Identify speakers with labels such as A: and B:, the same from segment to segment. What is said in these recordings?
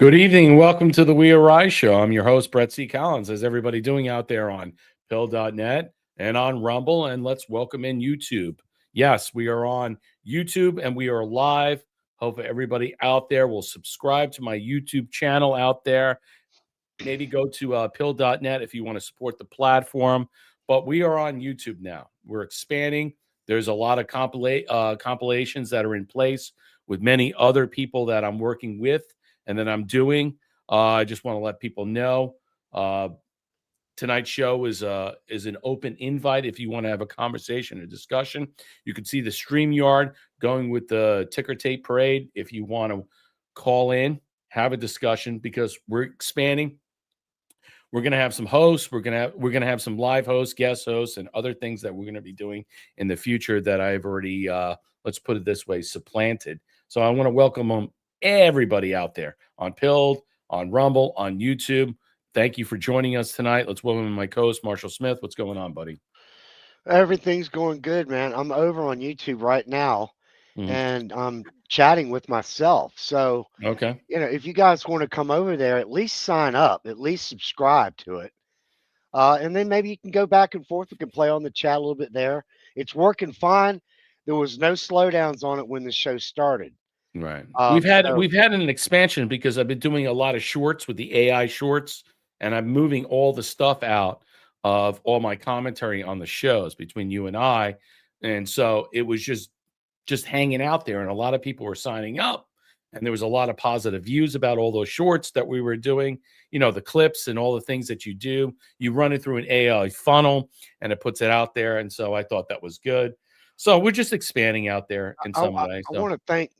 A: Good evening and welcome to the We Arise Show. I'm your host, Brett C. Collins. How's everybody doing out there on pill.net and on Rumble? And let's welcome in YouTube. Yes, we are on YouTube and we are live. Hope everybody out there will subscribe to my YouTube channel out there. Maybe go to pill.net if you want to support the platform. But we are on YouTube now. We're expanding. There's a lot of compilations that are in place with many other people that I'm working with and that I'm doing. I just want to let people know tonight's show is an open invite. If you want to have a conversation or discussion, you can see the StreamYard going with the ticker tape parade. If you want to call in, have a discussion, because we're expanding. We're going to have some hosts. We're going to have some live hosts, guest hosts, and other things that we're going to be doing in the future that I've already, let's put it this way, supplanted. So I want to welcome everybody out there on Pilled, on Rumble, on YouTube. Thank you for joining us tonight. Let's welcome my co-host, Marshall Smith. What's going on, buddy?
B: Everything's going good, man. I'm over on YouTube right now and I'm chatting with myself. So,
A: Okay.
B: if you guys want to come over there, at least sign up, at least subscribe to it. And then maybe you can go back and forth. We can play on the chat a little bit there. It's working fine. There was no slowdowns on it when the show started.
A: Right.
B: Um,
A: We've had
B: so
A: we've had an expansion because I've been doing a lot of shorts with the AI shorts, and I'm moving all the stuff out of all my commentary on the shows between you and I. And so it was just hanging out there, and a lot of people were signing up, and there was a lot of positive views about all those shorts that we were doing, the clips and all the things that you do. You run it through an AI funnel and it puts it out there. And so I thought that was good. So we're just expanding out there in
B: I,
A: some
B: I,
A: way.
B: I
A: So
B: want to thank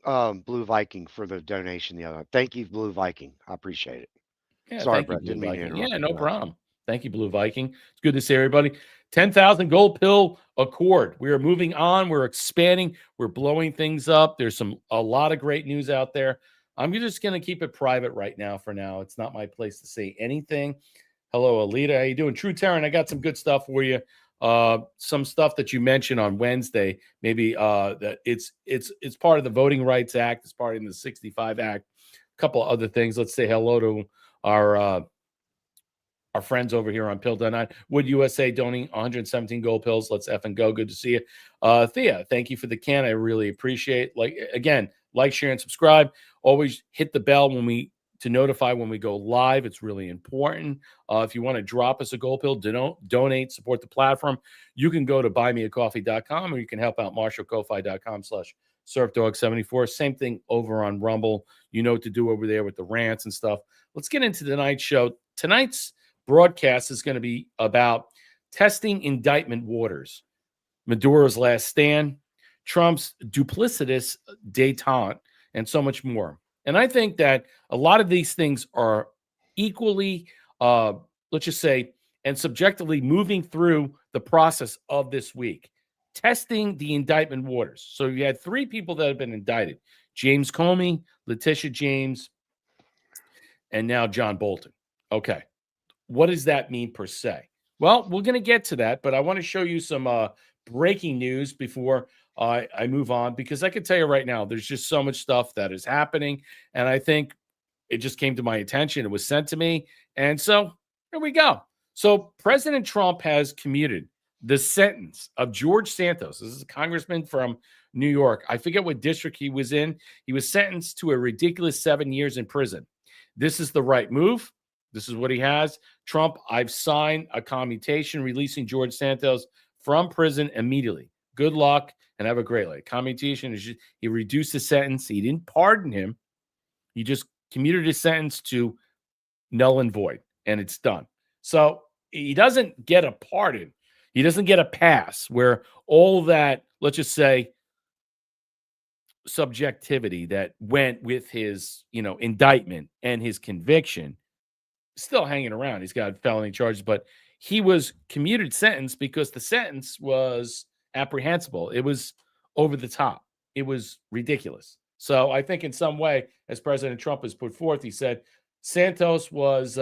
B: Blue Viking for the donation the other. Thank you, Blue Viking. I appreciate it.
A: yeah,
B: Sorry,
A: thank you,
B: Brett.
A: Blue
B: Didn't mean to
A: Viking. Yeah,
B: interrupt you
A: no
B: on that.
A: problem. Thank you, Blue Viking. It's good to see everybody. 10,000 gold pill accord. We are moving on. We're expanding. We're blowing things up. There's a lot of great news out there. I'm just going to keep it private right now for now. It's not my place to say anything. Hello, Alita. How you doing? True Terran, I got some good stuff for you. Some stuff that you mentioned on Wednesday, maybe that it's part of the Voting Rights Act. It's part of the 65 Act. A couple of other things. Let's say hello to our friends over here on Pill.9. Wood USA donating 117 gold pills. Let's effing go. Good to see you. Thea, thank you for the can. I really appreciate it. Like, share, and subscribe. Always hit the bell to notify when we go live. It's really important. If you want to drop us a gold pill, donate, support the platform, you can go to buymeacoffee.com, or you can help out marshallkofi.com/surfdog74. Same thing over on Rumble. You know what to do over there with the rants and stuff. Let's get into tonight's show. Tonight's broadcast is going to be about testing indictment waters, Maduro's last stand, Trump's duplicitous détente, and so much more. And I think that a lot of these things are equally, let's just say, and subjectively moving through the process of this week, testing the indictment waters. So you had 3 people that have been indicted: James Comey, Letitia James, and now John Bolton. Okay. What does that mean per se? Well, we're going to get to that, but I want to show you some breaking news before I move on, because I can tell you right now, there's just so much stuff that is happening, and I think it just came to my attention. It was sent to me, and so here we go. So President Trump has commuted the sentence of George Santos. This is a congressman from New York. I forget what district he was in. He was sentenced to a ridiculous 7 years in prison. This is the right move. This is what he has. Trump, I've signed a commutation releasing George Santos from prison immediately. Good luck and have a great night. Commutation is just, he reduced the sentence. He didn't pardon him. He just commuted his sentence to null and void, and it's done. So he doesn't get a pardon. He doesn't get a pass where all that, let's just say, subjectivity that went with his, indictment and his conviction still hanging around. He's got felony charges, but he was commuted sentence because the sentence was apprehensible. It was over the top. It was ridiculous. So I think in some way, as President Trump has put forth, he said Santos was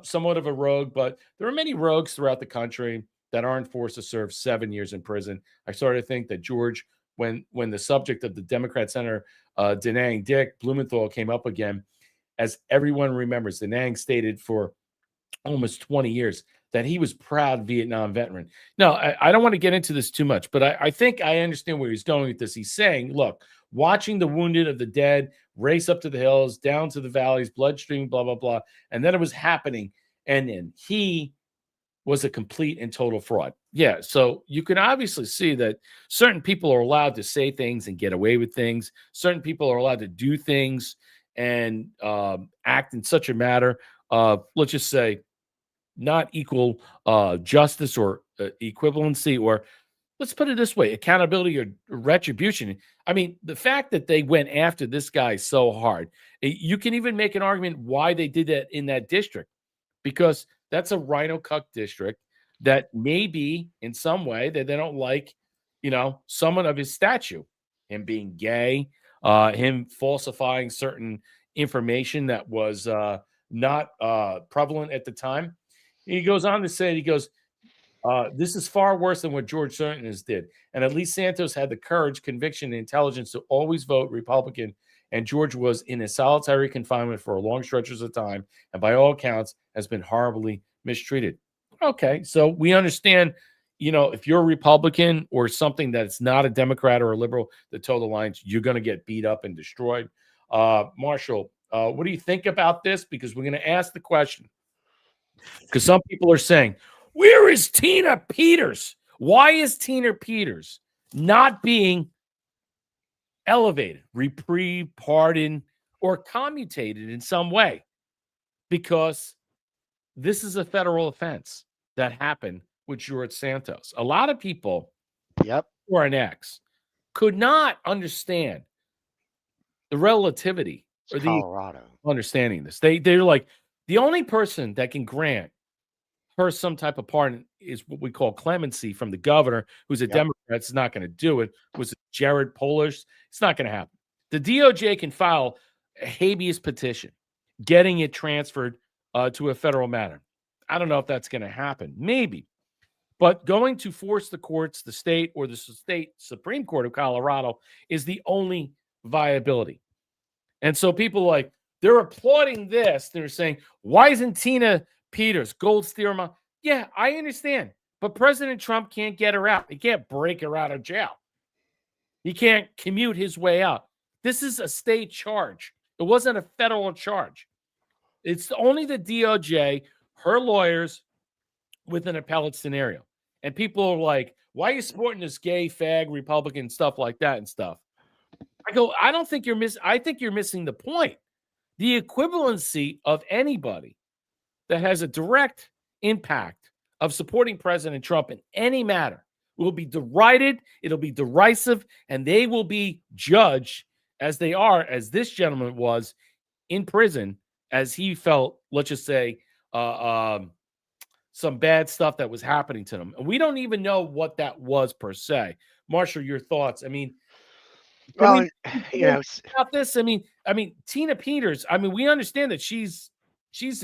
A: somewhat of a rogue, but there are many rogues throughout the country that aren't forced to serve 7 years in prison. I started to think that George, when the subject of the Democrat Senator denying Dick Blumenthal came up again, as everyone remembers. The Nang stated for almost 20 years that he was proud Vietnam veteran. No, I don't want to get into this too much, but I think I understand where he's going with this. He's saying, look, watching the wounded of the dead race up to the hills, down to the valleys, bloodstream, blah, blah, blah. And then it was happening. And then he was a complete and total fraud. Yeah. So you can obviously see that certain people are allowed to say things and get away with things. Certain people are allowed to do things and act in such a manner of, let's just say, not equal justice or equivalency, or let's put it this way, accountability or retribution. I mean, the fact that they went after this guy so hard, you can even make an argument why they did that in that district, because that's a rhino cuck district that maybe in some way that they don't like, someone of his stature, him being gay, him falsifying certain information that was not prevalent at the time. He goes on to say, this is far worse than what George Santos did. And at least Santos had the courage, conviction, and intelligence to always vote Republican. And George was in a solitary confinement for long stretches of time, and by all accounts has been horribly mistreated. Okay, so we understand, if you're a Republican or something that's not a Democrat or a liberal that toe the lines, you're going to get beat up and destroyed. Marshall, what do you think about this? Because we're going to ask the question. Because some people are saying, where is Tina Peters? Why is Tina Peters not being elevated, reprieve, pardoned, or commutated in some way? Because this is a federal offense that happened with George Santos. A lot of people who are an ex could not understand the relativity or
B: Colorado
A: understanding this. They're like, the only person that can grant her some type of pardon is what we call clemency from the governor, who's a Democrat. It's not going to do it. Was it Jared Polish? It's not going to happen. The DOJ can file a habeas petition, getting it transferred to a federal matter. I don't know if that's going to happen. Maybe. But going to force the courts, the state or the state Supreme Court of Colorado is the only viability. And so people they're applauding this. They're saying, why isn't Tina Peters, Gold Steer? Yeah, I understand. But President Trump can't get her out. He can't break her out of jail. He can't commute his way out. This is a state charge. It wasn't a federal charge. It's only the DOJ, her lawyers, with an appellate scenario. And people are like, why are you supporting this gay, fag, Republican stuff like that and stuff? I go, I don't think I think you're missing the point. The equivalency of anybody that has a direct impact of supporting President Trump in any matter will be derided, it'll be derisive, and they will be judged as they are, as this gentleman was in prison, as he felt, let's just say, some bad stuff that was happening to him. And we don't even know what that was per se. Marshall, your thoughts? I mean,
B: well,
A: about this. I mean, Tina Peters. I mean, we understand that she's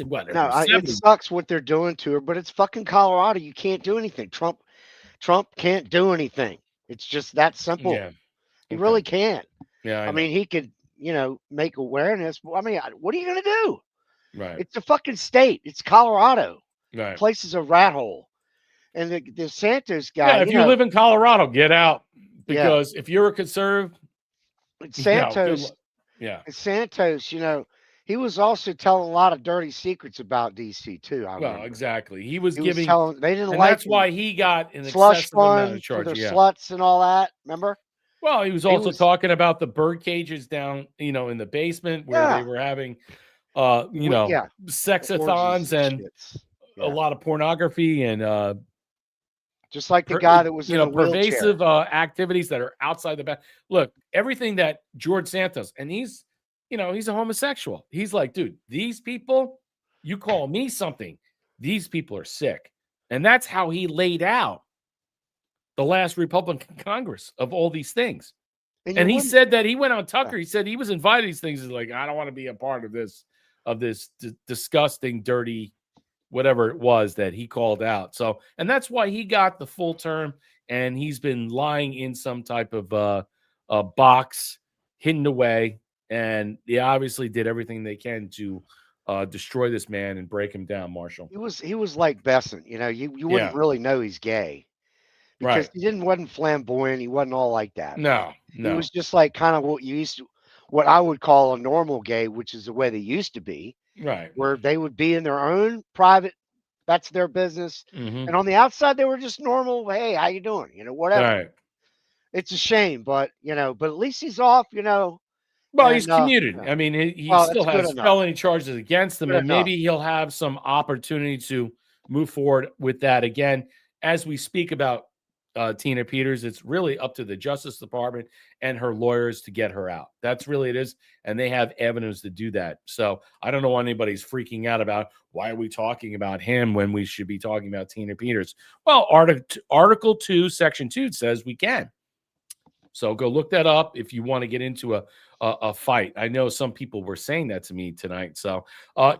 A: what?
B: No, it sucks what they're doing to her, but it's fucking Colorado. You can't do anything. Trump can't do anything. It's just that simple.
A: Yeah.
B: He really can't.
A: Yeah.
B: I mean, he could, make awareness. I mean, what are you gonna do?
A: Right.
B: It's a fucking state. It's Colorado.
A: Right.
B: The place is a rat hole. And the Santos guy.
A: Yeah, if you live in Colorado, get out. Because if you're a conservative,
B: Santos, Santos, he was also telling a lot of dirty secrets about DC too.
A: Exactly. He was giving.
B: They didn't like.
A: That's why he got an
B: slush
A: excessive amount of
B: for
A: charge.
B: their sluts and all that. Remember?
A: Well, he was also talking about the bird cages down, in the basement where they were having, sexathons and a lot of pornography and.
B: Just like the guy that was in the
A: pervasive activities that are outside the back. Look, everything that George Santos, and he's a homosexual. He's like, dude, these people, you call me something. These people are sick. And that's how he laid out the last Republican Congress of all these things. And he said that he went on Tucker. He said he was invited to these things. He's like, I don't want to be a part of this disgusting, dirty, whatever it was that he called out. So, and that's why he got the full term, and he's been lying in some type of box, hidden away, and they obviously did everything they can to destroy this man and break him down, Marshall.
B: He was like Besant, you wouldn't
A: Yeah,
B: really know he's gay because
A: right.
B: he wasn't flamboyant. He wasn't all like that.
A: No,
B: He
A: no,
B: was just like kind of what I would call a normal gay, which is the way they used to be,
A: right.
B: where they would be in their own private. That's their business,
A: Hmm.
B: and on the outside they were just normal. Hey, how you doing? Whatever.
A: Right.
B: It's a shame, but but at least he's off.
A: Well, he's
B: And
A: commuted. I mean, he
B: well,
A: still
B: that's good
A: has
B: enough.
A: felony charges against him,
B: Good
A: and
B: enough.
A: maybe he'll have some opportunity to move forward with that again. As we speak about Tina Peters, it's really up to the Justice Department and her lawyers to get her out. That's really it is, and they have avenues to do that. So I don't know why anybody's freaking out about why are we talking about him when we should be talking about Tina Peters. Well, Article 2, Section 2 says we can. So go look that up if you want to get into a fight. I know some people were saying that to me tonight. So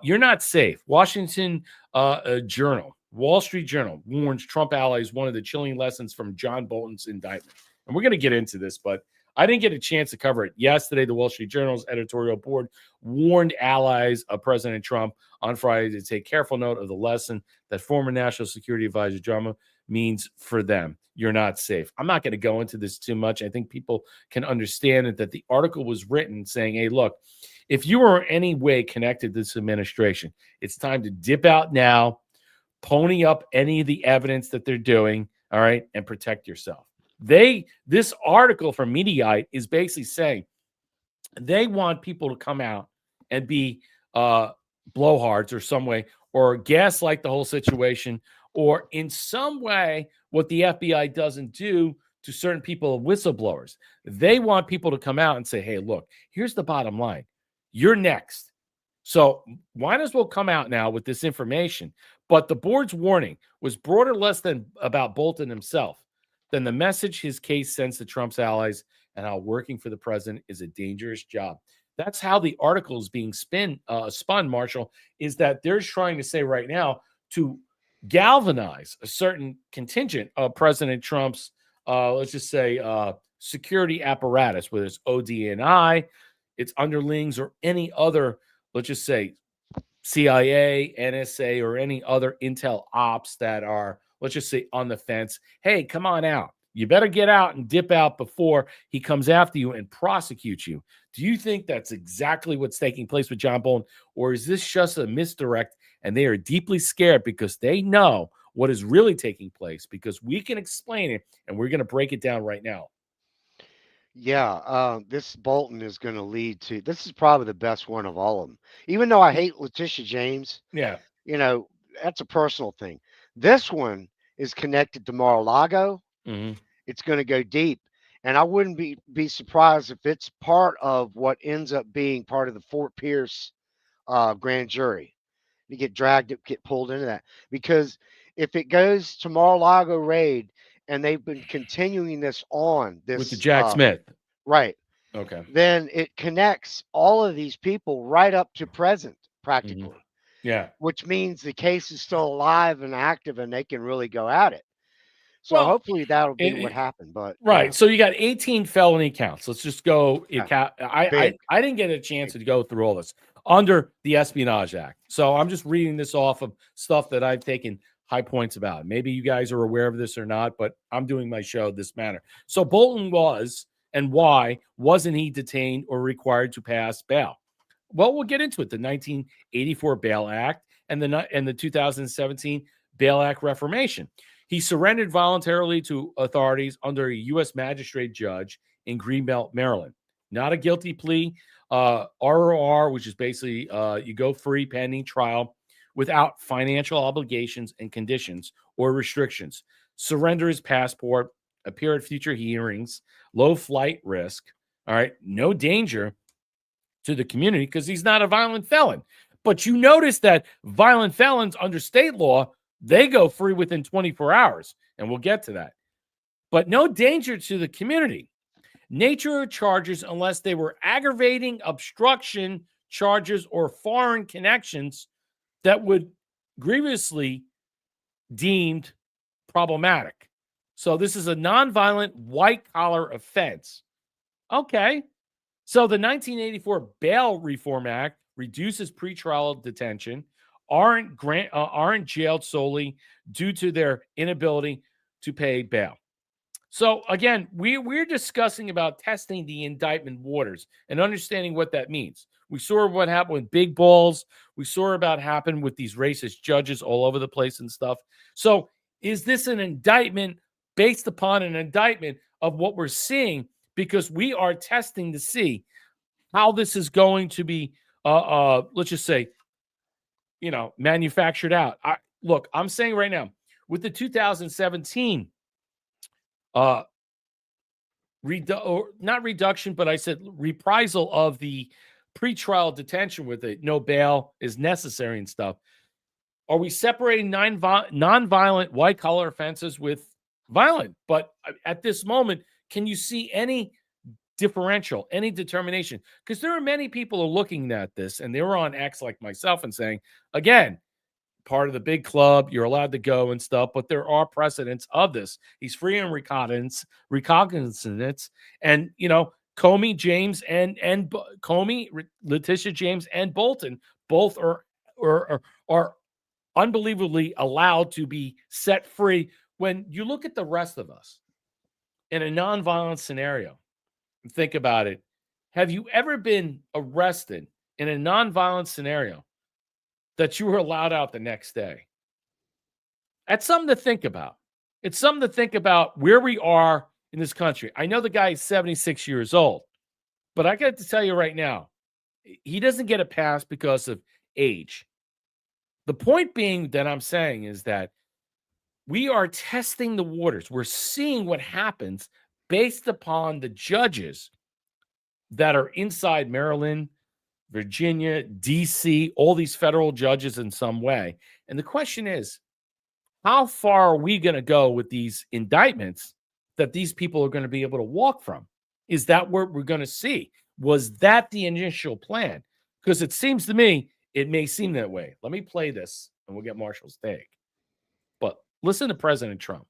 A: you're not safe. Washington Journal, Wall Street Journal warns Trump allies one of the chilling lessons from John Bolton's indictment. And we're going to get into this, but I didn't get a chance to cover it yesterday. The Wall Street Journal's editorial board warned allies of President Trump on Friday to take careful note of the lesson that former National Security Advisor John means for them. You're not safe. I'm not going to go into this too much. I think people can understand it, that the article was written saying, hey, look, if you are in any way connected to this administration, it's time to dip out now, pony up any of the evidence that they're doing, all right, and protect yourself. This article from Mediaite is basically saying they want people to come out and be blowhards or some way, or gaslight the whole situation, or in some way what the FBI doesn't do to certain people, whistleblowers. They want people to come out and say, hey, look, here's the bottom line. You're next. So might as well come out now with this information. But the board's warning was broader less than about Bolton himself than the message his case sends to Trump's allies and how working for the president is a dangerous job. That's how the article is being spun, Marshall, is that they're trying to say right now to galvanize a certain contingent of President Trump's, let's just say, security apparatus, whether it's ODNI, its underlings, or any other, let's just say, CIA, NSA, or any other intel ops that are, let's just say, on the fence. Hey, come on out. You better get out and dip out before he comes after you and prosecutes you. Do you think that's exactly what's taking place with John Bolton? Or is this just a misdirect and they are deeply scared because they know what is really taking place? Because we can explain it and we're going to break it down right now.
B: Yeah, this Bolton is going to lead to. This is probably the best one of all of them. Even though I hate Letitia James,
A: Yeah.
B: you know, that's a personal thing. This one is connected to Mar-a-Lago.
A: Mm-hmm.
B: It's going to go deep, and I wouldn't be surprised if it's part of what ends up being part of the Fort Pierce grand jury. You get pulled into that because if it goes to Mar-a-Lago raid and they've been continuing this on
A: With the
B: this
A: Jack Smith.
B: right,
A: Okay.
B: then it connects all of these people right up to present
A: Mm-hmm.
B: practically,
A: Yeah.
B: which means the case is still alive and active and they can really go at it. So
A: Well,
B: hopefully that'll be what happened. But
A: right. So you got 18 felony counts. Let's just go.
B: yeah,
A: I,
B: big.
A: I didn't get a chance to go through all this under the Espionage Act. So I'm just reading this off of stuff that I've taken high points about. Maybe you guys are aware of this or not, but I'm doing my show this manner. So Bolton was, and why wasn't he detained or required to pass bail? Well, we'll get into it. The 1984 Bail Act and the 2017 Bail Act reformation. He surrendered voluntarily to authorities under a U.S. magistrate judge in Greenbelt, Maryland. Not a guilty plea. ROR, which is basically you go free pending trial without financial obligations and conditions or restrictions. Surrender his passport, appear at future hearings, low flight risk. All right, no danger to the community because he's not a violent felon. But you notice that violent felons under state law, they go free within 24 hours, and we'll get to that. But no danger to the community. Nature of charges unless they were aggravating obstruction charges or foreign connections that would grievously deemed problematic. So this is a nonviolent white-collar offense. Okay. So the 1984 Bail Reform Act reduces pretrial detention, aren't jailed solely due to their inability to pay bail. So again, we're discussing about testing the indictment waters and understanding what that means. We saw what happened with big balls. We saw about happen with these racist judges all over the place and stuff. So is this an indictment based upon an indictment of what we're seeing? Because we are testing to see how this is going to be, let's just say, manufactured out. Look, I'm saying right now, with the 2017 not reduction, but I said reprisal of the pretrial detention with it, no bail is necessary and stuff. Are we separating non-violent white-collar offenses with violent? But at this moment, can you see any differential, any determination? Because there are many people who are looking at this, and they were on X like myself and saying, again, part of the big club, you're allowed to go and stuff, but there are precedents of this. He's free on recognizance, and Comey, James, and Comey, Letitia James, and Bolton both are unbelievably allowed to be set free. When you look at the rest of us in a nonviolent scenario, think about it. Have you ever been arrested in a nonviolent scenario that you were allowed out the next day? That's something to think about. It's something to think about where we are in this country. I know the guy is 76 years old, but I got to tell you right now, he doesn't get a pass because of age. The point being that I'm saying is that we are testing the waters. We're seeing what happens based upon the judges that are inside Maryland, Virginia, D.C., all these federal judges in some way. And the question is, how far are we going to go with these indictments that these people are going to be able to walk from? Is that what we're going to see? Was that the initial plan? Because it seems to me, it may seem that way. Let me play this and we'll get Marshall's take. But listen to President Trump.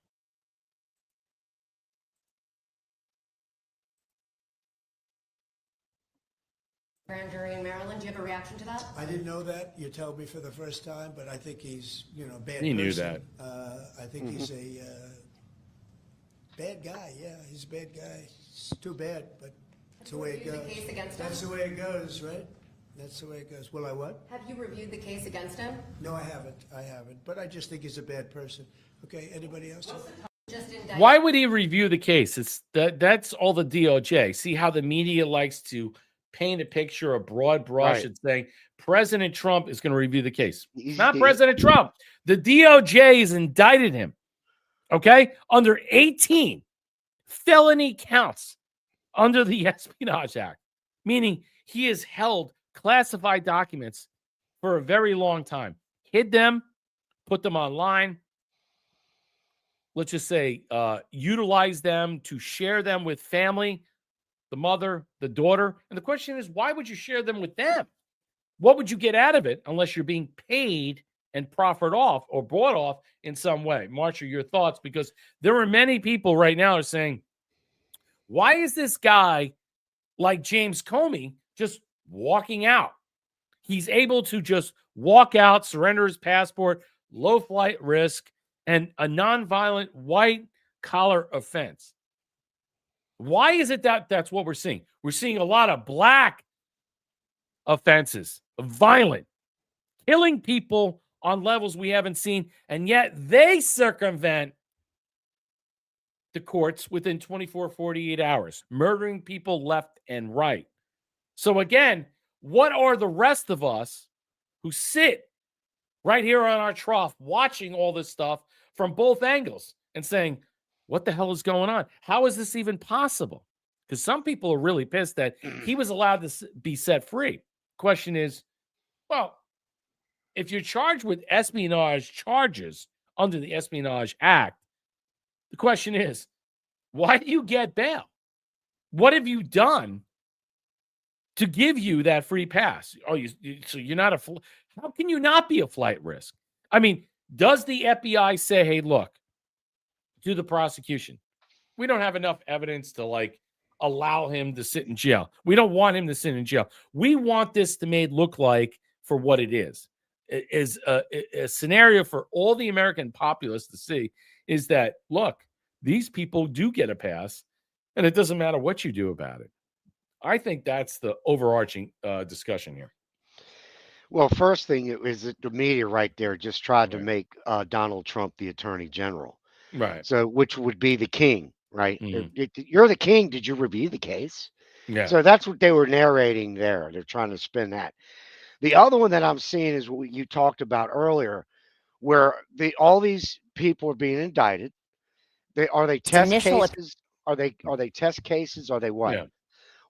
C: Grand jury in Maryland. Do you have a reaction to that?
D: I didn't know that. You told me for the first time, but I think he's, a bad
A: He
D: person.
A: knew that.
D: I think he's a bad guy. Yeah, he's a bad guy. It's too bad, but that's the way it goes.
C: The case against him?
D: That's the way it goes, right? That's the way it goes. Will I what?
C: Have you reviewed the case against him?
D: No, I haven't. But I just think he's a bad person. Okay, anybody else?
A: Why would he review the case? That's all the DOJ. See how the media likes to paint a picture, a broad brush, and saying President Trump is going to review the case. Not President Trump. The DOJ has indicted him, okay, under 18 felony counts under the Espionage Act, meaning he has held classified documents for a very long time, hid them, put them online, let's just say utilize them to share them with family, the mother, the daughter. And the question is, why would you share them with them? What would you get out of it unless you're being paid and proffered off or bought off in some way? Marshall, your thoughts, because there are many people right now are saying, why is this guy like James Comey just walking out? He's able to just walk out, surrender his passport, low flight risk, and a nonviolent white-collar offense. Why is it that that's what we're seeing? We're seeing a lot of black offenses, violent, killing people on levels we haven't seen, and yet they circumvent the courts within 24, 48 hours, murdering people left and right. So again, what are the rest of us who sit right here on our trough watching all this stuff from both angles and saying, what the hell is going on? How is this even possible? Because some people are really pissed that he was allowed to be set free. Question is, well, if you're charged with espionage charges under the Espionage Act, the question is, why do you get bail? What have you done to give you that free pass? Oh, so you're not how can you not be a flight risk? I mean, does the FBI say, hey, look, to the prosecution, we don't have enough evidence to allow him to sit in jail. We don't want him to sit in jail. We want this to made look like for what it is. It is a scenario for all the American populace to see is that, look, these people do get a pass, and it doesn't matter what you do about it. I think that's the overarching discussion here.
B: Well, first thing is that the media right there just tried to make Donald Trump the attorney general.
A: Right.
B: So, which would be the king, right?
A: Mhm.
B: You're the king. Did you review the case?
A: Yeah.
B: So that's what they were narrating there. They're trying to spin that. The other one that I'm seeing is what you talked about earlier, where all these people are being indicted. Are they test cases? Are they test cases? Are they what?
A: Yeah.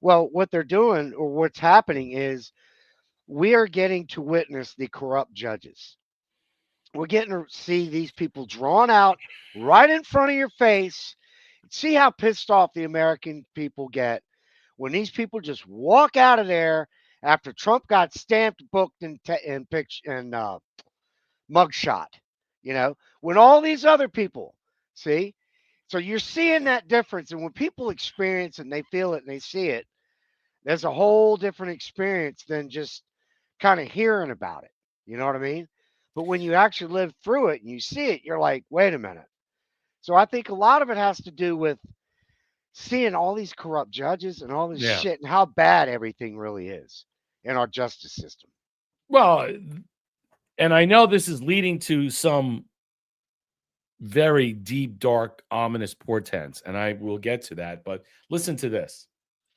B: Well, what they're doing or what's happening is we are getting to witness the corrupt judges. We're getting to see these people drawn out right in front of your face. See how pissed off the American people get when these people just walk out of there after Trump got stamped, booked, and mugshot. You know, when all these other people see, so you're seeing that difference, and when people experience and they feel it and they see it, there's a whole different experience than just kind of hearing about it. You know what I mean? But when you actually live through it and you see it, you're like, wait a minute. So I think a lot of it has to do with seeing all these corrupt judges and all this shit and how bad everything really is in our justice system.
A: Well, and I know this is leading to some very deep, dark, ominous portents, and I will get to that. But listen to this.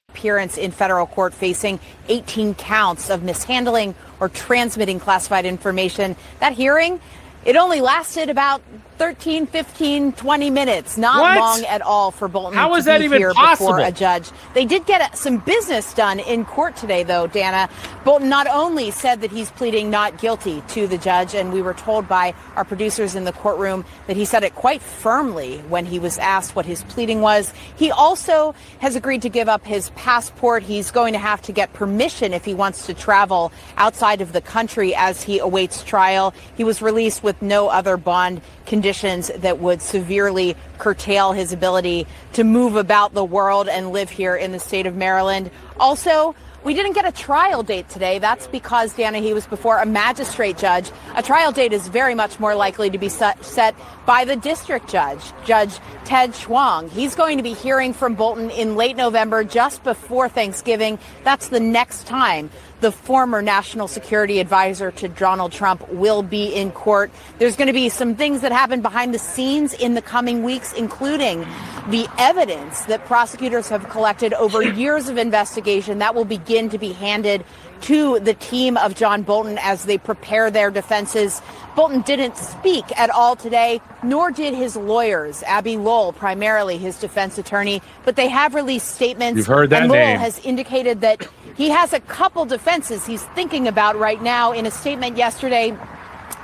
E: Appearance in federal court facing 18 counts of mishandling or transmitting classified information. That hearing, it only lasted about 13, 15, 20 minutes. Not long at all for Bolton
A: How
E: to
A: is that
E: be
A: even
E: here
A: possible?
E: before a judge. They did get some business done in court today, though, Dana. Bolton not only said that he's pleading not guilty to the judge, and we were told by our producers in the courtroom that he said it quite firmly when he was asked what his pleading was. He also has agreed to give up his passport. He's going to have to get permission if he wants to travel outside of the country as he awaits trial. He was released with no other bond conditions that would severely curtail his ability to move about the world and live here in the state of Maryland. Also, we didn't get a trial date today. That's because, Dana, he was before a magistrate judge. A trial date is very much more likely to be set by the district judge, Judge Ted Schwong. He's going to be hearing from Bolton in late November, just before Thanksgiving. That's the next time the former national security advisor to Donald Trump will be in court. There's going to be some things that happen behind the scenes in the coming weeks, including the evidence that prosecutors have collected over years of investigation that will begin to be handed to the team of John Bolton as they prepare their defenses. Bolton didn't speak at all today, nor did his lawyers, Abby Lowell, primarily his defense attorney, but they have released statements.
A: You've heard that
E: and Lowell
A: name.
E: has indicated that he has a couple defenses he's thinking about right now. In a statement yesterday,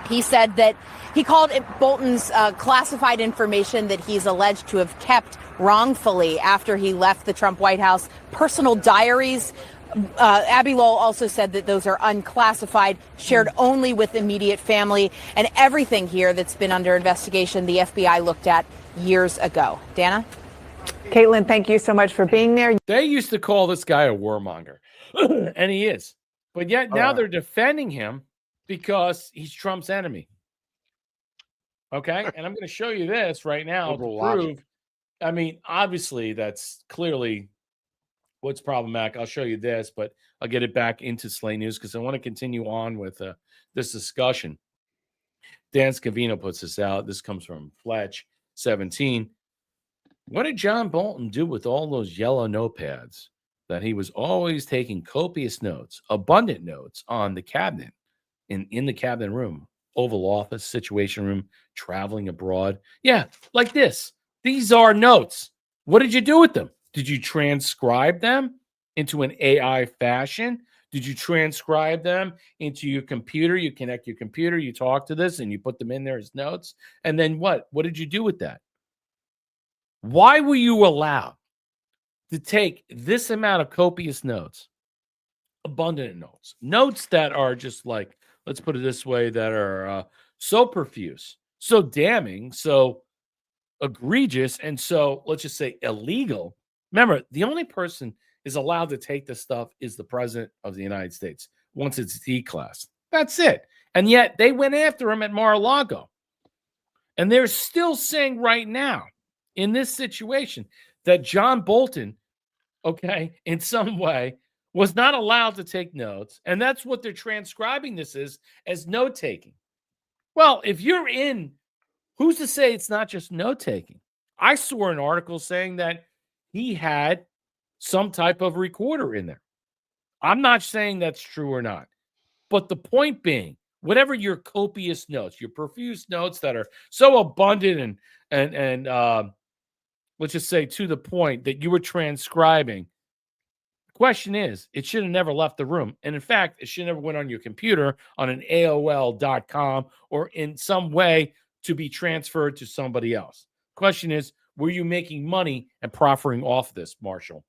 E: he said that he called it Bolton's classified information that he's alleged to have kept wrongfully after he left the Trump White House personal diaries. Abby Lowell also said that those are unclassified, shared only with immediate family, and everything here that's been under investigation the FBI looked at years ago. Dana?
F: Caitlin, thank you so much for being there.
A: They used to call this guy a warmonger, and he is. But yet now they're defending him because he's Trump's enemy. Okay? And I'm going to show you this right now to prove. I mean, obviously, that's clearly what's problematic. I'll show you this, but I'll get it back into Slay News because I want to continue on with this discussion. Dan Scavino puts this out. This comes from Fletch 17. What did John Bolton do with all those yellow notepads that he was always taking copious notes, abundant notes on the cabinet, in the cabinet room, Oval Office, Situation Room, traveling abroad? Yeah, like this. These are notes. What did you do with them? Did you transcribe them into an AI fashion? Did you transcribe them into your computer? You connect your computer, you talk to this, and you put them in there as notes. And then what? What did you do with that? Why were you allowed to take this amount of copious notes, abundant notes, notes that are just like, let's put it this way, that are so profuse, so damning, so egregious, and so, let's just say, illegal, Remember, the only person is allowed to take this stuff is the president of the United States once it's declassed. That's it. And yet they went after him at Mar-a-Lago. And they're still saying right now in this situation that John Bolton, okay, in some way was not allowed to take notes. And that's what they're transcribing this as note-taking. Well, if you're in, who's to say it's not just note-taking? I saw an article saying that he had some type of recorder in there. I'm not saying that's true or not. But the point being, whatever your copious notes, your profuse notes that are so abundant and let's just say to the point that you were transcribing, the question is, it should have never left the room. And in fact, it should never went on your computer on an AOL.com or in some way to be transferred to somebody else. Question is, were you making money and proffering off this, Marshall?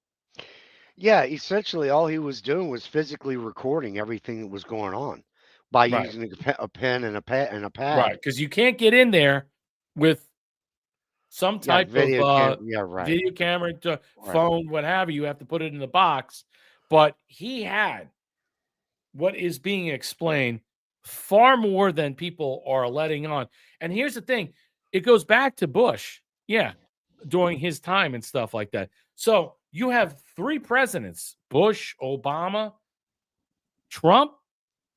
B: Yeah, essentially all he was doing was physically recording everything that was going on by using a pen and a pad.
A: Right, because you can't get in there with some type of video camera, phone, what have you. You have to put it in the box. But he had what is being explained far more than people are letting on. And here's the thing. It goes back to Bush, during his time and stuff like that. So you have 3 presidents, Bush, Obama, Trump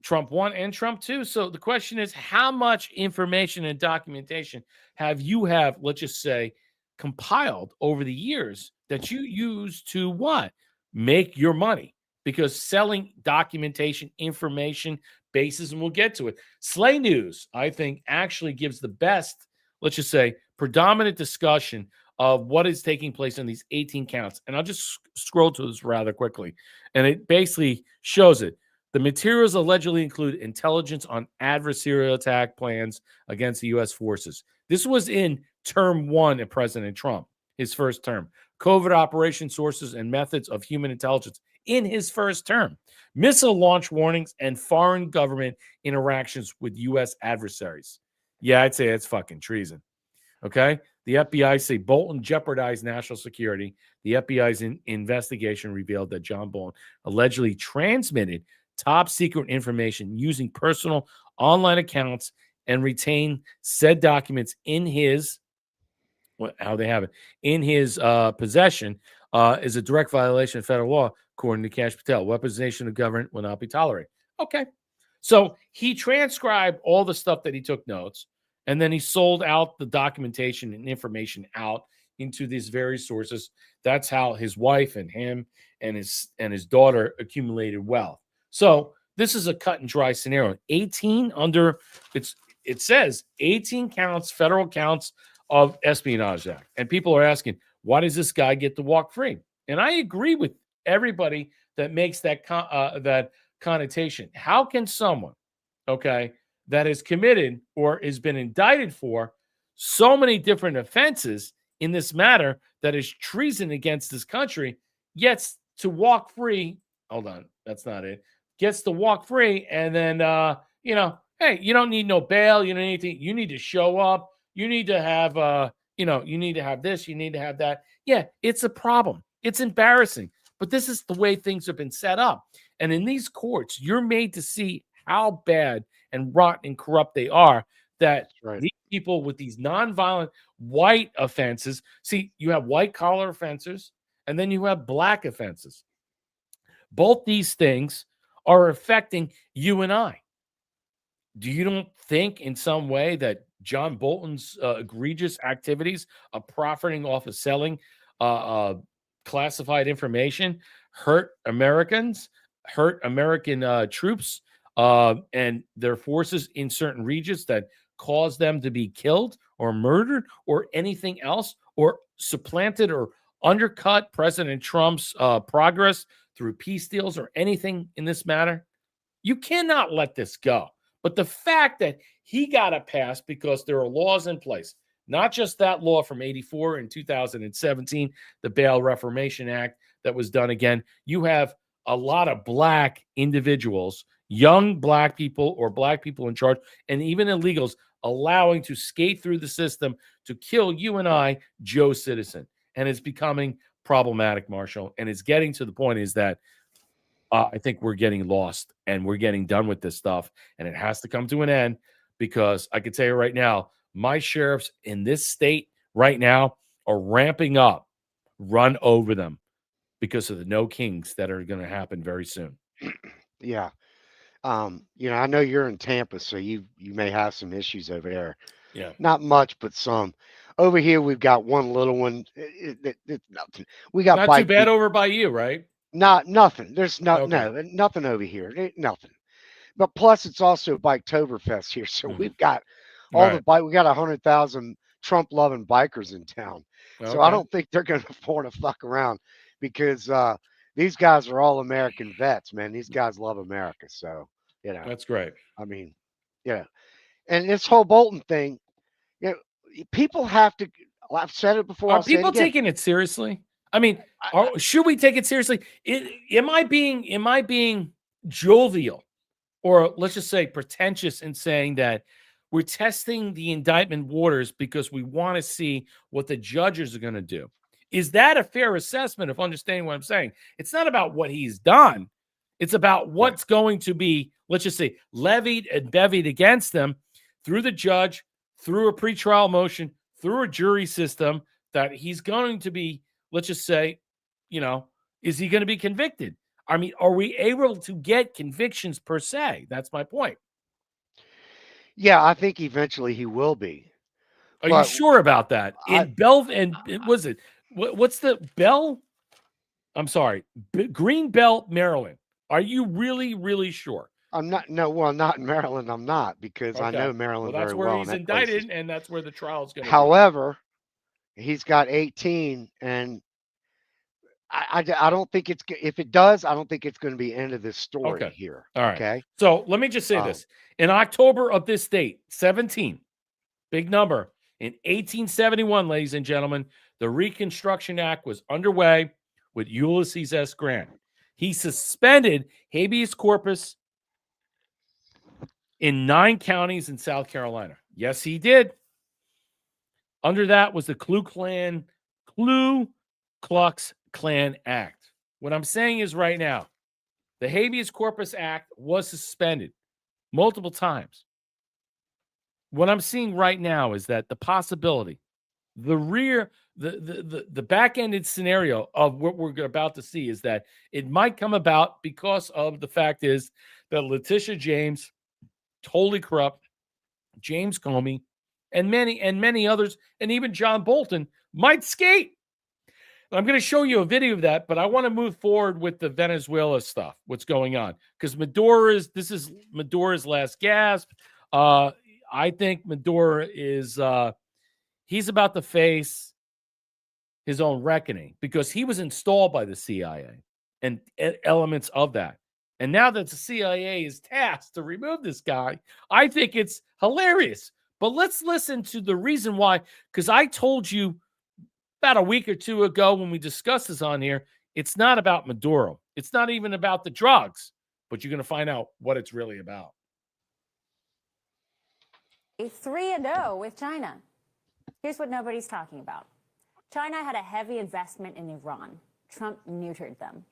A: 1 and Trump 2. So the question is, how much information and documentation let's just say, compiled over the years that you use to what? Make your money. Because selling documentation, information, bases, and we'll get to it. Slay News, I think, actually gives the best, let's just say, predominant discussion of what is taking place in these 18 counts. And I'll just scroll to this rather quickly. And it basically shows it. The materials allegedly include intelligence on adversarial attack plans against the U.S. forces. This was in term 1 of President Trump, his first term. Covert operation sources and methods of human intelligence in his first term. Missile launch warnings and foreign government interactions with U.S. adversaries. Yeah, I'd say it's fucking treason. Okay? The FBI say Bolton jeopardized national security. The FBI's investigation revealed that John Bolton allegedly transmitted top secret information using personal online accounts and retained said documents in his, possession is a direct violation of federal law, according to Kash Patel. Weaponization of government will not be tolerated. Okay. So he transcribed all the stuff that he took notes, and then he sold out the documentation and information out into these various sources. That's how his wife and him and his daughter accumulated wealth. So this is a cut and dry scenario. 18 under it says 18 counts, federal counts of Espionage Act. And people are asking, why does this guy get to walk free? And I agree with everybody that makes that that connotation. How can someone, that is committed or has been indicted for so many different offenses in this matter that is treason against this country, gets to walk free? Hold on, that's not it. Gets to walk free, and then hey, you don't need no bail, you don't need anything. You need to show up. You need to have you need to have this, you need to have that. Yeah, it's a problem. It's embarrassing. But this is the way things have been set up. And in these courts, you're made to see how bad and rotten and corrupt they are, that these people with these nonviolent white offenses, see, you have white collar offenses, and then you have black offenses. Both these things are affecting you and I. Do you don't think in some way that John Bolton's egregious activities of profiting off of selling classified information hurt Americans, hurt American troops and their forces in certain regions, that cause them to be killed or murdered or anything else, or supplanted or undercut President Trump's progress through peace deals or anything in this matter? You cannot let this go. But the fact that he got a pass because there are laws in place, not just that law from 84 and 2017, the Bail Reformation Act that was done again. You have a lot of black individuals, young black people or black people in charge, and even illegals allowing to skate through the system to kill you and I, Joe Citizen. And it's becoming problematic, Marshall, and it's getting to the point is that I think we're getting lost and we're getting done with this stuff, and it has to come to an end because I can tell you right now, my sheriffs in this state right now are ramping up, run over them because of the no kings that are going to happen very soon.
B: Yeah. I know you're in Tampa, so you may have some issues over there.
A: Yeah.
B: Not much, but some. Over here, we've got one little one. It's nothing. We got
A: Not too
B: bike.
A: bad over by you, right?
B: Nothing. There's
A: Okay.
B: nothing over here. Nothing. But plus, it's also Biketoberfest here, so we've got all the bike. We got 100,000 Trump-loving bikers in town. So I don't think they're going to afford to fuck around because these guys are all American vets, man. These guys love America, so
A: That's great.
B: I mean, and this whole Bolton thing, people have to. I've said it before.
A: Are people taking it seriously? I mean, should we take it seriously? Am I being jovial, or let's just say pretentious in saying that we're testing the indictment waters because we want to see what the judges are going to do? Is that a fair assessment of understanding what I'm saying? It's not about what he's done. It's about what's going to be, let's just say, levied and bevied against them through the judge, through a pretrial motion, through a jury system that he's going to be, let's just say, is he going to be convicted? I mean, are we able to get convictions per se? That's my point.
B: Yeah, I think eventually he will be.
A: Are you sure about that? What's the Bell? I'm sorry, Green Belt, Maryland. Are you really, really sure?
B: I'm not. No, well, not in Maryland. I'm not because I know Maryland very well.
A: That's where he's indicted, and that's where the trial's going to be.
B: However, he's got 18, and I don't think it's. If it does, I don't think it's going to be end of this story here.
A: All right.
B: Okay.
A: So let me just say this: in October of this date, 17, big number, in 1871, ladies and gentlemen, the Reconstruction Act was underway with Ulysses S. Grant. He suspended habeas corpus in 9 counties in South Carolina. Yes, he did. Under that was the Ku Klux Klan Act. What I'm saying is right now, the Habeas Corpus Act was suspended multiple times. What I'm seeing right now is that the possibility, the back-ended scenario of what we're about to see is that it might come about because of the fact is that Letitia James, totally corrupt, James Comey, and many others, and even John Bolton might skate. I'm going to show you a video of that, but I want to move forward with the Venezuela stuff, what's going on, because this is Maduro's last gasp. I think Maduro is he's about to face his own reckoning because he was installed by the CIA and elements of that. And now that the CIA is tasked to remove this guy, I think it's hilarious. But let's listen to the reason why, because I told you about a week or two ago when we discussed this on here, it's not about Maduro. It's not even about the drugs, but you're going to find out what it's really about.
G: 3-0 with China. Here's what nobody's talking about. China had a heavy investment in Iran. Trump neutered them.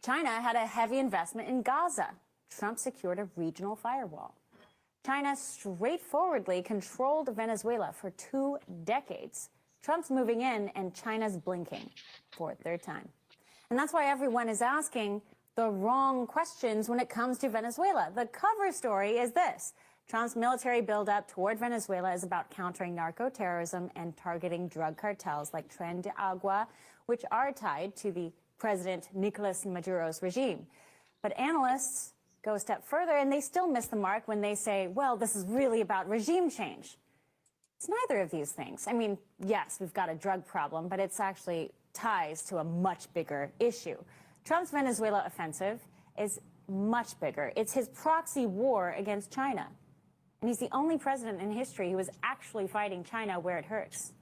G: China had a heavy investment in Gaza. Trump secured a regional firewall. China straightforwardly controlled Venezuela for 2 decades. Trump's moving in and China's blinking for a third time. And that's why everyone is asking the wrong questions when it comes to Venezuela. The cover story is this. Trump's military buildup toward Venezuela is about countering narco-terrorism and targeting drug cartels like Tren de Agua, which are tied to the President Nicolas Maduro's regime. But analysts go a step further, and they still miss the mark when they say, well, this is really about regime change. It's neither of these things. I mean, yes, we've got a drug problem, but it's actually ties to a much bigger issue. Trump's Venezuela offensive is much bigger. It's his proxy war against China. And he's the only president in history who is actually fighting China where it hurts.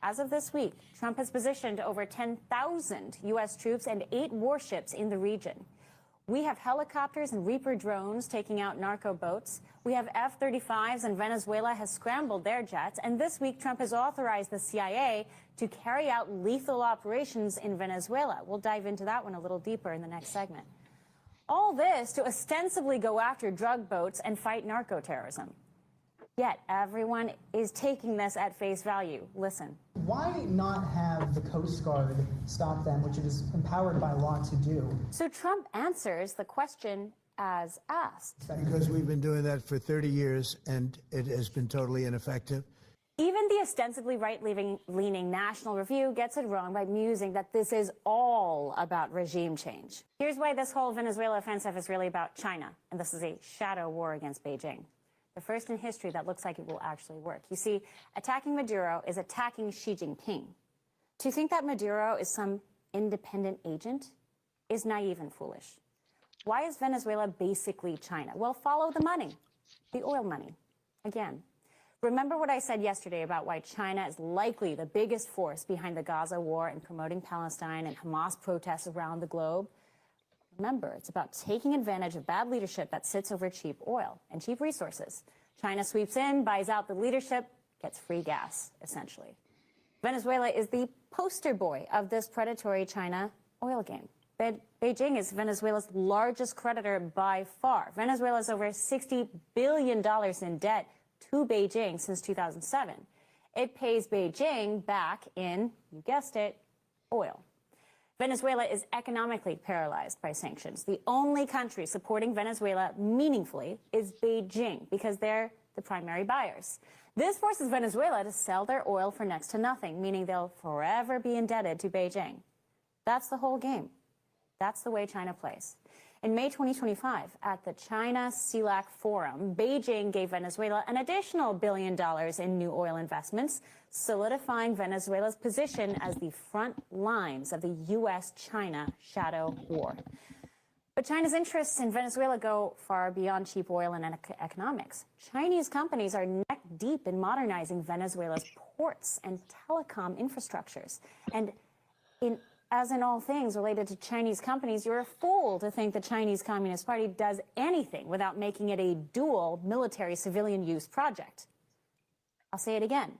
G: As of this week, Trump has positioned over 10,000 U.S. troops and 8 warships in the region. We have helicopters and Reaper drones taking out narco boats. We have F-35s, and Venezuela has scrambled their jets. And this week, Trump has authorized the CIA to carry out lethal operations in Venezuela. We'll dive into that one a little deeper in the next segment. All this to ostensibly go after drug boats and fight narco-terrorism. Yet everyone is taking this at face value. Listen.
H: Why not have the Coast Guard stop them, which it is empowered by law to do?
G: So Trump answers the question as asked.
D: Because we've been doing that for 30 years, and it has been totally ineffective.
G: Even the ostensibly right-leaning National Review gets it wrong by musing that this is all about regime change. Here's why this whole Venezuela offensive is really about China, and this is a shadow war against Beijing. The first in history that looks like it will actually work. You see, attacking Maduro is attacking Xi Jinping. To think that Maduro is some independent agent is naive and foolish. Why is Venezuela basically China? Well, follow the money, the oil money. Again, remember what I said yesterday about why China is likely the biggest force behind the Gaza war and promoting Palestine and Hamas protests around the globe? Remember, it's about taking advantage of bad leadership that sits over cheap oil and cheap resources. China sweeps in, buys out the leadership, gets free gas, essentially. Venezuela is the poster boy of this predatory China oil game. Beijing is Venezuela's largest creditor by far. Venezuela is over $60 billion in debt to Beijing since 2007. It pays Beijing back in, you guessed it, oil. Venezuela is economically paralyzed by sanctions. The only country supporting Venezuela meaningfully is Beijing because they're the primary buyers. This forces Venezuela to sell their oil for next to nothing, meaning they'll forever be indebted to Beijing. That's the whole game. That's the way China plays. In May 2025, at the China-CELAC Forum, Beijing gave Venezuela an additional $1 billion in new oil investments, solidifying Venezuela's position as the front lines of the U.S.-China shadow war. But China's interests in Venezuela go far beyond cheap oil and economics. Chinese companies are neck deep in modernizing Venezuela's ports and telecom infrastructures. And as in all things related to Chinese companies, you're a fool to think the Chinese Communist Party does anything without making it a dual military-civilian use project. I'll say it again.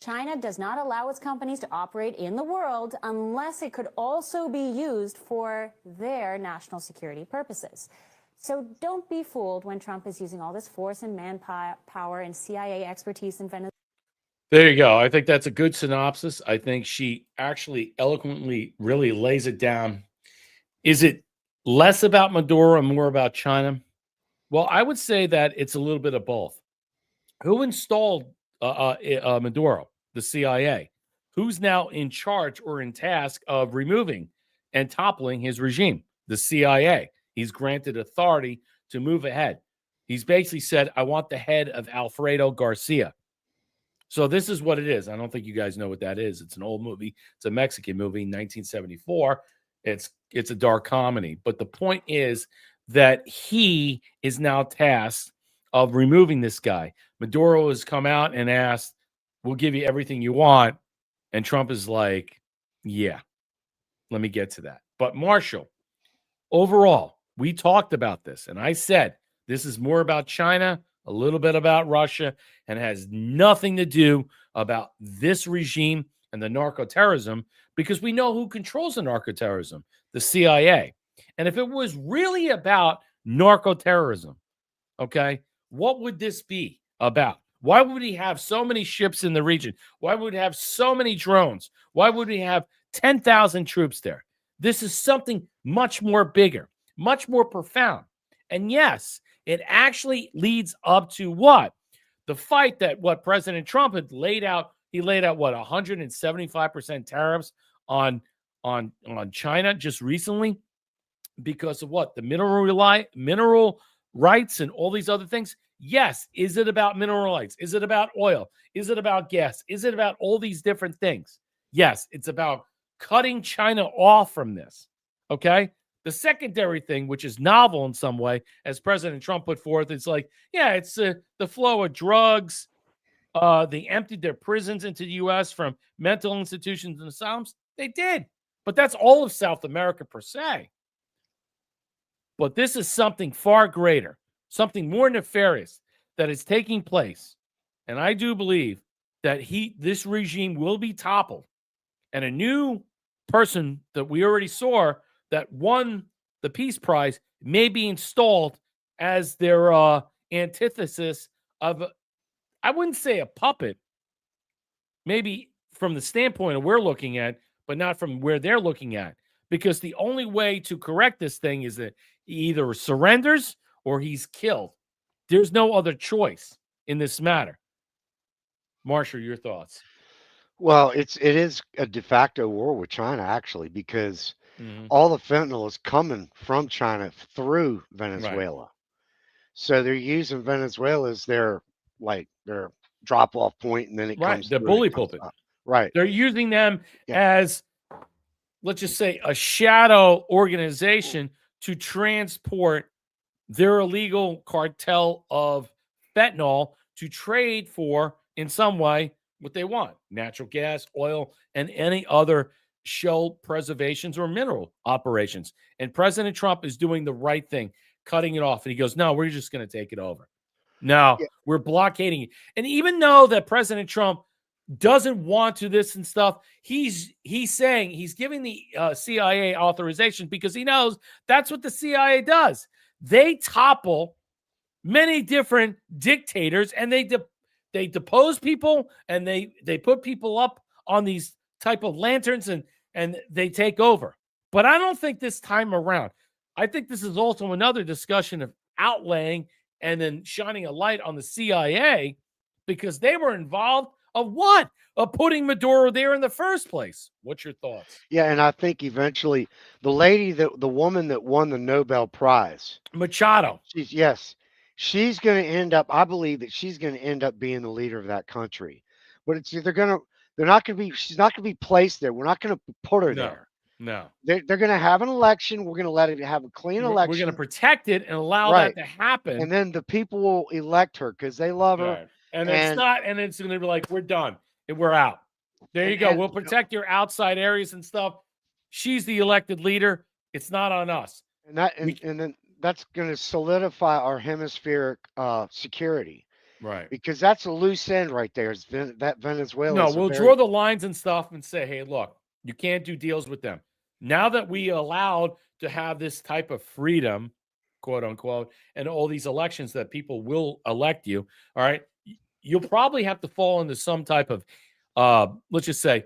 G: China does not allow its companies to operate in the world unless it could also be used for their national security purposes. So don't be fooled when Trump is using all this force and manpower and CIA expertise in Venezuela.
A: There you go. I think that's a good synopsis. I think she actually eloquently really lays it down. Is it less about Maduro and more about China? Well, I would say that it's a little bit of both. Who installed Maduro? The CIA. Who's now in charge or in task of removing and toppling his regime? The CIA. He's granted authority to move ahead. He's basically said, I want the head of Alfredo Garcia. So this is what it is. I don't think you guys know what that is. It's an old movie. It's a Mexican movie, 1974. It's a dark comedy. But the point is that he is now tasked of removing this guy. Maduro has come out and asked, we'll give you everything you want. And Trump is like, yeah, let me get to that. But Marshall, overall, we talked about this. And I said, this is more about China, a little bit about Russia, and has nothing to do about this regime and the narco-terrorism, because we know who controls the narco-terrorism, the CIA. And if it was really about narco-terrorism, okay, what would this be about? Why would he have so many ships in the region? Why would he have so many drones? Why would he have 10,000 troops there? This is something much more bigger, much more profound. And yes, it actually leads up to what? The fight that what President Trump had laid out. He laid out what, 175% tariffs on China just recently because of what? The mineral rights and all these other things. Yes. Is it about mineral rights? Is it about oil? Is it about gas? Is it about all these different things? Yes. It's about cutting China off from this. Okay. The secondary thing, which is novel in some way, as President Trump put forth, it's like, yeah, it's the flow of drugs. They emptied their prisons into the U.S. from mental institutions and asylums. They did. But that's all of South America per se. But this is something far greater, something more nefarious that is taking place. And I do believe that this regime will be toppled, and a new person that we already saw that won the Peace Prize may be installed as their antithesis of, I wouldn't say a puppet, maybe from the standpoint of we're looking at, but not from where they're looking at. Because the only way to correct this thing is that he either surrenders or he's killed. There's no other choice in this matter. Marshall, your thoughts?
B: Well, it is a de facto war with China, actually, because all the fentanyl is coming from China through Venezuela. So they're using Venezuela as their drop-off point, and then it comes
A: the
B: through,
A: bully pulpit.
B: Right.
A: They're using them as, let's just say, a shadow organization to transport their illegal cartel of fentanyl to trade for, in some way, what they want: natural gas, oil, and any other shell preservations or mineral operations. And President Trump is doing the right thing, cutting it off. And he goes, no, we're just going to take it over. No, we're blockading it. And even though that President Trump doesn't want to this and stuff, he's saying he's giving the CIA authorization because he knows that's what the CIA does. They topple many different dictators, and they depose people, and they put people up on these type of lanterns, and they take over. But I don't think this time around. I think this is also another discussion of outlaying and then shining a light on the CIA, because they were involved of what? Of putting Maduro there in the first place. What's your thoughts?
B: Yeah, and I think eventually the woman that won the Nobel Prize,
A: Machado.
B: She's going to end up, I believe that she's going to end up being the leader of that country. But she's not going to be placed there. We're not going to put her there.
A: No.
B: They're going to have an election. We're going to let it have a clean election.
A: We're going to protect it and allow that to happen.
B: And then the people will elect her because they love her.
A: Right. And it's going to be like, we're done and we're out. There you go. We'll protect your outside areas and stuff. She's the elected leader. It's not on us.
B: And then that's going to solidify our hemispheric security.
A: Right.
B: Because that's a loose end right there. That Venezuela.
A: No, we'll draw the lines and stuff and say, hey, look, you can't do deals with them. Now that we allowed to have this type of freedom, quote unquote, and all these elections that people will elect you, all right, you'll probably have to fall into some type of, let's just say,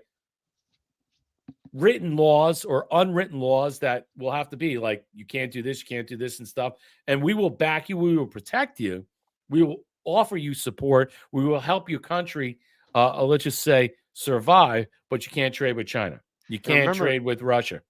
A: written laws or unwritten laws that will have to be like, you can't do this, you can't do this and stuff. And we will back you. We will protect you. We will offer you support. We will help your country, let's just say, survive, but you can't trade with China. You can't trade with Russia.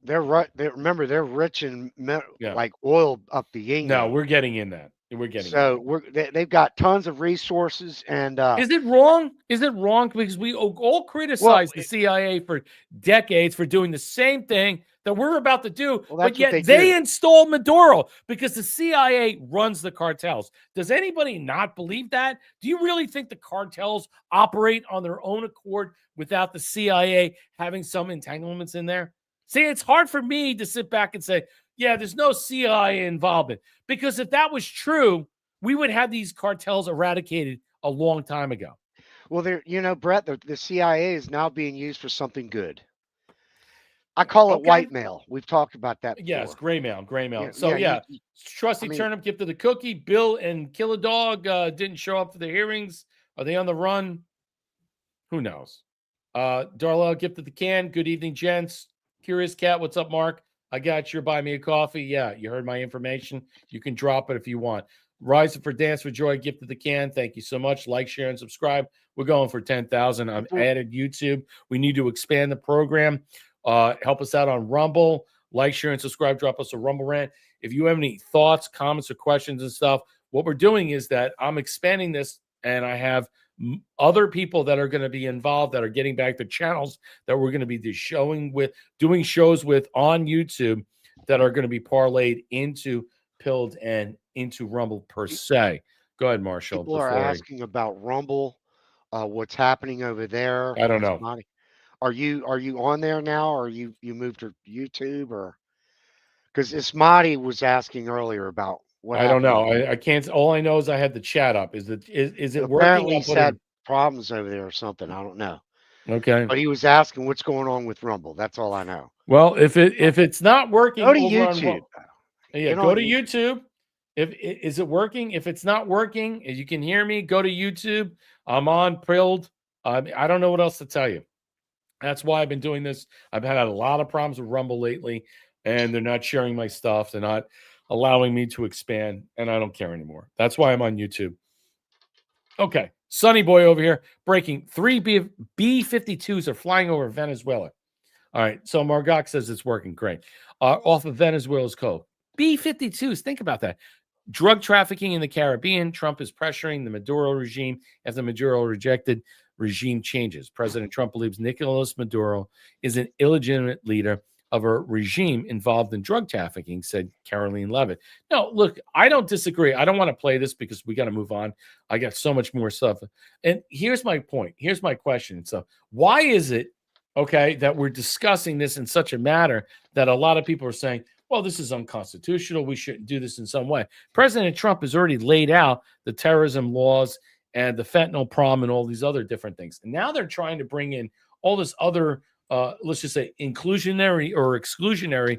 B: They're right. Remember, they're rich in like oil up the yin.
A: No, we're getting in that.
B: They've got tons of resources. And
A: is it wrong? Is it wrong? Because we all criticize the CIA for decades for doing the same thing that we're about to do, but yet they installed Maduro because the CIA runs the cartels. Does anybody not believe that? Do you really think the cartels operate on their own accord without the CIA having some entanglements in there? See, it's hard for me to sit back and say, yeah, there's no CIA involvement. Because if that was true, we would have these cartels eradicated a long time ago.
B: Well, Brett, the CIA is now being used for something good. I call it white mail. We've talked about that before.
A: Yes, gray mail. Trusty Turnip gifted the cookie. Bill and Kill a Dog didn't show up for the hearings. Are they on the run? Who knows? Darla gifted the can. Good evening, gents. Curious Cat, what's up, Mark? I got your buy me a coffee. Yeah, you heard my information. You can drop it if you want. Rising for Dance for Joy gifted the can. Thank you so much. Like, share, and subscribe. We're going for 10,000. I've added YouTube. We need to expand the program. Help us out on Rumble. Like, share, and subscribe. Drop us a Rumble rant. If you have any thoughts, comments, or questions and stuff, what we're doing is that I'm expanding this, and I have other people that are going to be involved that are getting back to channels that we're going to be doing shows with on YouTube that are going to be parlayed into Pilled and into Rumble per se. Go ahead, Marshall.
B: People are asking about Rumble, what's happening over there.
A: I don't know.
B: Are you on there now, or you moved to YouTube, or? Because Ismati was asking earlier about what
A: I don't
B: happened.
A: know. I can't. All I know is I had the chat up. Is it working?
B: Apparently,
A: I'll
B: he's
A: put it
B: had problems over there or something. I don't know.
A: in. Okay.
B: But he was asking what's going on with Rumble. That's all I know.
A: Well, if it's not working
B: Go to
A: over on
B: YouTube.
A: yeah,
B: Get
A: go
B: on
A: to
B: you-
A: YouTube. If is it working? If it's not working, if you can hear me, go to YouTube. I'm on Pilled. I don't know what else to tell you. That's why I've been doing this. I've had a lot of problems with Rumble lately, and they're not sharing my stuff. They're not allowing me to expand, and I don't care anymore. That's why I'm on YouTube. Okay, Sonny Boy over here breaking 3 B-52s are flying over Venezuela. All right, so Margok says it's working great. Off of Venezuela's coast. B-52s, think about that. Drug trafficking in the Caribbean. Trump is pressuring the Maduro regime after Maduro rejected regime changes. President Trump believes Nicolas Maduro is an illegitimate leader of a regime involved in drug trafficking, said Caroline Levitt. No, look, I don't disagree. I don't want to play this because we got to move on. I got so much more stuff. And here's my point. Here's my question. So why is it, okay, that we're discussing this in such a manner that a lot of people are saying, well, this is unconstitutional. We shouldn't do this in some way. President Trump has already laid out the terrorism laws and the fentanyl prom and all these other different things. And now they're trying to bring in all this other, let's just say, inclusionary or exclusionary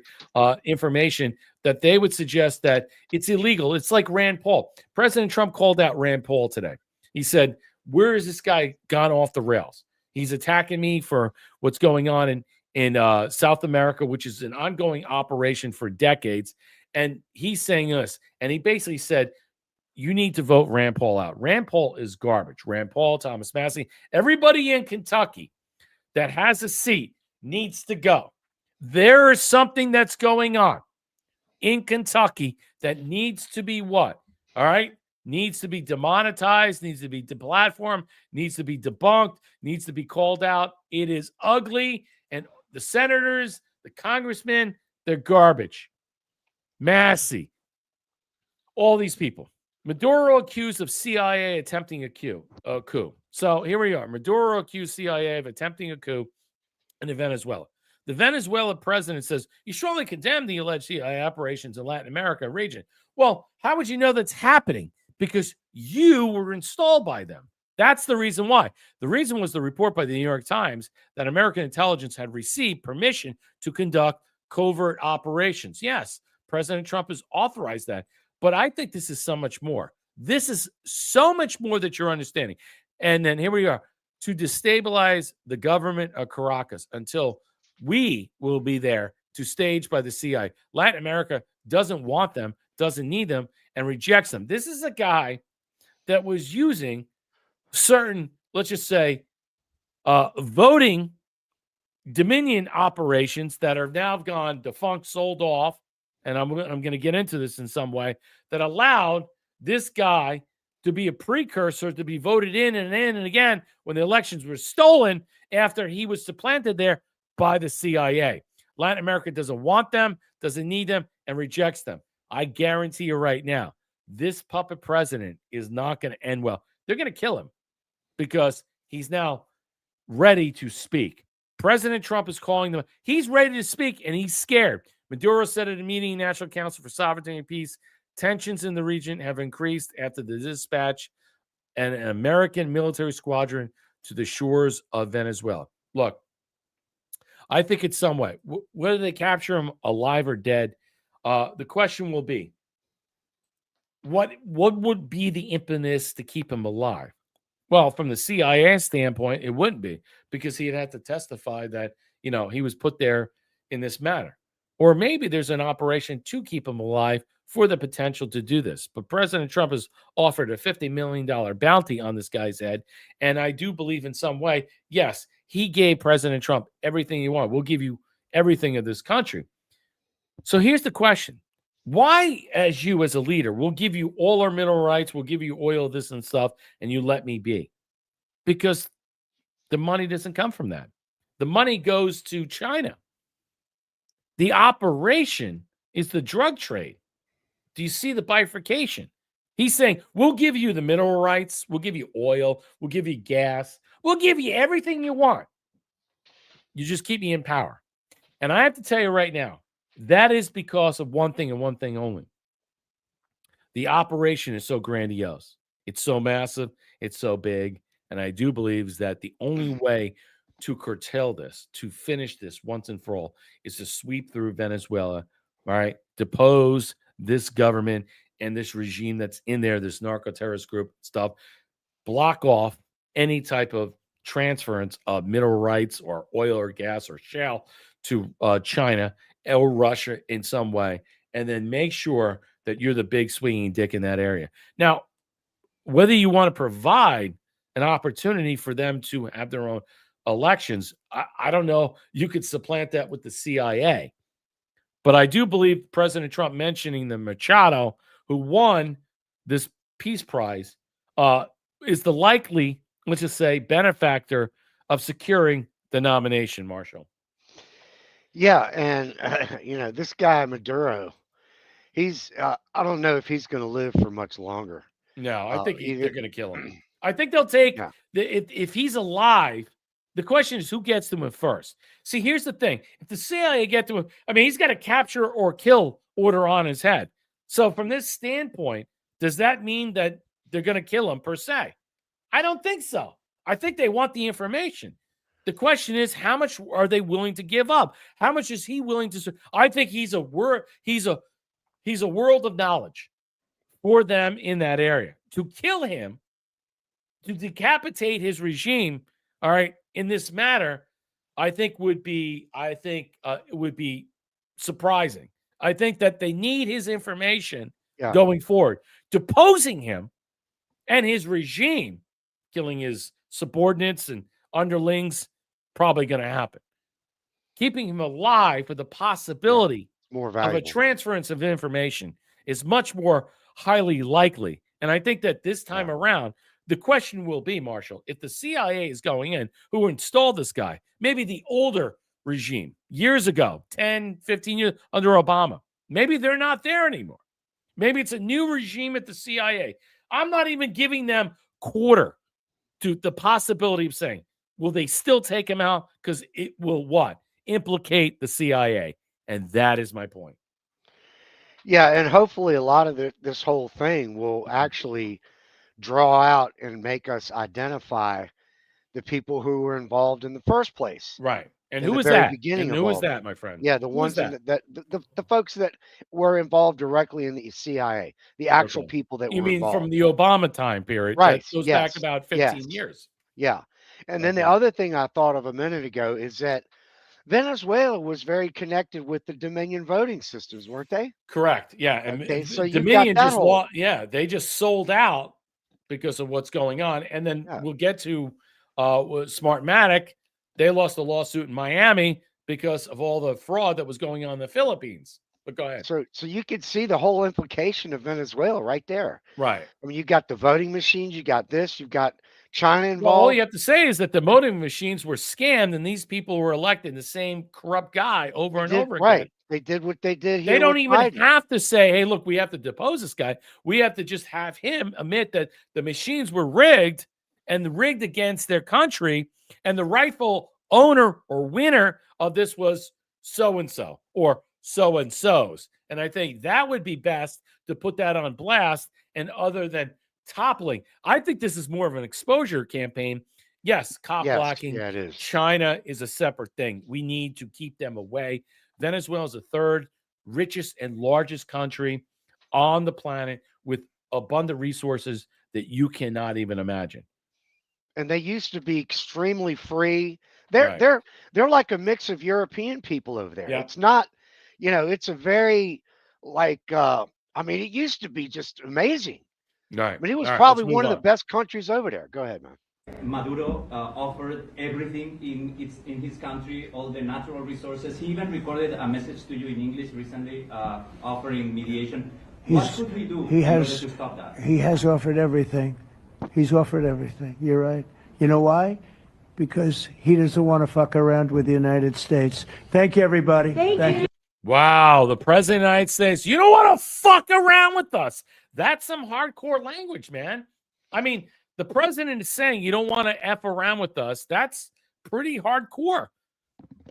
A: information that they would suggest that it's illegal. It's like Rand Paul. President Trump called out Rand Paul today. He said, where has this guy gone off the rails? He's attacking me for what's going on in South America, which is an ongoing operation for decades. And he's saying this, and he basically said, you need to vote Rand Paul out. Rand Paul is garbage. Rand Paul, Thomas Massie, everybody in Kentucky that has a seat needs to go. There is something that's going on in Kentucky that needs to be what? All right? Needs to be demonetized, needs to be deplatformed, needs to be debunked, needs to be called out. It is ugly. And the senators, the congressmen, they're garbage. Massey, all these people. Maduro accused of CIA attempting a coup. So here we are. Maduro accused CIA of attempting a coup in Venezuela. The Venezuela president says, you strongly condemn the alleged CIA operations in Latin America region. Well, how would you know that's happening? Because you were installed by them. That's the reason why. The reason was the report by the New York Times that American intelligence had received permission to conduct covert operations. Yes, President Trump has authorized that. But I think this is so much more. This is so much more that you're understanding. And then here we are, to destabilize the government of Caracas until we will be there to stage by the CIA. Latin America doesn't want them, doesn't need them, and rejects them. This is a guy that was using certain, let's just say, voting Dominion operations that are now gone defunct, sold off, and I'm going to get into this in some way, that allowed this guy to be a precursor to be voted in and again when the elections were stolen after he was supplanted there by the CIA. Latin America doesn't want them, doesn't need them, and rejects them. I guarantee you right now, this puppet president is not going to end well. They're going to kill him because he's now ready to speak. President Trump is calling them. He's ready to speak, and he's scared. Maduro said at a meeting in National Council for Sovereignty and Peace, tensions in the region have increased after the dispatch and an American military squadron to the shores of Venezuela. Look, I think it's some way. Whether they capture him alive or dead, the question will be, what would be the impetus to keep him alive? Well, from the CIA standpoint, it wouldn't be, because he'd have to testify that, he was put there in this manner. Or maybe there's an operation to keep him alive for the potential to do this. But President Trump has offered a $50 million bounty on this guy's head. And I do believe in some way, yes, he gave President Trump everything he wanted. We'll give you everything of this country. So here's the question. Why, as a leader, we'll give you all our mineral rights, we'll give you oil, this and stuff, and you let me be? Because the money doesn't come from that. The money goes to China. The operation is the drug trade. Do you see the bifurcation? He's saying, we'll give you the mineral rights, we'll give you oil, we'll give you gas, we'll give you everything you want. You just keep me in power. And I have to tell you right now, That is because of one thing and one thing only. The operation is so grandiose. It's so massive. It's so big. And I do believe that the only way to curtail this, to finish this once and for all, is to sweep through Venezuela, all right, depose this government and this regime that's in there, this narco-terrorist group stuff, block off any type of transference of mineral rights or oil or gas or shale to China or Russia in some way, and then make sure that you're the big swinging dick in that area. Now, whether you want to provide an opportunity for them to have their own elections, I don't know. You could supplant that with the CIA. But I do believe President Trump mentioning the Machado, who won this Peace Prize, is the likely, let's just say, benefactor of securing the nomination, Marshall.
B: Yeah, and this guy Maduro, he's I don't know if he's going to live for much longer.
A: No, I think
B: either-
A: they're going to kill him. I think they'll take
B: Yeah.
A: if he's alive. The question is who gets to him first. See, here's the thing: if the CIA get to him, I mean, he's got a capture or kill order on his head. So, from this standpoint, does that mean that they're going to kill him per se? I don't think so. I think they want the information. The question is, how much are they willing to give up? How much is he willing to? I think he's a world of knowledge for them in that area. To kill him, to decapitate his regime, all right, in this matter, I think would be surprising. I think that they need his information going forward. Deposing him and his regime, killing his subordinates and underlings, probably going to happen. Keeping him alive for the possibility
B: more
A: of
B: valuable.
A: a transference of information is much more highly likely. And I think that this time around, the question will be, Marshall, if the CIA is going in, who installed this guy, maybe the older regime years ago, 10, 15 years under Obama, maybe they're not there anymore. Maybe it's a new regime at the CIA. I'm not even giving them quarter to the possibility of saying, will they still take him out? Because it will what? Implicate the CIA. And that is my point.
B: Yeah, and hopefully a lot of this whole thing will actually draw out and make us identify the people who were involved in the first place.
A: Right. And
B: in
A: who
B: the
A: was
B: very
A: that?
B: beginning
A: And
B: of
A: who was
B: all
A: that, my friend?
B: Yeah, the
A: Who was
B: ones the folks that were involved directly in the CIA, the actual people that
A: You
B: were
A: mean
B: involved.
A: from the Obama time period?
B: Right.
A: That goes
B: Yes.
A: back about 15 years.
B: Yeah. And then the other thing I thought of a minute ago is that Venezuela was very connected with the Dominion voting systems, weren't they?
A: Correct. Yeah. And
B: Okay, so you've
A: Dominion
B: got that
A: just
B: whole-
A: they just sold out because of what's going on. And then we'll get to Smartmatic. They lost a lawsuit in Miami because of all the fraud that was going on in the Philippines. But go ahead.
B: So you could see the whole implication of Venezuela right there.
A: Right.
B: I mean, you got the voting machines, you got this, you've got China involved.
A: Well, all you have to say is that the voting machines were scammed and these people were elected the same corrupt guy over and over again.
B: Right. They did what they did here.
A: They don't
B: with
A: even
B: Biden.
A: have to say, hey, look, we have to depose this guy. We have to just have him admit that the machines were rigged and rigged against their country, and the rightful owner or winner of this was so-and-so or so-and-sos. And I think that would be best to put that on blast, and other than toppling. I think this is more of an exposure campaign. Yes, cop blocking.
B: Yeah, it is.
A: China is a separate thing. We need to keep them away. Venezuela is the third richest and largest country on the planet with abundant resources that you cannot even imagine.
B: And they used to be extremely free. They're like a mix of European people over there.
A: Yeah.
B: It's not, it's a very I mean, it used to be just amazing.
A: Right.
B: I mean, it was
A: All right,
B: probably
A: let's move
B: one of the
A: on.
B: best countries over there. Go ahead, man.
I: Maduro offered everything in his country, all the natural resources. He even recorded a message to you in English recently, offering mediation. What could we do in order to stop that?
J: He has offered everything. He's offered everything. You're right. You know why? Because he doesn't want to fuck around with the United States. Thank you, everybody. Thank you.
A: Wow, the president of the United States, you don't want to fuck around with us. That's some hardcore language, man. I mean, the president is saying you don't want to F around with us. That's pretty hardcore.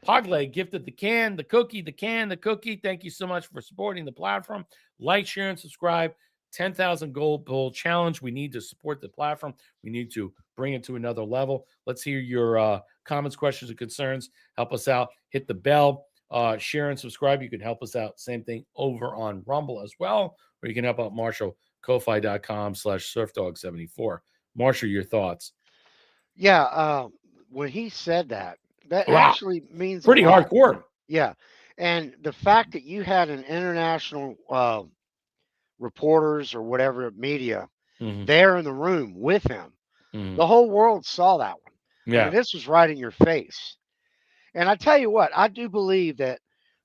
A: Pogleg gifted the can, the cookie, the can, the cookie. Thank you so much for supporting the platform. Like, share, and subscribe. 10,000 goal challenge. We need to support the platform. We need to bring it to another level. Let's hear your comments, questions, and concerns. Help us out. Hit the bell. Share and subscribe. You can help us out. Same thing over on Rumble as well, or you can help out Marshall, Ko-Fi.com/surfdog74. Marshall, your thoughts?
B: Yeah, when he said that
A: Wow.
B: actually means
A: Pretty
B: a lot.
A: hardcore.
B: Yeah, and the fact that you had an international reporters or whatever media there in the room with him, the whole world saw that one.
A: Yeah.
B: I mean, this was right in your face. And I tell you what, I do believe that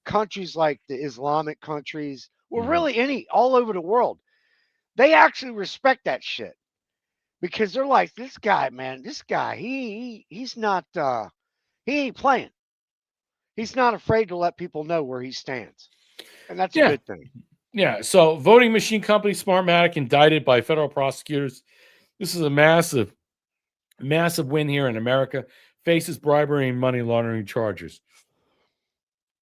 B: countries like the Islamic countries, well, really all over the world, they actually respect that shit because they're like, this guy, man, he's not, he ain't playing. He's not afraid to let people know where he stands. And that's a good thing.
A: Yeah. So voting machine company Smartmatic indicted by federal prosecutors. This is a massive, massive win here in America. Faces bribery and money laundering charges.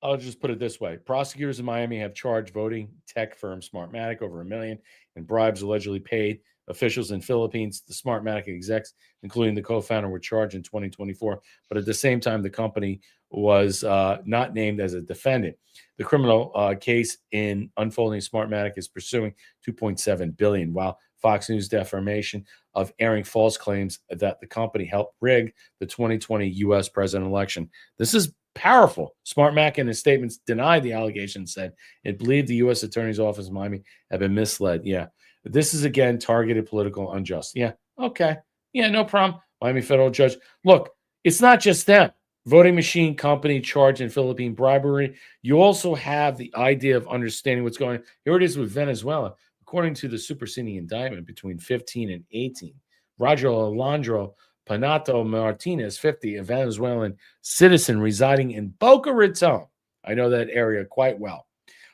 A: I'll just put it this way. Prosecutors in Miami have charged voting tech firm Smartmatic over $1 million in bribes allegedly paid. Officials in Philippines, the Smartmatic execs, including the co-founder, were charged in 2024. But at the same time, the company was not named as a defendant. The criminal case in unfolding Smartmatic is pursuing $2.7 billion, while Fox News defamation of airing false claims that the company helped rig the 2020 U.S. president election. This is powerful. Smartmatic in his statements denied the allegations, said it believed the U.S. Attorney's Office in Miami had been misled. Yeah. This is, again, targeted political unjust. Yeah. Okay. Yeah, no problem. Miami federal judge. Look, it's not just them. Voting machine company charged in Philippine bribery. You also have the idea of understanding what's going on. Here it is with Venezuela. According to the superseding indictment between 15 and 18, Roger Alejandro Panato Martinez, 50, a Venezuelan citizen residing in Boca Raton. I know that area quite well.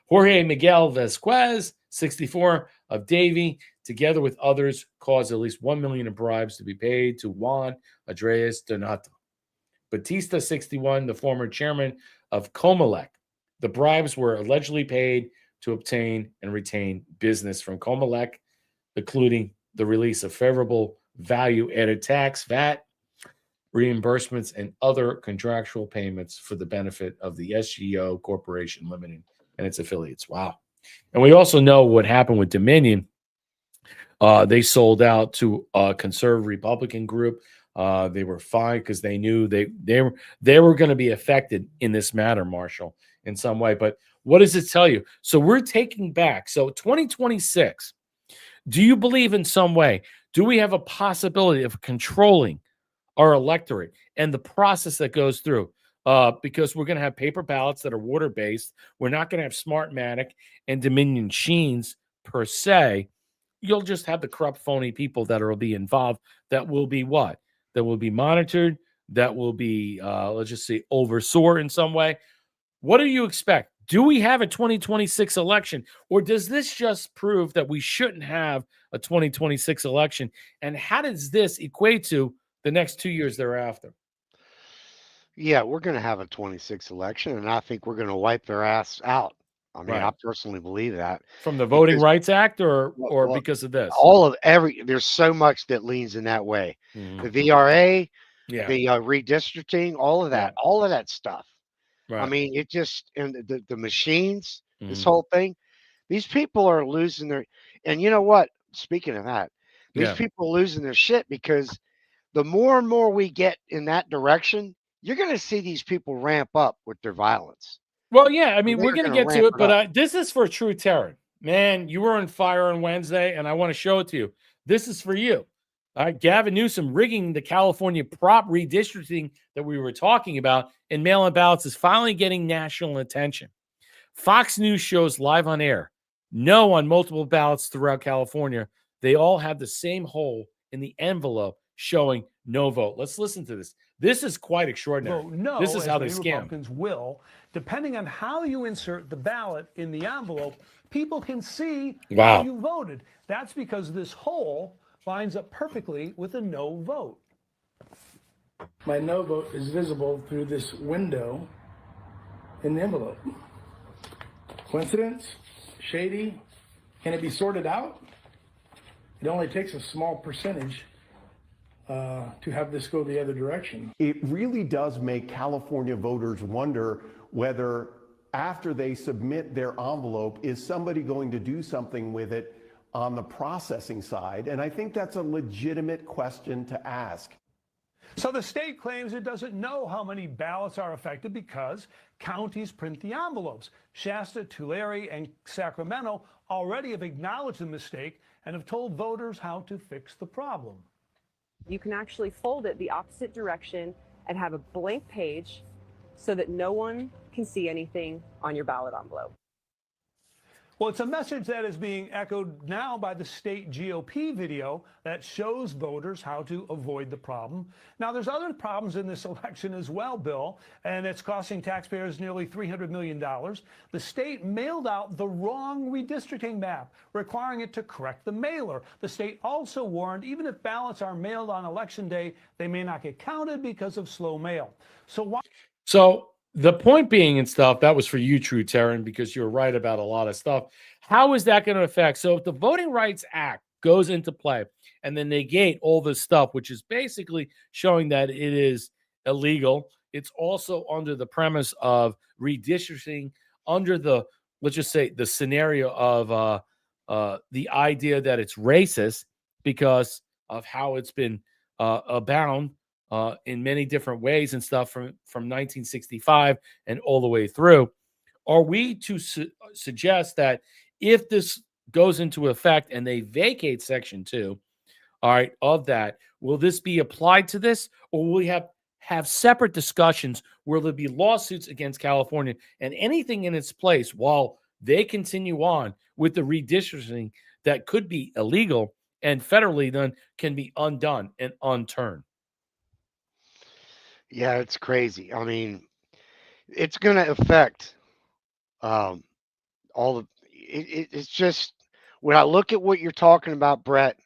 A: Jorge Miguel Vasquez, 64, of Davie, together with others, caused at least $1 million in bribes to be paid to Juan Andres Donato. Batista, 61, the former chairman of Comelec. The bribes were allegedly paid to obtain and retain business from Comelec, including the release of favorable value-added tax, VAT, reimbursements, and other contractual payments for the benefit of the SGO Corporation Limited and its affiliates. Wow. And we also know what happened with Dominion. They sold out to a conservative Republican group. They were fine because they knew they were going to be affected in this matter, Marshall, in some way. But what does it tell you? So we're taking back. So 2026, do you believe in some way? Do we have a possibility of controlling our electorate and the process that goes through? Because we're going to have paper ballots that are water-based. We're not going to have Smartmatic and Dominion machines per se. You'll just have the corrupt, phony people that will be involved that will be what? That will be monitored, that will be, let's just say, oversaw in some way. What do you expect? Do we have a 2026 election, or does this just prove that we shouldn't have a 2026 election? And how does this equate to the next 2 years thereafter?
B: Yeah, we're going to have a 26 election, and I think we're going to wipe their ass out. I mean, I personally believe that.
A: From the Voting Rights Act or because of this?
B: There's so much that leans in that way. The VRA, the redistricting, all of that stuff. Right. I mean, it just, and the machines, this whole thing, these people are losing their, and you know what? Speaking of that, these people are losing their shit because the more and more we get in that direction, you're going to see these people ramp up with their violence.
A: Well, yeah, I mean, we're going to get to it, but this is for True Terror. Man, you were on fire on Wednesday, and I want to show it to you. This is for you. All right, Gavin Newsom rigging the California prop redistricting that we were talking about in mail-in ballots is finally getting national attention. Fox News shows live on air. No on multiple ballots throughout California. They all have the same hole in the envelope showing no vote. Let's listen to this. This is quite extraordinary.
K: No,
A: this is how they scam.
K: Republicans will, depending on how you insert the ballot in the envelope, people can see how you voted. That's because this hole lines up perfectly with a no vote.
L: My no vote is visible through this window in the envelope. Coincidence? Shady? Can it be sorted out? It only takes a small percentage to have this go the other direction.
M: It really does make California voters wonder whether after they submit their envelope, is somebody going to do something with it on the processing side? And I think that's a legitimate question to ask.
K: So the state claims it doesn't know how many ballots are affected because counties print the envelopes. Shasta, Tulare, and Sacramento already have acknowledged the mistake and have told voters how to fix the problem.
N: You can actually fold it the opposite direction and have a blank page so that no one can see anything on your ballot envelope.
K: Well, it's a message that is being echoed now by the state GOP video that shows voters how to avoid the problem. Now, there's other problems in this election as well, Bill, and it's costing taxpayers nearly $300 million. The state mailed out the wrong redistricting map, requiring it to correct the mailer. The state also warned even if ballots are mailed on Election Day, they may not get counted because of slow mail.
A: So the point being and stuff, that was for you, True Terran, because you're right about a lot of stuff. How is that going to affect? So if the Voting Rights Act goes into play and then negate all this stuff, which is basically showing that it is illegal, it's also under the premise of redistricting under the, let's just say, the scenario of the idea that it's racist because of how it's been abound in many different ways and stuff from 1965 and all the way through. Are we to suggest that if this goes into effect and they vacate Section 2, all right, of that, will this be applied to this, or will we have separate discussions where there'll be lawsuits against California and anything in its place while they continue on with the redistricting that could be illegal and federally then can be undone and unturned?
B: Yeah, it's crazy. I mean, it's going to affect all the. It's just when I look at what you're talking about, Brett,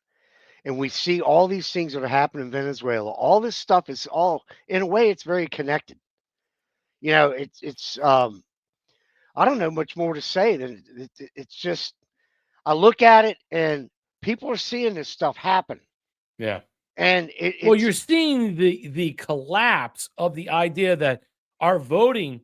B: and we see all these things that are happening in Venezuela. All this stuff is all, in a way, it's very connected. You know, it's. I don't know much more to say than it's just. I look at it and people are seeing this stuff happen.
A: Yeah.
B: And
A: well, you're seeing the collapse of the idea that our voting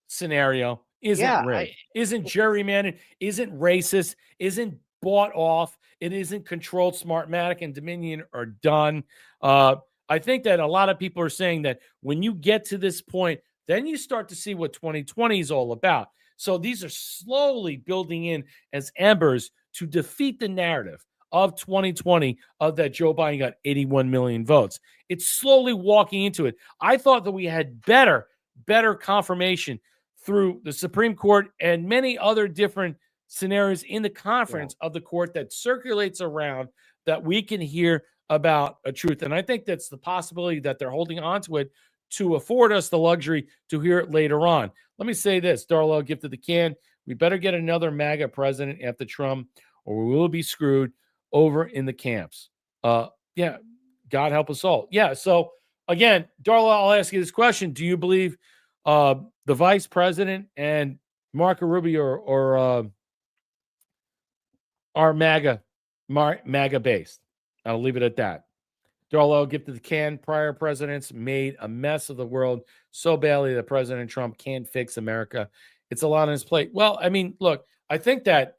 A: scenario isn't rigged, isn't gerrymandered, isn't racist, isn't bought off, it isn't controlled. Smartmatic and Dominion are done. I think that a lot of people are saying that when you get to this point, then you start to see what 2020 is all about. So these are slowly building in as embers to defeat the narrative of 2020 of that Joe Biden got 81 million votes. It's slowly walking into it. I thought that we had better confirmation through the Supreme Court and many other different scenarios in the conference of the court that circulates around that we can hear about a truth. And I think that's the possibility that they're holding on to it to afford us the luxury to hear it later on. Let me say this, Darla, gift of the can. We better get another MAGA president after Trump or we will be screwed over in the camps. Yeah, God help us all. Yeah, so again, Darla, I'll ask you this question. Do you believe the vice president and Marco Rubio are MAGA based? I'll leave it at that. Darla, I'll give to the can. Prior presidents made a mess of the world so badly that President Trump can't fix America. It's a lot on his plate. Well, I mean, look, I think that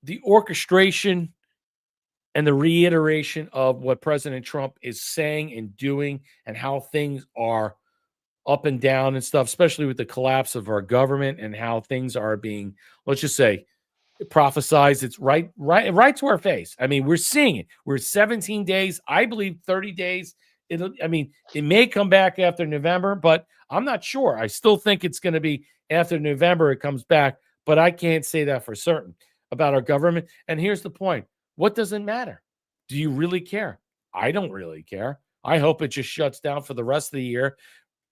A: the orchestration and the reiteration of what President Trump is saying and doing and how things are up and down and stuff, especially with the collapse of our government and how things are being, let's just say, prophesized. It's right to our face. I mean, we're seeing it. We're 17 days, I believe 30 days. It may come back after November, but I'm not sure. I still think it's going to be after November it comes back, but I can't say that for certain about our government. And here's the point. What does it matter? Do you really care? I don't really care. I hope it just shuts down for the rest of the year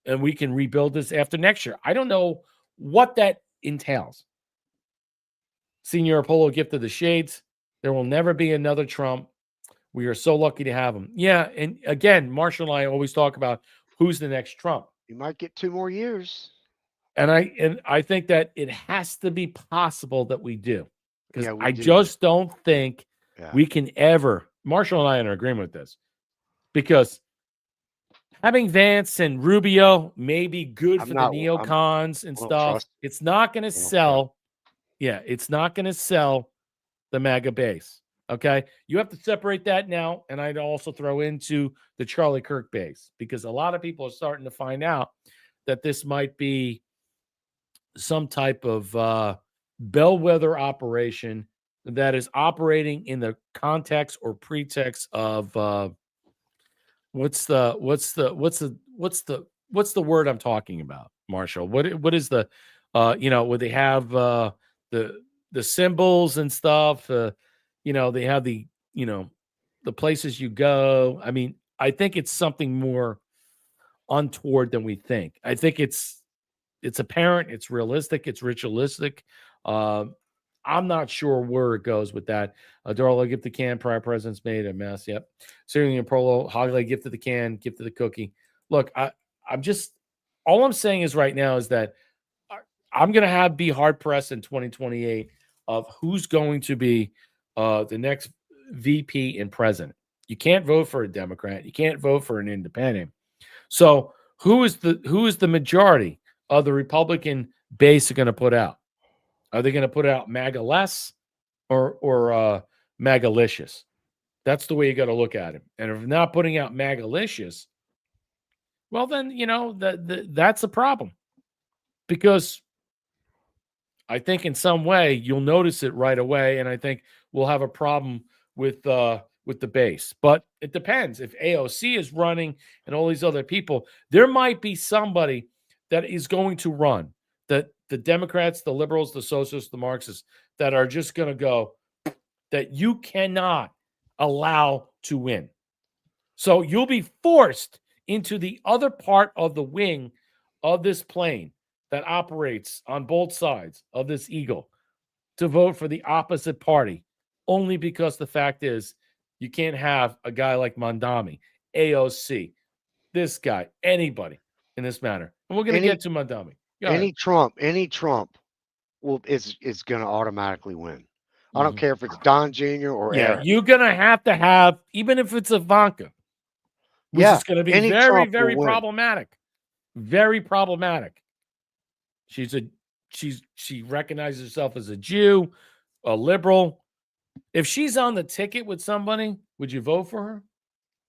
A: and we can rebuild this after next year. I don't know what that entails. Senior Apollo gift of the shades. There will never be another Trump. We are so lucky to have him. Yeah, and again, Marshall and I always talk about who's the next Trump.
B: You might get 2 more years.
A: And I think that it has to be possible that we do, because
B: Yeah, we
A: I
B: do.
A: just don't think
B: Yeah.
A: we can ever. Marshall and I are in agreement with this, because having Vance and Rubio may be good
B: I'm
A: for
B: not-
A: the neocons and
B: I don't
A: stuff.
B: trust-
A: It's not going to
B: I don't
A: sell. Yeah, it's not going to sell the MAGA base. Okay, you have to separate that now, and I'd also throw into the Charlie Kirk base, because a lot of people are starting to find out that this might be some type of bellwether operation that is operating in the context or pretext of what's the word I'm talking about, Marshall? What is the where they have the symbols and stuff, they have the the places you go. I mean, I think it's something more untoward than we think. I think it's apparent, it's realistic, it's ritualistic. I'm not sure where it goes with that. Dorla, gift the can, prior presidents made a mess. Yep. Syrian and Prolo, Hogley, gifted the can, gifted the cookie. Look, I'm just, all I'm saying is right now is that I'm going to be hard pressed in 2028 of who's going to be the next VP and president. You can't vote for a Democrat. You can't vote for an independent. So who is the majority of the Republican base are going to put out? Are they going to put out MAGA less or MAGA-licious? That's the way you got to look at it. And if not putting out MAGA-licious, well, then, that's a problem. Because I think in some way you'll notice it right away, and I think we'll have a problem with the base. But it depends. If AOC is running and all these other people, there might be somebody that is going to run, that the Democrats, the liberals, the socialists, the Marxists, that are just going to go, that you cannot allow to win. So you'll be forced into the other part of the wing of this plane that operates on both sides of this eagle to vote for the opposite party, only because the fact is you can't have a guy like Mondami, AOC, this guy, anybody in this matter. And we're going to get to Mondami.
B: Any Trump is going to automatically win. I don't care if it's Don Jr. or Eric.
A: You're going to have, even if it's Ivanka, which is going to be very, very problematic. Very problematic. She recognizes herself as a Jew, a liberal. If she's on the ticket with somebody, would you vote for her?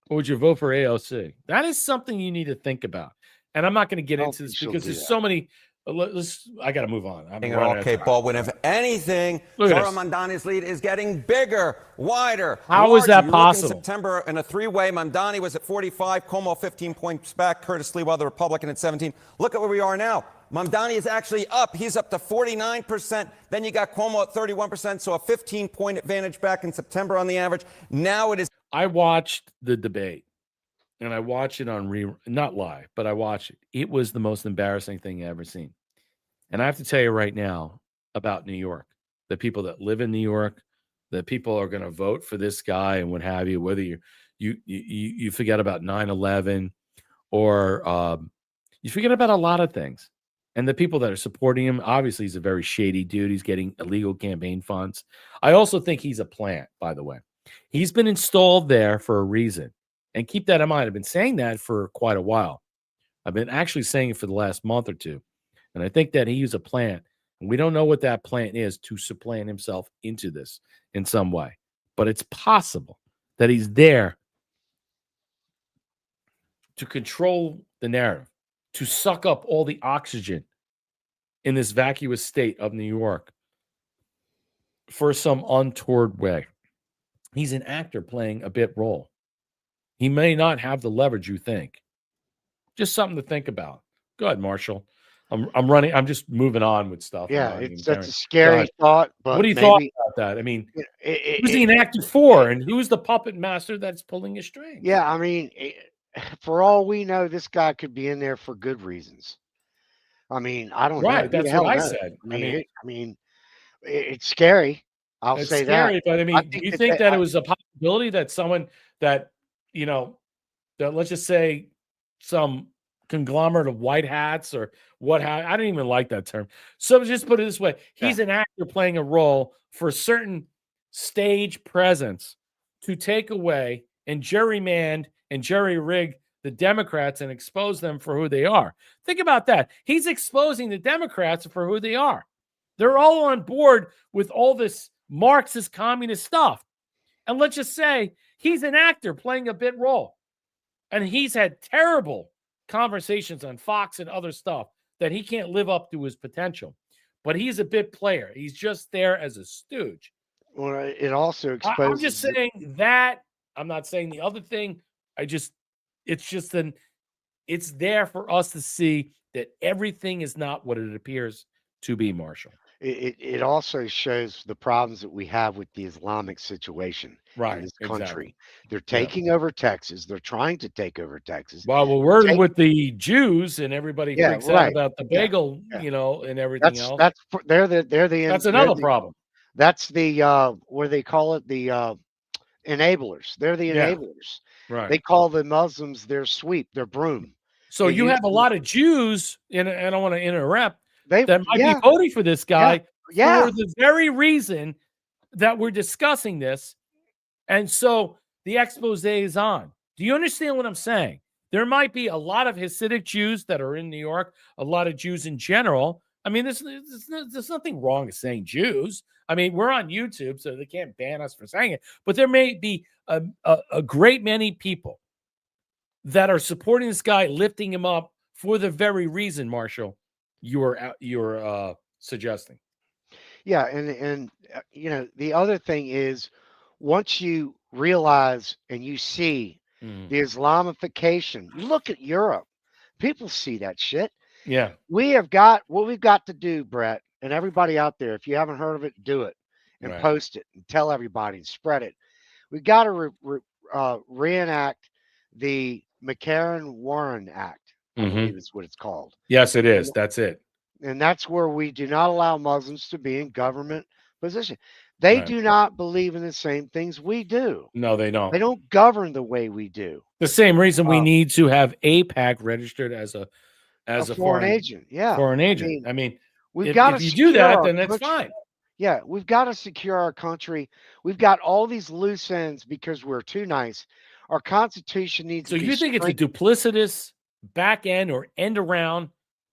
A: Or would you vote for AOC? That is something you need to think about. And I'm not going to get into this because there's so many. I got to move on.
O: Okay, Baldwin. If anything, Zora Mandani's lead is getting bigger, wider.
A: How is that possible?
O: In September, in a three-way, Mandani was at 45, Cuomo 15 points back, Curtis Lewa, the Republican, at 17. Look at where we are now. Mamdani is actually up. He's up to 49%. Then you got Cuomo at 31%, so a 15-point advantage back in September on the average. Now it is.
A: I watched the debate, and I watched it on not live, but I watched it. It was the most embarrassing thing I've ever seen. And I have to tell you right now about New York, the people that live in New York, the people are going to vote for this guy and what have you, whether you forget about 9/11 or you forget about a lot of things. And the people that are supporting him, obviously he's a very shady dude. He's getting illegal campaign funds. I also think he's a plant, by the way. He's been installed there for a reason. And keep that in mind. I've been saying that for quite a while. I've been actually saying it for the last month or two. And I think that he's a plant. And we don't know what that plant is to supplant himself into this in some way. But it's possible that he's there to control the narrative, to suck up all the oxygen in this vacuous state of New York for some untoward way. He's an actor playing a bit role. He may not have the leverage you think. Just something to think about. Go ahead, Marshall. I'm running. I'm just moving on with stuff.
B: Yeah, that's a scary thought. But
A: what do you thought about that? I mean, who's he an actor for, and who's the puppet master that's pulling his strings?
B: Yeah, I mean, for all we know, this guy could be in there for good reasons. I mean, I don't know.
A: Right, that's what I said.
B: I mean, it's scary. I'll say
A: scary,
B: that.
A: But I mean, do you think that it was a possibility that someone that, that let's just say some conglomerate of white hats or what have I don't even like that term. So just put it this way. He's an actor playing a role for a certain stage presence to take away and gerrymander and jerry-rig the Democrats and expose them for who they are. Think about that. He's exposing the Democrats for who they are. They're all on board with all this Marxist communist stuff. And let's just say he's an actor playing a bit role. And he's had terrible conversations on Fox and other stuff that he can't live up to his potential. But he's a bit player. He's just there as a stooge.
B: Well, it also exposes.
A: I'm just saying that. I'm not saying the other thing. It's there for us to see that everything is not what it appears to be, Marshall.
B: It also shows the problems that we have with the Islamic situation in this country.
A: Exactly.
B: They're taking over Texas. They're trying to take over Texas.
A: Well, we're with the Jews, and everybody freaks out about the bagel, and everything else.
B: That's
A: another problem.
B: That's the what do they call it? The enablers. They're the enablers.
A: Right.
B: They call the Muslims their sweep, their broom.
A: So you have a lot of Jews, and I don't want to interrupt, that might be voting for this guy for the very reason that we're discussing this. And so the expose is on. Do you understand what I'm saying? There might be a lot of Hasidic Jews that are in New York, a lot of Jews in general. I mean, there's nothing wrong with saying Jews. I mean, we're on YouTube, so they can't ban us for saying it. But there may be a great many people that are supporting this guy, lifting him up for the very reason, Marshall, you're suggesting.
B: Yeah, and the other thing is, once you realize and you see the Islamification, you look at Europe, people see that shit.
A: Yeah,
B: we've got to do, Brett, and everybody out there. If you haven't heard of it, do it and post it and tell everybody and spread it. We've got to reenact the McCarran-Warren Act. I believe is what it's called.
A: Yes, it is. That's it.
B: And that's where we do not allow Muslims to be in government position. They do not believe in the same things we do.
A: No, they don't.
B: They don't govern the way we do.
A: The same reason we need to have AIPAC registered as a foreign
B: agent. Yeah,
A: foreign agent. I mean
B: we've got
A: if you do that, then that's fine.
B: Yeah, we've got to secure our country. We've got all these loose ends because we're too nice. Our Constitution needs.
A: So
B: to be
A: you think it's a duplicitous back end or end around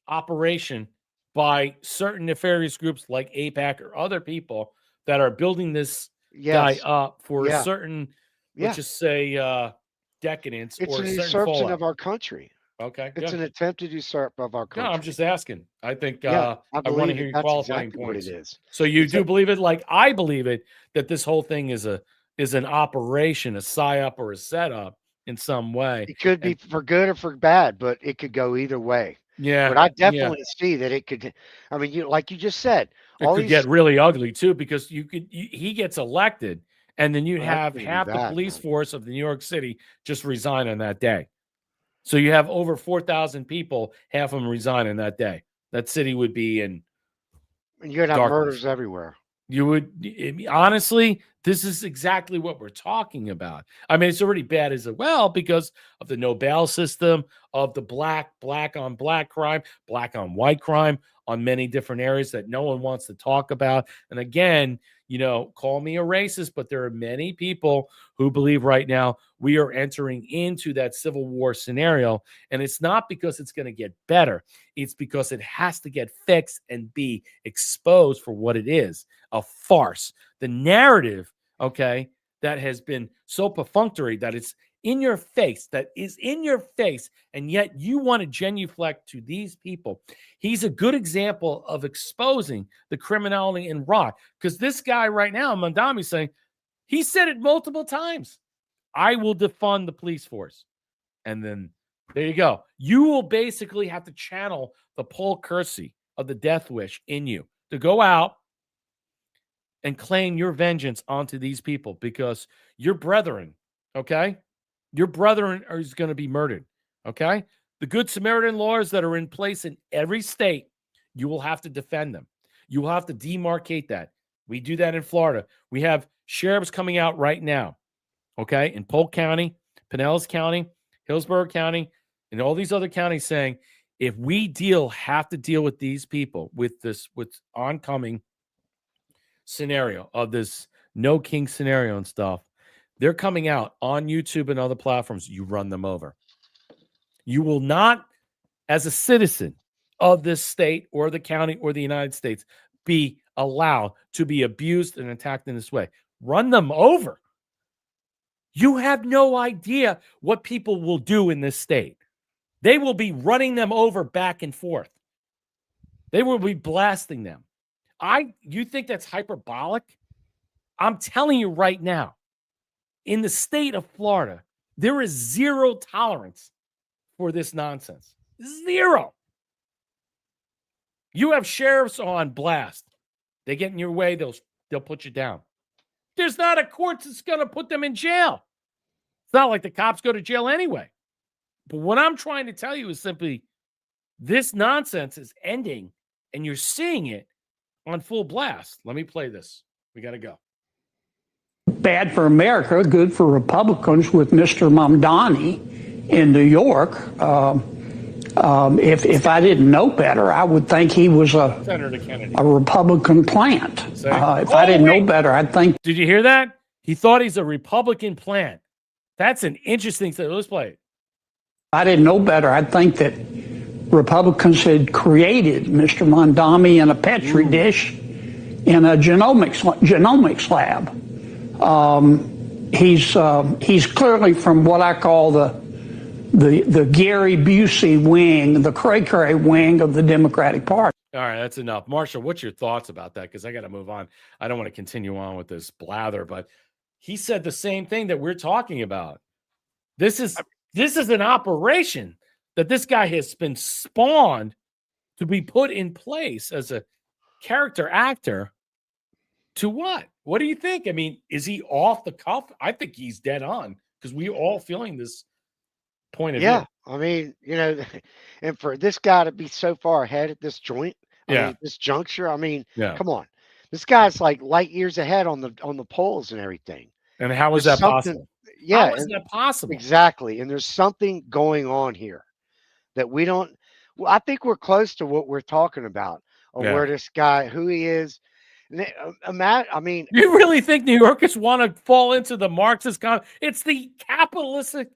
A: operation by certain nefarious groups like AIPAC or other people that are building this guy up for a certain, let's just say, decadence
B: it's
A: or
B: an
A: a certain
B: usurpation
A: fallout
B: of our country.
A: Okay,
B: it's an attempt to usurp of our country.
A: No, I'm just asking. I think
B: I
A: want to hear your qualifying
B: exactly
A: points.
B: what it is.
A: So you do believe it, like I believe it, that this whole thing is an operation, a psyop or a setup in some way.
B: It could be for good or for bad, but it could go either way.
A: Yeah,
B: but I definitely see that it could. I mean, like you just said,
A: it could get really ugly too, because he gets elected, and then you have half the police force of New York City just resign on that day. So you have over 4,000 people, half of them resign in that day. That city would be in.
B: And you'd have murders everywhere.
A: You would honestly, this is exactly what we're talking about. I mean, it's already bad as well because of the no bail system, of the black on black crime, black on white crime on many different areas that no one wants to talk about. And again, call me a racist, but there are many people who believe right now we are entering into that civil war scenario. And it's not because it's going to get better. It's because it has to get fixed and be exposed for what it is, a farce. The narrative, that has been so perfunctory that it's in your face, and yet you want to genuflect to these people. He's a good example of exposing the criminality in Iraq, because this guy right now, Mandami, is saying, he said it multiple times, I will defund the police force. And then there you go. You will basically have to channel the Paul Kersey of the death wish in you to go out and claim your vengeance onto these people, because your brethren, your brethren is going to be murdered, The Good Samaritan laws that are in place in every state, you will have to defend them. You will have to demarcate that. We do that in Florida. We have sheriffs coming out right now, in Polk County, Pinellas County, Hillsborough County, and all these other counties saying, if we have to deal with these people with this, with oncoming scenario of this no king scenario and stuff, they're coming out on YouTube and other platforms. You run them over. You will not, as a citizen of this state or the county or the United States, be allowed to be abused and attacked in this way. Run them over. You have no idea what people will do in this state. They will be running them over back and forth. They will be blasting them. You think that's hyperbolic? I'm telling you right now, in the state of Florida, there is zero tolerance for this nonsense. Zero. You have sheriffs on blast. They get in your way, they'll put you down. There's not a court that's going to put them in jail. It's not like the cops go to jail anyway. But what I'm trying to tell you is simply this nonsense is ending, and you're seeing it on full blast. Let me play this. We got to go.
P: Bad for America, good for Republicans with Mr. Mamdani in New York. If I didn't know better, I would think he was a Republican plant. If I didn't know better, I'd think.
A: Did you hear that? He thought he's a Republican plant. That's an interesting thing. Let's play it.
P: If I didn't know better, I'd think that Republicans had created Mr. Mamdani in a petri dish in a genomics lab. He's clearly from what I call the Gary Busey wing, the cray-cray wing of the Democratic Party.
A: All right, that's enough. Marshall, what's your thoughts about that? Because I got to move on. I don't want to continue on with this blather, but he said the same thing that we're talking about. This is an operation that this guy has been spawned to be put in place as a character actor. To what? What do you think? I mean, is he off the cuff? I think he's dead on because we're all feeling this point of view.
B: I mean, and for this guy to be so far ahead at this joint, this juncture, come on. This guy's like light years ahead on the polls and everything.
A: And how is that possible?
B: Yeah.
A: How is that possible?
B: Exactly. And there's something going on here that we don't. Well, I think we're close to what we're talking about, where this guy, who he is. Matt,
A: you really think New Yorkers want to fall into the Marxist? It's the capitalistic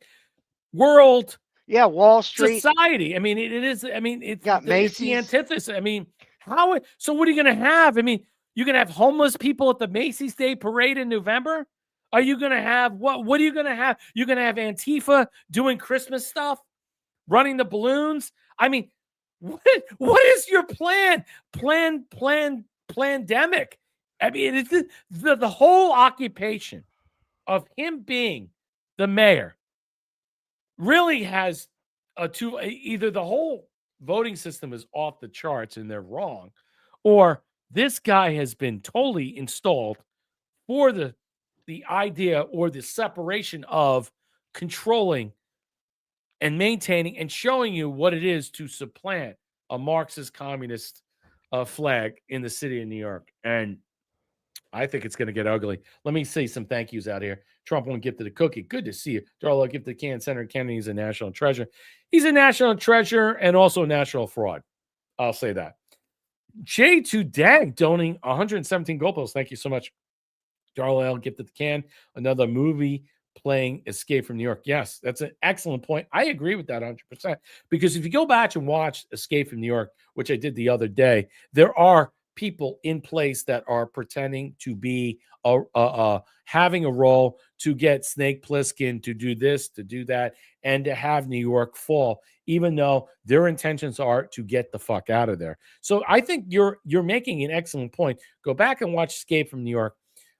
A: world.
B: Yeah, Wall Street
A: society. It is. It's
B: got Macy's.
A: It's the antithesis. How? So what are you going to have? You're going to have homeless people at the Macy's Day Parade in November. Are you going to have what? What are you going to have? You're going to have Antifa doing Christmas stuff, running the balloons. What is your plan? Plandemic. It's the whole occupation of him being the mayor really has either the whole voting system is off the charts and they're wrong, or this guy has been totally installed for the idea or the separation of controlling and maintaining and showing you what it is to supplant a Marxist communist flag in the city of New York. And I think it's going to get ugly. Let me say some thank yous out here. Trump won't give to the cookie. Good to see you. Darla, give to the can. Senator Kennedy is a national treasure. He's a national treasure and also a national fraud. I'll say that. J2 Dag donating 117 gold bills. Thank you so much. Darla L, give to the can. Another movie playing Escape from New York. Yes, that's an excellent point. I agree with that 100%. Because if you go back and watch Escape from New York, which I did the other day, there are people in place that are pretending to be having a role to get Snake Plissken to do this, to do that, and to have New York fall, even though their intentions are to get the fuck out of there. So I think you're making an excellent point. Go back and watch Escape from New York.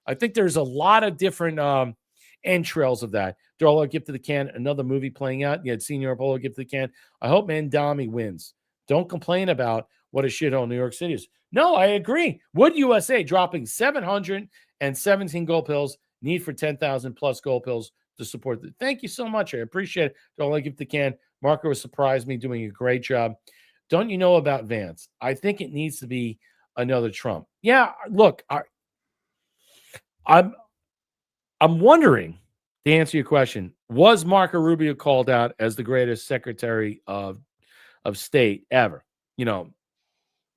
A: I think there's a lot of different entrails of that. Darla, give to the can. Another movie playing out. You had Senior Apollo, give to the can. I hope Mandami wins. Don't complain about what a shithole New York City is. No, I agree. Wood USA dropping 717 gold pills. Need for 10,000 plus gold pills to support it. Thank you so much. I appreciate it. Don't give the can. Marco has surprised me, doing a great job. Don't you know about Vance? I think it needs to be another Trump. Yeah, look, I'm wondering To answer your question, was Marco Rubio called out as the greatest Secretary of State ever? You know,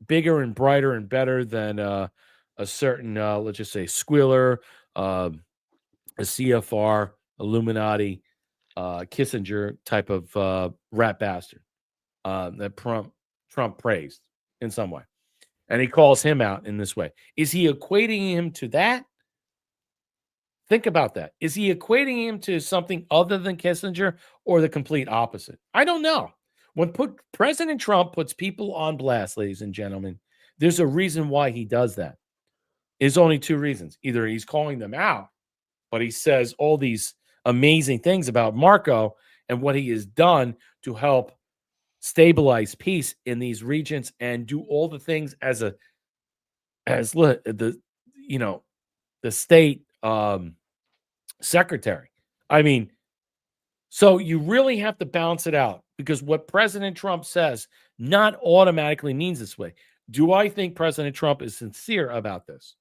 A: bigger and brighter and better than a certain, let's just say, Squealer, a CFR, Illuminati, Kissinger type of rat bastard that Trump praised in some way. And he calls him out in this way. Is he equating him to that? Think about that. Is he equating him to something other than Kissinger or the complete opposite? I don't know. When President Trump puts people on blast, ladies and gentlemen, there's a reason why he does that. There's only two reasons. Either he's calling them out, but he says all these amazing things about Marco and what he has done to help stabilize peace in these regions and do all the things as the state secretary. I mean, so you really have to balance it out, because what President Trump says not automatically means this way. Do I think President Trump is sincere about this?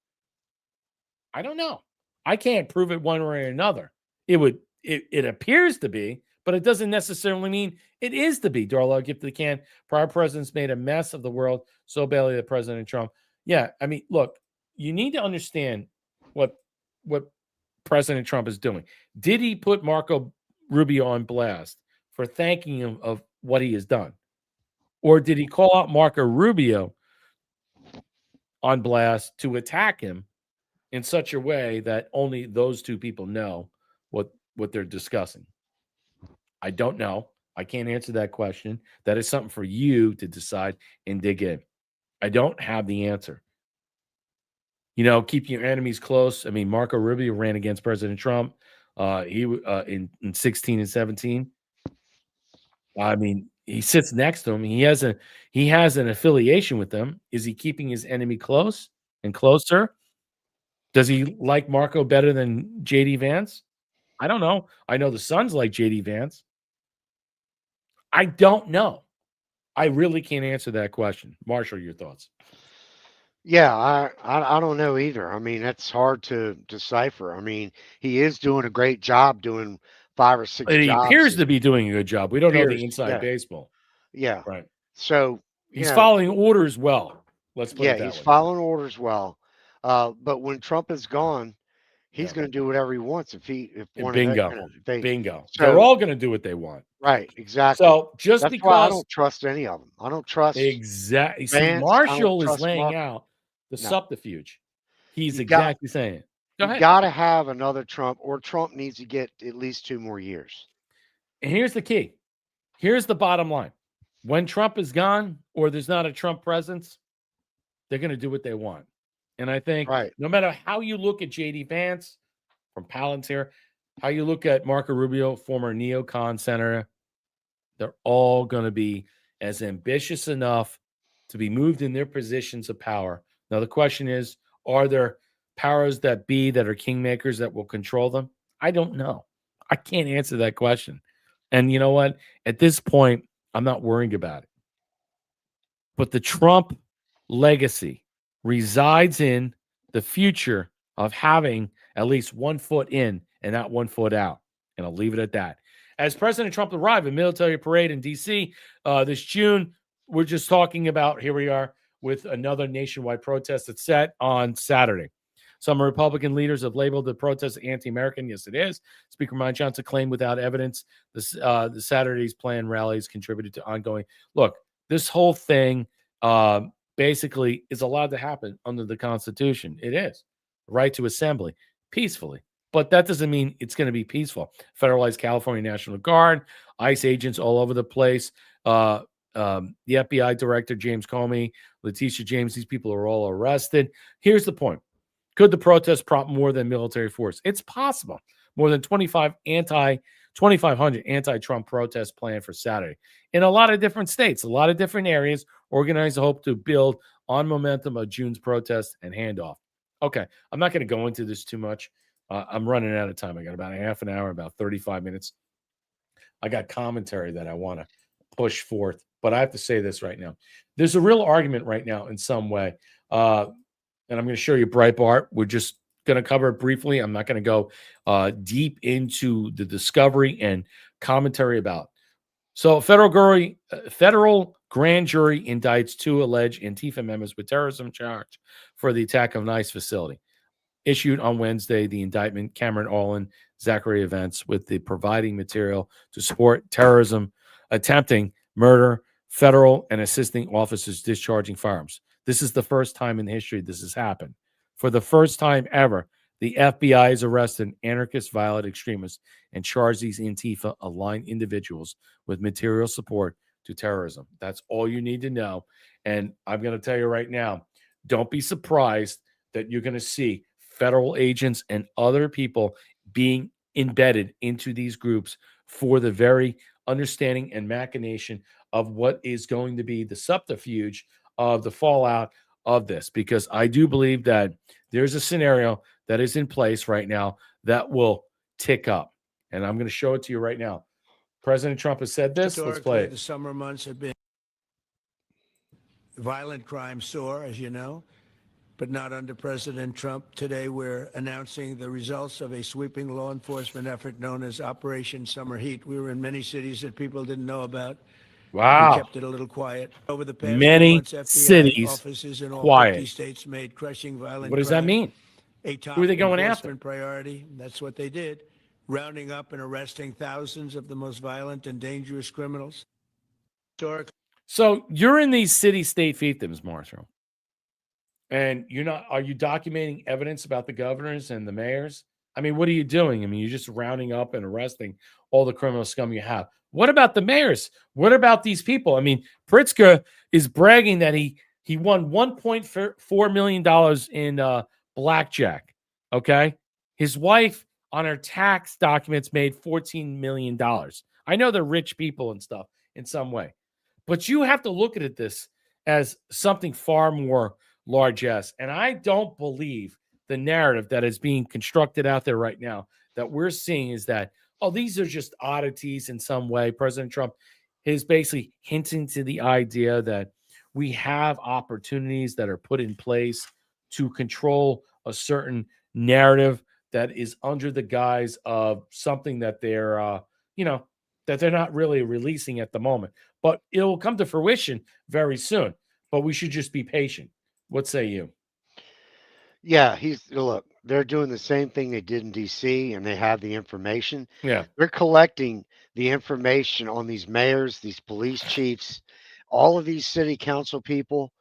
A: I don't know. I can't prove it one way or another. It appears to be, but it doesn't necessarily mean it is to be. Darla, gift to the can. Prior presidents made a mess of the world. So badly that President Trump. Yeah, I mean, look, you need to understand what President Trump is doing. Did he put Marco Rubio on blast for thanking him of what he has done? Or did he call out Marco Rubio on blast to attack him in such a way that only those two people know what they're discussing? I don't know. I can't answer that question. That is something for you to decide and dig in. I don't have the answer. You know, keep your enemies close. I mean, Marco Rubio ran against President Trump. In 16 and 17. I mean, he sits next to him. He has an affiliation with them. Is he keeping his enemy close and closer? Does he like Marco better than JD Vance? I don't know. I know the Suns like JD Vance. I don't know. I really can't answer that question. Marshall, your thoughts?
B: Yeah, I don't know either. I mean, that's hard to decipher. I mean, he is doing a great job doing 5 or 6
A: He
B: jobs.
A: appears to be doing a good job. We don't know the inside
B: yeah.
A: baseball.
B: Yeah.
A: Right.
B: So
A: he's following orders well. Let's put it that way.
B: he's following orders well. But when Trump is gone, he's going to do whatever he wants.
A: Bingo.
B: So,
A: They're all going to do what they want.
B: Right. Exactly.
A: So just
B: that's
A: because
B: why I don't trust any of them. I don't trust
A: exactly. See,
B: Vance,
A: Marshall is laying out the subterfuge. He's exactly saying it. Go ahead.
B: You got to have another Trump, or Trump needs to get at least 2 more years.
A: And here's the key. Here's the bottom line. When Trump is gone, or there's not a Trump presence, they're going to do what they want. And I think no matter how you look at JD Vance from Palantir, how you look at Marco Rubio, former neocon senator, they're all going to be as ambitious enough to be moved in their positions of power. Now, the question is, are there powers that be that are kingmakers that will control them? I don't know. I can't answer that question. And you know what? At this point, I'm not worrying about it. But the Trump legacy resides in the future of having at least 1 foot in and not 1 foot out. And I'll leave it at that. As President Trump arrived at military parade in D.C. This June, we're just talking about, here we are, with another nationwide protest that's set on Saturday. Some Republican leaders have labeled the protest anti-American. Yes, it is. Speaker Mike Johnson claimed without evidence the Saturday's planned rallies contributed to ongoing. Look, this whole thing basically is allowed to happen under the Constitution. It is. Right to assembly peacefully. But that doesn't mean it's going to be peaceful. Federalized California National Guard, ICE agents all over the place. The FBI director, James Comey, Letitia James, these people are all arrested. Here's the point. Could the protest prompt more than military force? It's possible. More than 2,500 anti-Trump protests planned for Saturday in a lot of different states, a lot of different areas. Organized hope to build on momentum of June's protest and handoff. Okay, I'm not going to go into this too much. I'm running out of time. I got about a half an hour, about 35 minutes. I got commentary that I want to push forth, but I have to say this right now. There's a real argument right now in some way. And I'm going to show you Breitbart. We're just going to cover it briefly. I'm not going to go deep into the discovery and commentary about. So, federal grand jury indicts 2 alleged Antifa members with terrorism charge for the attack of an ICE facility. Issued on Wednesday, the indictment, Cameron Allen, Zachary Events, with the providing material to support terrorism, attempting murder, federal and assisting officers discharging firearms. This is the first time in history this has happened. For the first time ever, the FBI has arrested anarchist, violent extremists and charged these Antifa-aligned individuals with material support to terrorism. That's all you need to know. And I'm going to tell you right now, don't be surprised that you're going to see federal agents and other people being embedded into these groups for the very understanding and machination of what is going to be the subterfuge of the fallout of this. Because I do believe that there's a scenario that is in place right now that will tick up. And I'm going to show it to you right now. President Trump has said this. Let's play it.
J: The summer months have been violent crime soar, as you know, but not under President Trump. Today, we're announcing the results of a sweeping law enforcement effort known as Operation Summer Heat. We were in many cities that people didn't know about.
A: Wow.
J: We kept it a little quiet. Over the past
A: Many
J: months, FBI
A: cities
J: offices in all
A: quiet.
J: 50 states made crushing violent
A: What does that
J: crime
A: mean?
J: a top
A: Who are they going after?
J: enforcement priority. That's what they did, rounding up and arresting thousands of the most violent and dangerous criminals.
A: So you're in these city-state fiefdoms, Marshall, and are you documenting evidence about the governors and the mayors? I mean, what are you doing? I mean, you're just rounding up and arresting all the criminal scum you have. What about the mayors? What about these people? I mean, Pritzker is bragging that he won $1.4 million in blackjack. Okay. His wife on her tax documents made $14 million. I know they're rich people and stuff in some way, but you have to look at this as something far more largesse. And I don't believe the narrative that is being constructed out there right now that we're seeing is that, oh, these are just oddities in some way. President Trump is basically hinting to the idea that we have opportunities that are put in place to control a certain narrative that is under the guise of something that they're, that they're not really releasing at the moment. But it will come to fruition very soon. But we should just be patient. What say you?
B: Yeah, look, they're doing the same thing they did in DC, and they have the information.
A: Yeah.
B: They're collecting the information on these mayors, these police chiefs, all of these city council people.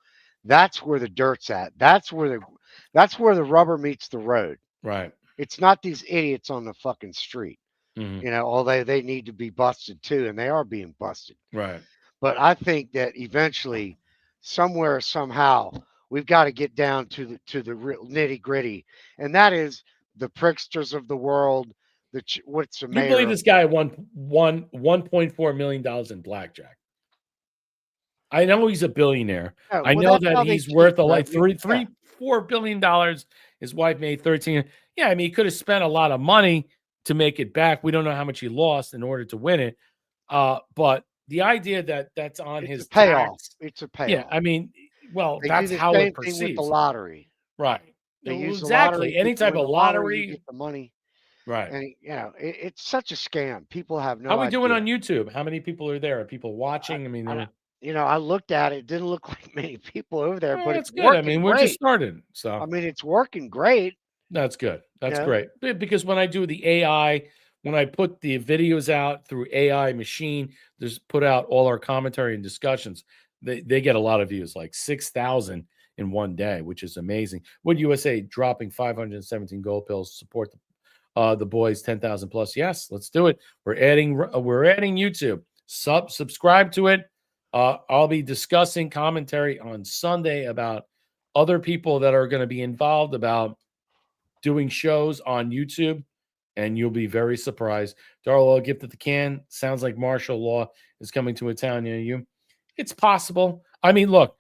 B: That's where the dirt's at. That's where the rubber meets the road.
A: Right.
B: It's not these idiots on the fucking street.
A: Mm-hmm.
B: Although they need to be busted too, and they are being busted.
A: Right.
B: But I think that eventually, somewhere, somehow, we've got to get down to the real nitty gritty, and that is the Pricksters of the world. What's the mayor?
A: You believe this guy won $1.4 million in blackjack? I know he's a billionaire.
B: Yeah,
A: I
B: well,
A: know
B: that's how
A: that
B: they
A: he's
B: cheat,
A: worth
B: right?
A: $4 billion. His wife made 13. Yeah, I mean, he could have spent a lot of money to make it back. We don't know how much he lost in order to win it. But the idea that that's on his
B: payoff.
A: tax,
B: it's a payoff.
A: Yeah, I mean, well,
B: They
A: that's
B: do the
A: how
B: same
A: it
B: thing with
A: proceeds.
B: the lottery.
A: Right.
B: They use the
A: exactly.
B: lottery.
A: Any
B: People
A: type
B: win
A: of
B: the you
A: lottery.
B: get the money.
A: Right.
B: And it's such a scam. People have no
A: How are we
B: idea.
A: doing on YouTube? How many people are there? Are people watching? I mean,
B: I looked at it. It didn't look like many people over there, but
A: it's
B: it's
A: good.
B: working
A: I mean, we're
B: great.
A: just started. So
B: I mean, it's working great.
A: That's good. That's
B: Yeah.
A: great. Because when I do the AI, when I put the videos out through AI machine, just put out all our commentary and discussions, they get a lot of views, like 6,000 in one day, which is amazing. Would USA dropping 517 gold pills support the boys 10,000 plus? Yes, let's do it. We're adding YouTube. Subscribe to it. I'll be discussing commentary on Sunday about other people that are going to be involved about doing shows on YouTube, and you'll be very surprised. Darla, a gift at the can. Sounds like martial law is coming to a town near you. It's possible. I mean, look,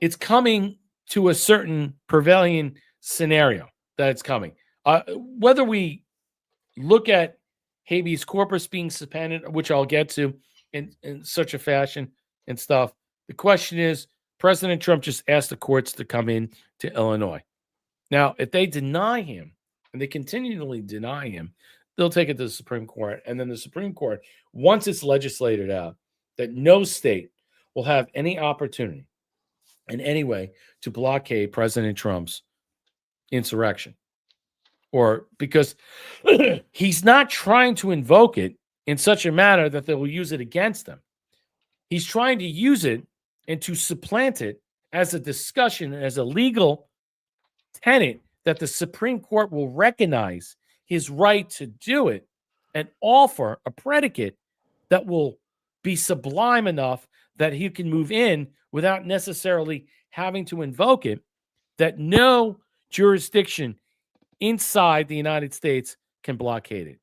A: it's coming to a certain prevailing scenario that it's coming. Whether we look at habeas corpus being suspended, which I'll get to in such a fashion and stuff, the question is, President Trump just asked the courts to come in to Illinois. Now, if they deny him and they continually deny him, they'll take it to the Supreme Court. And then the Supreme Court, once it's legislated out that no state will have any opportunity in any way to blockade President Trump's insurrection, or because he's not trying to invoke it in such a manner that they will use it against him. He's trying to use it and to supplant it as a discussion, as a legal tenet that the Supreme Court will recognize his right to do it and offer a predicate that will be sublime enough that he can move in without necessarily having to invoke it, that no jurisdiction inside the United States can blockade it.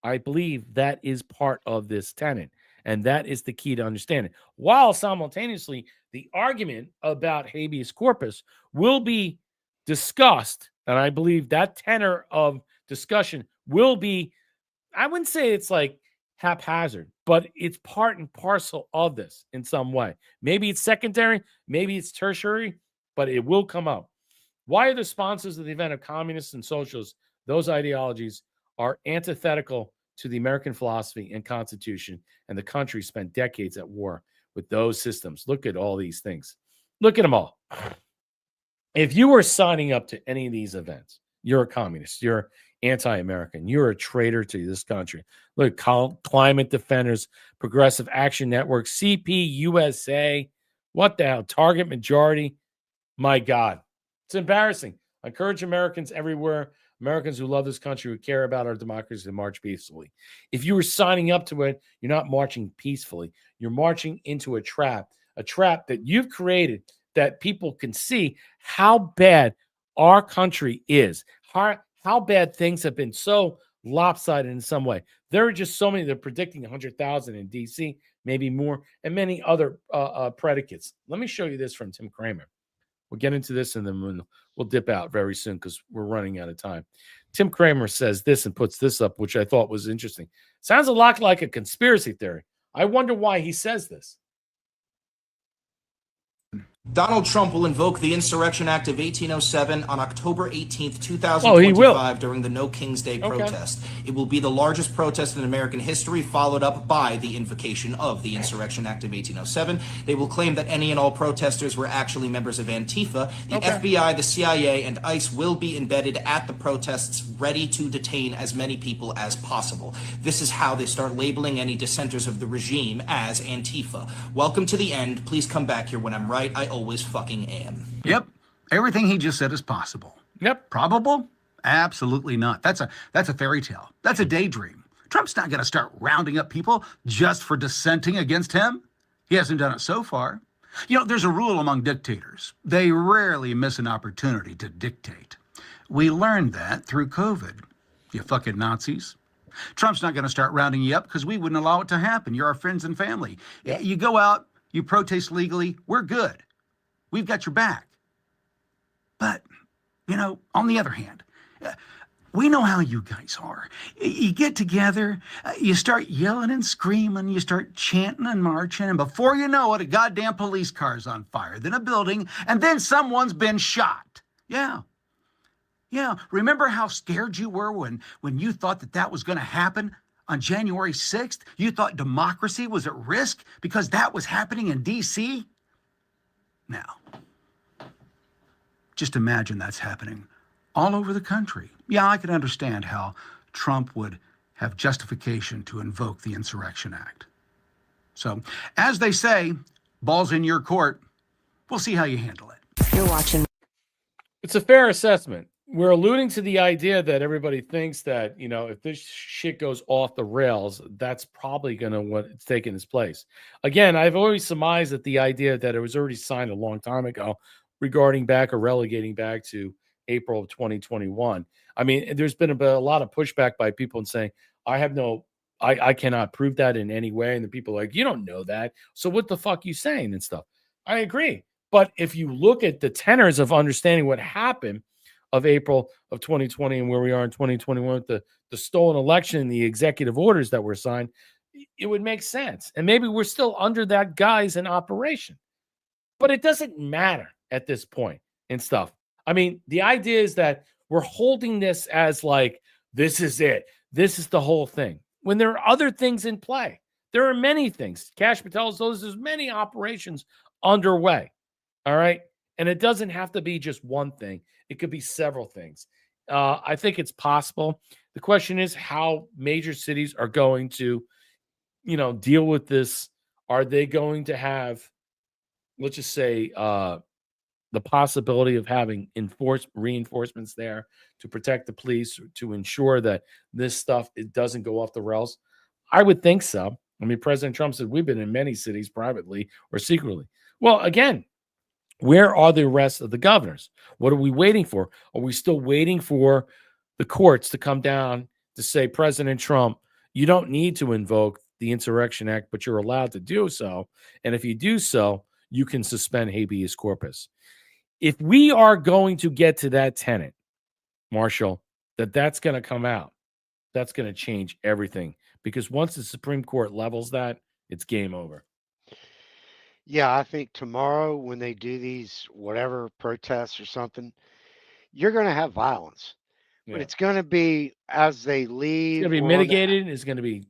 A: I believe that is part of this tenet, and that is the key to understanding. While simultaneously, the argument about habeas corpus will be discussed, and I believe that tenor of discussion will be, I wouldn't say it's like haphazard, but it's part and parcel of this in some way. Maybe it's secondary, maybe it's tertiary, but it will come up. Why are the sponsors of the event of communists and socialists? Those ideologies are antithetical to the American philosophy and Constitution, and the country spent decades at war with those systems. Look at all these things. Look at them all. If you were signing up to any of these events, you're a communist, you're anti-American, you're a traitor to this country. Look, Climate Defenders, Progressive Action Network, CPUSA, what the hell, Target Majority. My God, it's embarrassing. I encourage Americans everywhere, Americans who love this country, who care about our democracy, to march peacefully. If you were signing up to it, you're not marching peacefully. You're marching into a trap that you've created, that people can see how bad our country is, how bad things have been so lopsided in some way. There are just so many. They're predicting 100,000 in D.C., maybe more, and many other predicates. Let me show you this from Tim Kramer. We'll get into this, and then we'll dip out very soon because we're running out of time. Tim Kramer says this and puts this up, which I thought was interesting. Sounds a lot like a conspiracy theory. I wonder why he says this.
Q: Donald Trump will invoke the Insurrection Act of 1807 on October 18th, 2025 during the No King's Day protest. It will be the largest protest in American history, followed up by the invocation of the Insurrection Act of 1807. They will claim that any and all protesters were actually members of Antifa. The FBI, the CIA, and ICE will be embedded at the protests, ready to detain as many people as possible. This is how they start labeling any dissenters of the regime as Antifa. Welcome to the end. Please come back here when I'm right. I always fucking am.
R: Yep. Everything he just said is possible.
A: Yep.
R: Probable? Absolutely not. That's a fairy tale. That's a daydream. Trump's not going to start rounding up people just for dissenting against him. He hasn't done it so far. You know, there's a rule among dictators. They rarely miss an opportunity to dictate. We learned that through COVID. You fucking Nazis. Trump's not going to start rounding you up because we wouldn't allow it to happen. You're our friends and family. Yeah. You go out, you protest legally, we're good. We've got your back. But, you know, on the other hand, we know how you guys are. You get together, you start yelling and screaming, you start chanting and marching, and before you know it, a goddamn police car's on fire, then a building, and then someone's been shot. Yeah. Yeah. Remember how scared you were when you thought that was going to happen on January 6th? You thought democracy was at risk because that was happening in D.C.? Now, just imagine that's happening all over the country. Yeah, I can understand how Trump would have justification to invoke the Insurrection Act. So, as they say, ball's in your court. We'll see how you handle it.
E: You're watching.
A: It's a fair assessment. We're alluding to the idea that everybody thinks that, you know, if this shit goes off the rails, that's probably going to what it's taking its place. Again, I've always surmised that the idea that it was already signed a long time ago regarding back or relegating back to April of 2021. I mean, there's been a lot of pushback by people and saying, I cannot prove that in any way. And the people are like, you don't know that. So what the fuck you saying and stuff? I agree. But if you look at the tenors of understanding what happened of April of 2020 and where we are in 2021 with the stolen election and the executive orders that were signed, it would make sense. And maybe we're still under that guise in operation. But it doesn't matter at this point and stuff. I mean, the idea is that we're holding this as like, this is it. This is the whole thing. When there are other things in play, there are many things. Cash Patel tells us there's many operations underway. All right. And it doesn't have to be just one thing. It could be several things. I think it's possible. The question is how major cities are going to, deal with this. Are they going to have, let's just say, the possibility of having reinforcements there to protect the police, to ensure that this stuff it doesn't go off the rails? I would think so. I mean, President Trump said we've been in many cities privately or secretly. Well, again, where are the rest of the governors? What are we waiting for? Are we still waiting for the courts to come down to say, President Trump, you don't need to invoke the Insurrection Act, but you're allowed to do so. And if you do so, you can suspend habeas corpus. If we are going to get to that tenet, Marshall, that's going to come out, that's going to change everything. Because once the Supreme Court levels that, it's game over.
B: Yeah, I think tomorrow when they do these whatever protests or something, you're going to have violence. But it's going to be as they leave.
A: It's going to be mitigated. It's going to be,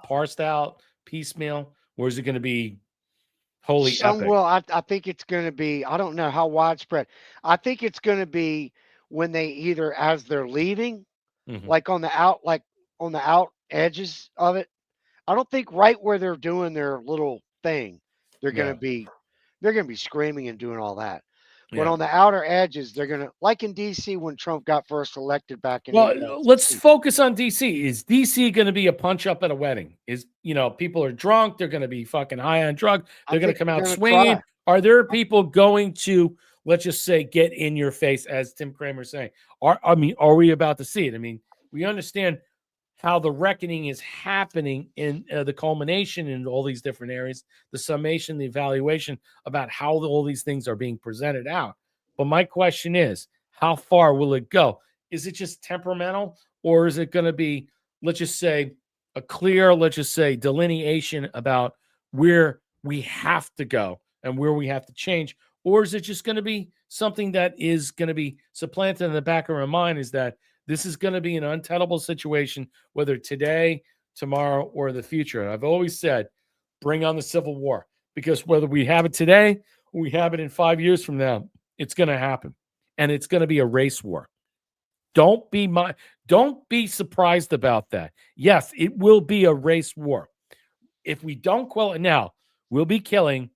A: parsed out, piecemeal. Or is it going to be wholly epic?
B: Well, I think it's going to be, I don't know how widespread. I think it's going to be when they either as they're leaving, like on the out edges of it. I don't think right where they're doing their little thing, they're going to be screaming and doing all that. But on the outer edges, they're going to, like in D.C. when Trump got first elected back in.
A: Well, let's focus on D.C. Is D.C. going to be a punch up at a wedding? Is, people are drunk. They're going to be fucking high on drugs. They're going to come out swinging. Are there people going to, let's just say, get in your face, as Tim Kramer's saying? Are we about to see it? I mean, we understand how the reckoning is happening in the culmination in all these different areas, the summation, the evaluation about how all these things are being presented out. But my question is, how far will it go? Is it just temperamental, or is it going to be, let's just say, a clear, let's just say, delineation about where we have to go and where we have to change? Or is it just going to be something that is going to be supplanted in the back of our mind, is that this is going to be an untenable situation, whether today, tomorrow, or the future. And I've always said, bring on the Civil War, because whether we have it today or we have it in 5 years from now, it's going to happen. And it's going to be a race war. Don't be surprised about that. Yes, it will be a race war. If we don't quell it now, we'll be killing.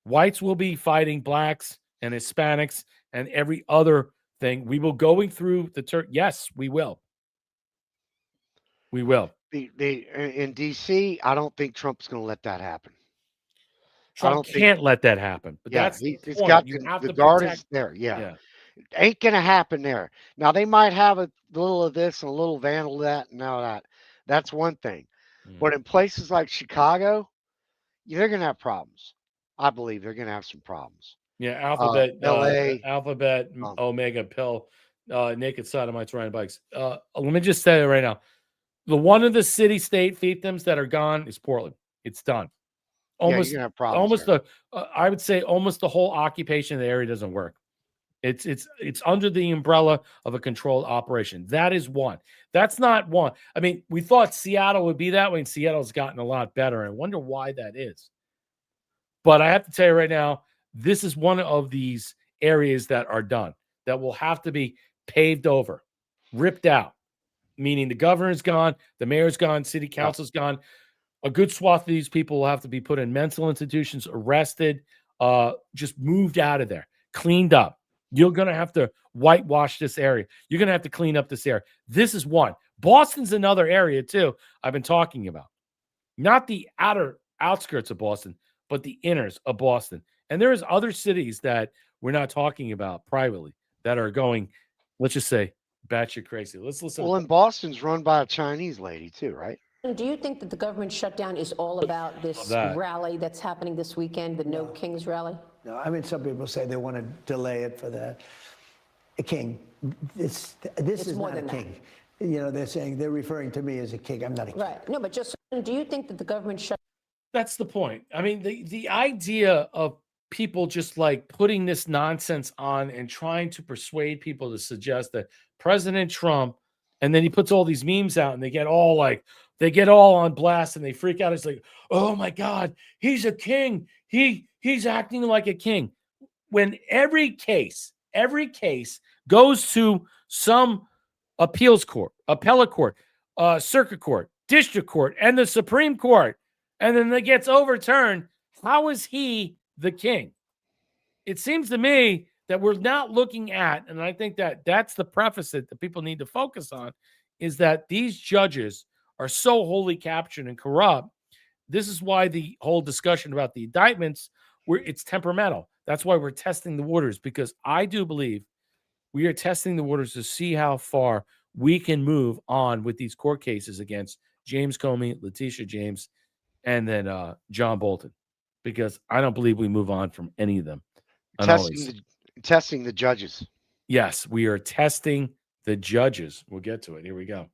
A: Whites will be fighting blacks and Hispanics and every other thing. We will going through the yes, we will. We will.
B: In DC, I don't think Trump's going to let that happen.
A: Trump can't let that happen. But
B: yeah,
A: that's
B: he's got the guard is there. Yeah. Ain't going to happen there. Now they might have a little of this and a little vandal that and all that. That's one thing. But in places like Chicago, they're going to have problems. I believe they're going to have some problems.
A: Yeah, Alphabet,
B: LA,
A: Alphabet, Omega, Pill, Naked Sodomites, riding bikes. Let me just say it right now. One of the city-state fiefdoms that are gone is Portland. It's done. Almost, I would say almost the whole occupation of the area doesn't work. It's under the umbrella of a controlled operation. That is one. That's not one. I mean, we thought Seattle would be that way, and Seattle's gotten a lot better. And I wonder why that is. But I have to tell you right now, this is one of these areas that are done, that will have to be paved over, ripped out, meaning the governor's gone, the mayor's gone, city council's gone. A good swath of these people will have to be put in mental institutions, arrested, just moved out of there, cleaned up. You're going to have to whitewash this area. You're going to have to clean up this area. This is one. Boston's another area, too, I've been talking about. Not the outer outskirts of Boston, but the inners of Boston. And there's other cities that we're not talking about privately that are going, let's just say, batshit crazy. Let's listen.
B: Well, and Boston's run by a Chinese lady, too, right?
S: Do you think that the government shutdown is all about this rally that's happening this weekend, the No Kings rally?
J: No, I mean, some people say they want to delay it for that. A king. This is not a king. They're referring to me as a king. I'm not a king.
S: Right. No, but just, do you think that the government shut?
A: That's the point. I mean, the idea of people just like putting this nonsense on and trying to persuade people to suggest that President Trump, and then he puts all these memes out and they get all on blast and they freak out. It's like, oh my God, he's a king. He's acting like a king. When every case goes to some appeals court, appellate court, circuit court, district court, and the Supreme Court, and then it gets overturned, how is he the king? It seems to me that we're not looking at, and I think that that's the preface that the people need to focus on, is that these judges are so wholly captured and corrupt. This is why the whole discussion about the indictments, it's temperamental. That's why we're testing the waters, because I do believe we are testing the waters to see how far we can move on with these court cases against James Comey, Letitia James, and then John Bolton, because I don't believe we move on from any of them.
B: Testing the judges.
A: Yes, we are testing the judges. We'll get to it. Here we go.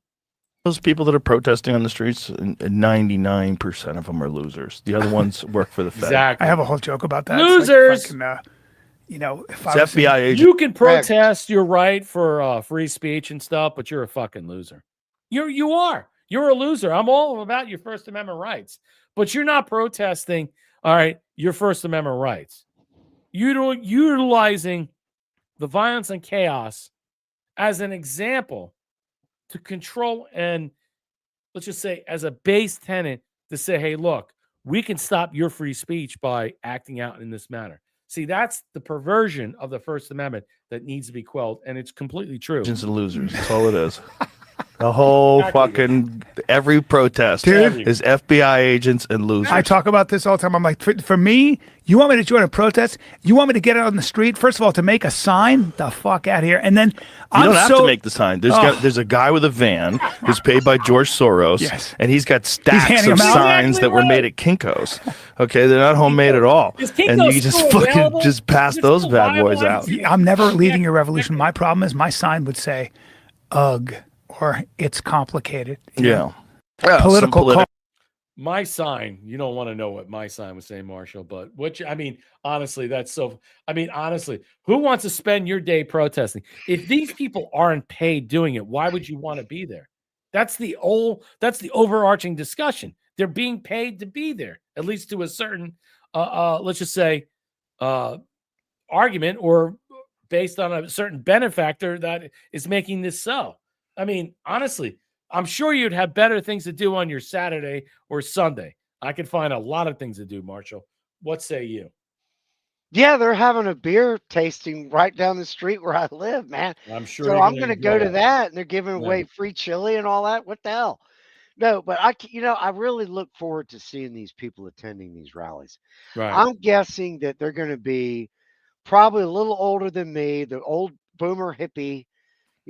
T: Those people that are protesting on the streets, 99% of them are losers. The other ones work for the Fed.
A: Exactly.
D: I have a whole joke about that.
A: Losers.
D: It's like fucking, if
T: It's
D: I was
T: FBI agent.
A: You can protest your right for free speech and stuff, but you're a fucking loser. You are. You're a loser. I'm all about your First Amendment rights, but you're not protesting, all right, your First Amendment rights. Utilizing the violence and chaos as an example to control and, let's just say, as a base tenet to say, hey, look, we can stop your free speech by acting out in this manner. See, that's the perversion of the First Amendment that needs to be quelled, and it's completely true.
T: Agents and losers. That's all it is. The whole fucking every protest is FBI agents and losers.
D: I talk about this all the time. I'm like, for me, you want me to join a protest? You want me to get out on the street? First of all, to make a sign? The fuck out of here. And then
T: you don't have to make the sign. There's a guy with a van who's paid by George Soros, and he's got stacks of signs that were made at Kinko's. Okay, they're not homemade at all. And you just fucking just pass those bad boys out.
D: I'm never leading a revolution. My problem is my sign would say, ugh. Or it's complicated.
T: Yeah.
D: Political.
A: My sign, you don't want to know what my sign would say, Marshall, but honestly, honestly, who wants to spend your day protesting? If these people aren't paid doing it, why would you want to be there? That's the overarching discussion. They're being paid to be there, at least to a certain, let's just say, argument, or based on a certain benefactor that is making this so. I mean, honestly, I'm sure you'd have better things to do on your Saturday or Sunday. I could find a lot of things to do, Marshall. What say you?
B: Yeah, they're having a beer tasting right down the street where I live, man.
A: I'm sure.
B: So I'm going to go to that, and they're giving away free chili and all that. What the hell? No, but I really look forward to seeing these people attending these rallies.
A: Right.
B: I'm guessing that they're going to be probably a little older than me, the old boomer hippie.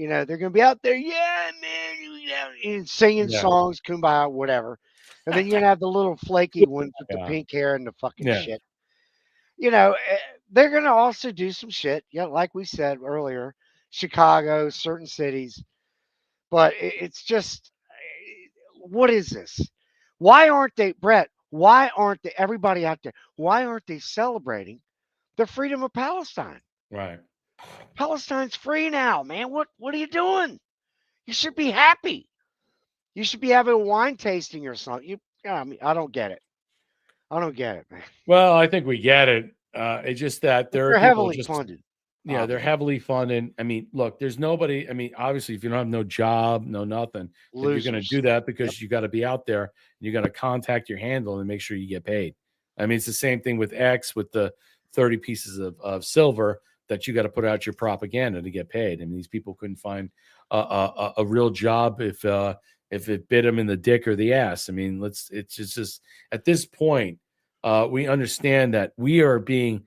B: They're going to be out there, yeah, man, and singing songs, kumbaya, whatever. And then you're going to have the little flaky ones with the pink hair and the fucking shit. They're going to also do some shit, like we said earlier, Chicago, certain cities. But it's just, what is this? Why aren't they, Brett, everybody out there, why aren't they celebrating the freedom of Palestine?
A: Right.
B: Palestine's free now, man. What are you doing? You should be happy. You should be having a wine tasting or something. I don't get it. I don't get it, man.
A: Well, I think we get it. It's just that they're
B: heavily funded.
A: Yeah, they're heavily funded. I mean, look, there's nobody. I mean, obviously, if you don't have no job, no nothing, then you're going to do that because you got to be out there. And you got to contact your handle and make sure you get paid. I mean, it's the same thing with X with the 30 pieces of silver that you got to put out your propaganda to get paid. I mean, these people couldn't find a real job if it bit them in the dick or the ass. I mean, it's just at this point, we understand that we are being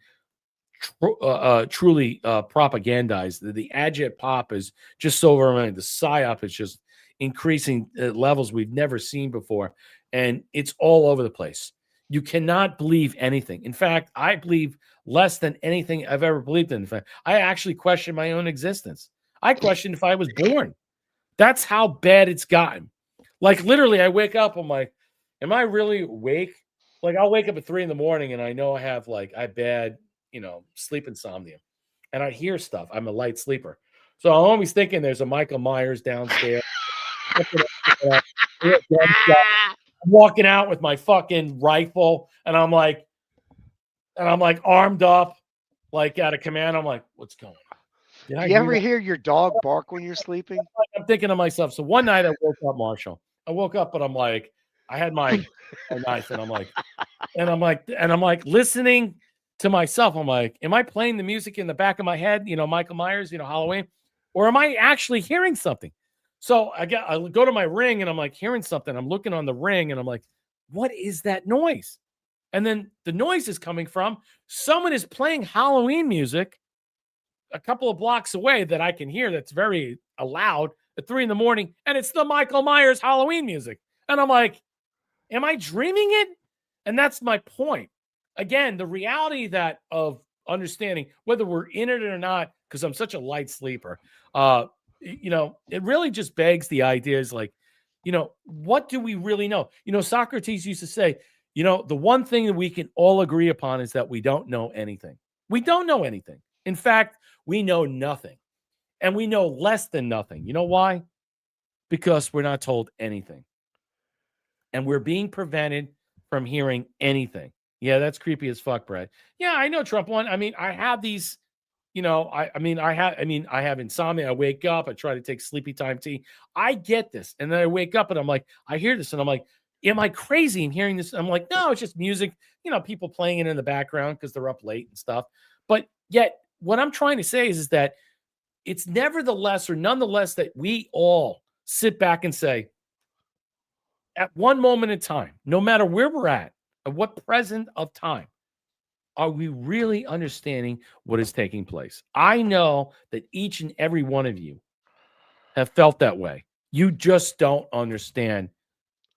A: truly propagandized. The agit pop is just so overwhelming. The psyop is just increasing at levels we've never seen before, and it's all over the place. You cannot believe anything. In fact, I believe less than anything I've ever believed in. In fact, I actually question my own existence. I question if I was born. That's how bad it's gotten. Like, literally, I wake up, I'm like, am I really awake? Like, I'll wake up at 3 a.m. and I know I have bad sleep insomnia, and I hear stuff. I'm a light sleeper, so I'm always thinking there's a Michael Myers downstairs. I'm walking out with my fucking rifle, and I'm like armed up, like at a command. I'm like, what's going on?
B: Do you ever hear your dog bark when you're sleeping?
A: I'm thinking to myself. So one night I woke up, Marshall. I woke up, but I'm like, I had my knife, and I'm like listening to myself. I'm like, am I playing the music in the back of my head? Michael Myers, Halloween, or am I actually hearing something? So I go to my Ring, and I'm like hearing something. I'm looking on the Ring, and I'm like, what is that noise? And then the noise is coming from someone is playing Halloween music a couple of blocks away that I can hear. That's very loud at 3 a.m. And it's the Michael Myers Halloween music. And I'm like, am I dreaming it? And that's my point. Again, the reality of understanding whether we're in it or not, because I'm such a light sleeper, it really just begs the idea is like, what do we really know? Socrates used to say, the one thing that we can all agree upon is that we don't know anything. We don't know anything. In fact, we know nothing. And we know less than nothing. You know why? Because we're not told anything. And we're being prevented from hearing anything. Yeah, that's creepy as fuck, Brad. Yeah, I know Trump won. I mean, I have these, I have insomnia. I wake up, I try to take sleepy time tea. I get this. And then I wake up and I'm like, I hear this and I'm like, am I crazy in hearing this? I'm like, no, it's just music, people playing it in the background because they're up late and stuff. But yet what I'm trying to say is that it's nevertheless or nonetheless that we all sit back and say, at one moment in time, no matter where we're at what present of time, are we really understanding what is taking place? I know that each and every one of you have felt that way. You just don't understand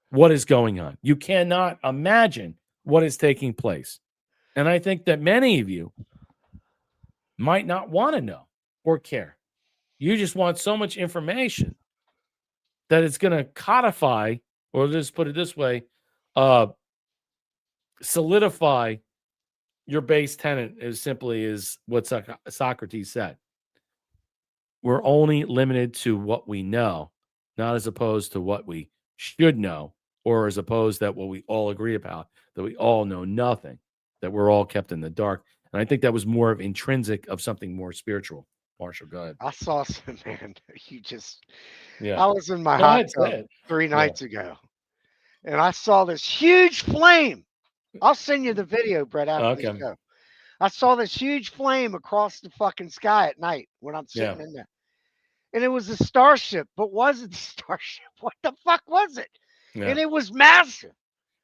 A: what is going on. You cannot imagine what is taking place. And I think that many of you might not want to know or care. You just want so much information that it's going to codify, or just put it this way, solidify your base tenet as simply as what Socrates said. We're only limited to what we know, not as opposed to what we should know, or as opposed that what we all agree about, that we all know nothing, that we're all kept in the dark. And I think that was more of intrinsic of something more spiritual. Marshall, go ahead.
B: I saw some, man.
A: Yeah.
B: I was in my hot tub 3 nights ago, and I saw this huge flame. I'll send you the video, Brett, after the show. I saw this huge flame across the fucking sky at night when I'm sitting in there. And it was a starship, but was it a starship? What the fuck was it?
A: Yeah.
B: And it was massive.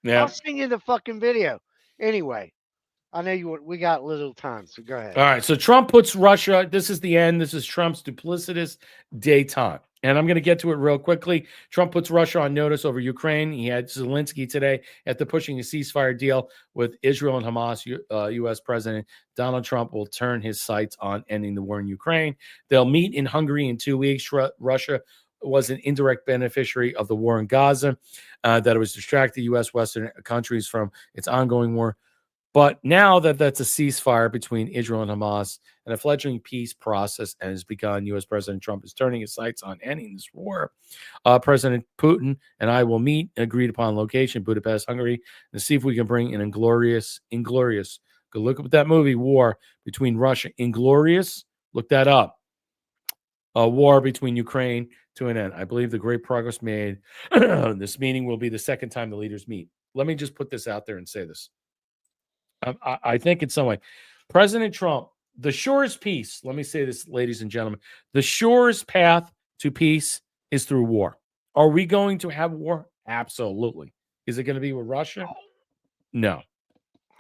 A: Yeah.
B: I'll send you the fucking video. Anyway, I know we got little time, so go ahead.
A: All right. So Trump puts Russia. This is the end. This is Trump's duplicitous détente. And I'm going to get to it real quickly. Trump puts Russia on notice over Ukraine. He had Zelensky today after pushing a ceasefire deal with Israel and Hamas. U.S. President Donald Trump will turn his sights on ending the war in Ukraine. They'll meet in Hungary in 2 weeks. Russia was an indirect beneficiary of the war in Gaza, that it was distracted U.S. Western countries from its ongoing war. But now that that's a ceasefire between Israel and Hamas and a fledgling peace process has begun, U.S. President Trump is turning his sights on ending this war. President Putin and I will meet agreed upon location, Budapest, Hungary, and see if we can bring an Inglorious. Go look up that movie, War Between Russia. Inglorious, look that up. A war between Ukraine to an end. I believe the great progress made. This meeting will be the second time the leaders meet. Let me just put this out there and say this. I think in some way, President Trump, the surest peace, let me say this, ladies and gentlemen, the surest path to peace is through war. Are we going to have war? Absolutely. Is it going to be with Russia? No.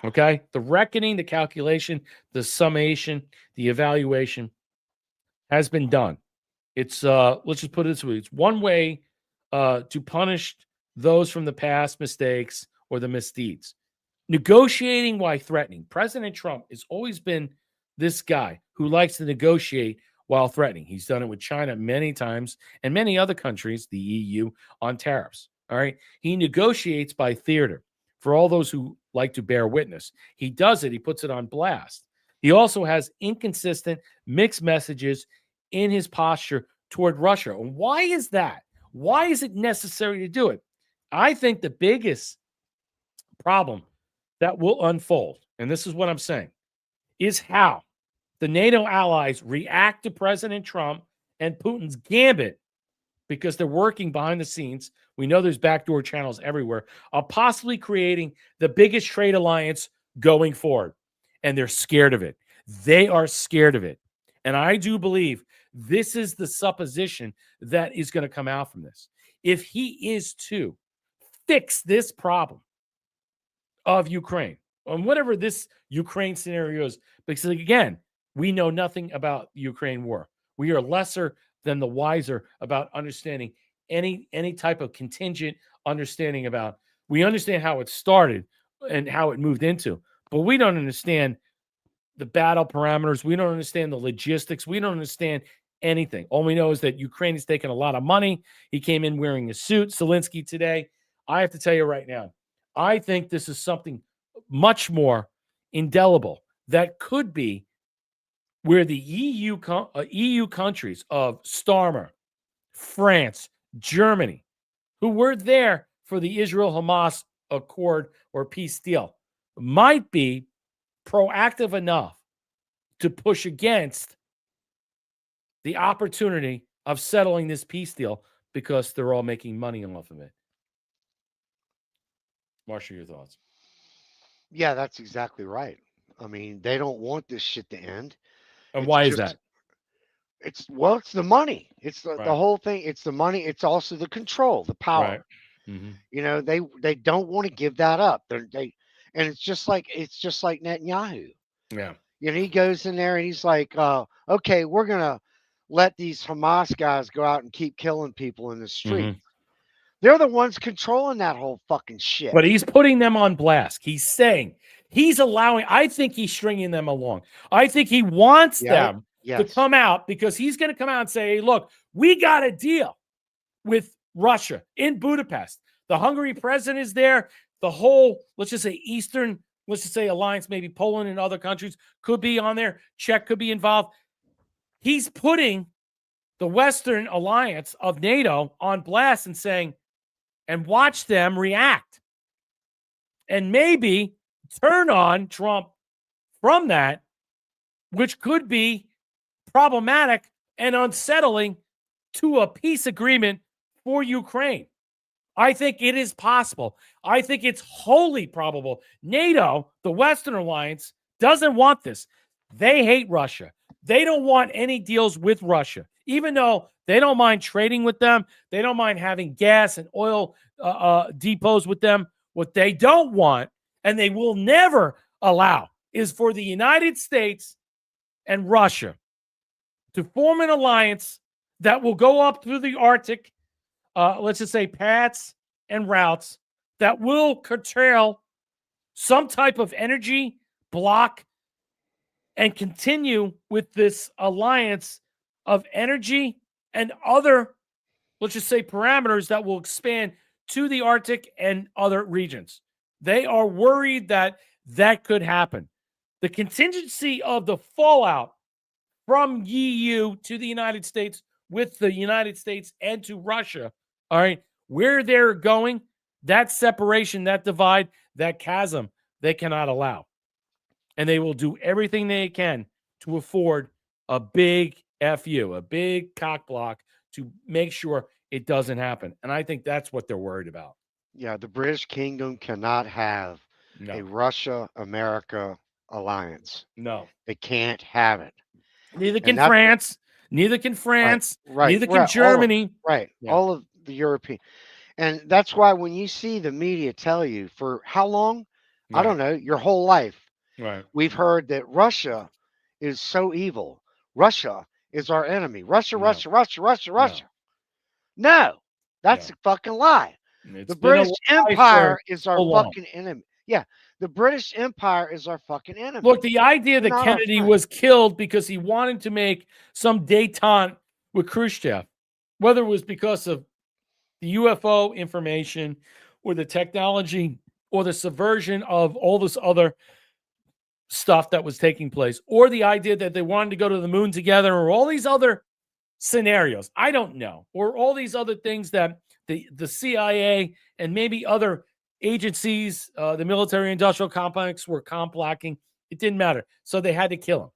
A: Okay. The reckoning, the calculation, the summation, the evaluation has been done. It's, let's just put it this way. It's one way to punish those from the past mistakes or the misdeeds. Negotiating while threatening. President Trump has always been this guy who likes to negotiate while threatening. He's done it with China many times and many other countries, the EU, on tariffs. All right. He negotiates by theater. For all those who like to bear witness, he does it. He puts it on blast. He also has inconsistent, mixed messages in his posture toward Russia. And why is that? Why is it necessary to do it? I think the biggest problem that will unfold, and this is what I'm saying, is how the NATO allies react to President Trump and Putin's gambit, because they're working behind the scenes. We know there's backdoor channels everywhere, of possibly creating the biggest trade alliance going forward. And they're scared of it. They are scared of it. And I do believe this is the supposition that is going to come out from this. If he is to fix this problem of Ukraine, on whatever this Ukraine scenario is, because again, we know nothing about the Ukraine war. We are lesser than the wiser about understanding any type of contingent understanding about. We understand how it started and how it moved into, but we don't understand the battle parameters. We don't understand the logistics. We don't understand anything. All we know is that Ukraine has taken a lot of money. He came in wearing a suit, Zelensky today. I have to tell you right now, I think this is something much more indelible that could be where the EU countries of Starmer, France, Germany, who were there for the Israel-Hamas accord or peace deal, might be proactive enough to push against the opportunity of settling this peace deal because they're all making money off of it. Marshall, your thoughts?
B: Yeah, that's exactly right. I mean, they don't want this shit to end.
A: And why is that?
B: It's the money. It's the whole thing. It's the money. It's also the control, the power.
A: Right. Mm-hmm.
B: You know, they don't want to give that up. And it's just like Netanyahu.
A: Yeah.
B: You know, he goes in there and he's like, okay, we're gonna let these Hamas guys go out and keep killing people in the street.
A: Mm-hmm.
B: They're the ones controlling that whole fucking shit.
A: But he's putting them on blast. He's saying, he's allowing, I think he's stringing them along. I think he wants them to come out, because he's going to come out and say, hey, look, we got a deal with Russia in Budapest. The Hungary president is there. The whole, let's just say Eastern, let's just say alliance, maybe Poland and other countries could be on there. Czech could be involved. He's putting the Western alliance of NATO on blast and saying, and watch them react. And maybe turn on Trump from that, which could be problematic and unsettling to a peace agreement for Ukraine. I think it is possible. I think it's wholly probable. NATO, the Western alliance, doesn't want this. They hate Russia. They don't want any deals with Russia, even though they don't mind trading with them. They don't mind having gas and oil depots with them. What they don't want, and they will never allow, is for the United States and Russia to form an alliance that will go up through the Arctic, let's just say paths and routes that will curtail some type of energy block and continue with this alliance of energy and other, let's just say, parameters that will expand to the Arctic and other regions. They are worried that that could happen. The contingency of the fallout from EU to the United States, with the United States and to Russia, all right, where they're going, that separation, that divide, that chasm, they cannot allow. And they will do everything they can to afford a big FU, a big cock block, to make sure it doesn't happen. And I think that's what they're worried about.
B: Yeah, the British Kingdom cannot have a Russia-America alliance.
A: No.
B: They can't have it.
A: Neither can France. Neither can France.
B: Right.
A: Neither can Germany.
B: All of the European. And that's why when you see the media tell you for how long, I don't know, your whole life, we've heard that Russia is so evil. Russia is our enemy. Russia. No, that's a fucking lie. The British Empire is our fucking enemy. Yeah, the British Empire is our fucking enemy.
A: Look, the idea that Kennedy was killed because he wanted to make some détente with Khrushchev, whether it was because of the UFO information or the technology or the subversion of all this other stuff that was taking place, or the idea that they wanted to go to the moon together, or all these other scenarios. I don't know. Or all these other things that the CIA and maybe other agencies, the military industrial complex were blocking. It didn't matter. So they had to kill him.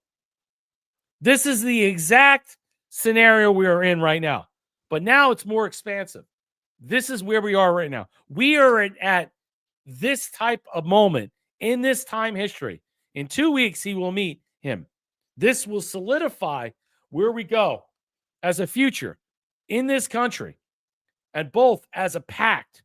A: This is the exact scenario we are in right now. But now it's more expansive. This is where we are right now. We are at this type of moment in this time history. In 2 weeks, he will meet him. This will solidify where we go as a future in this country, and both as a pact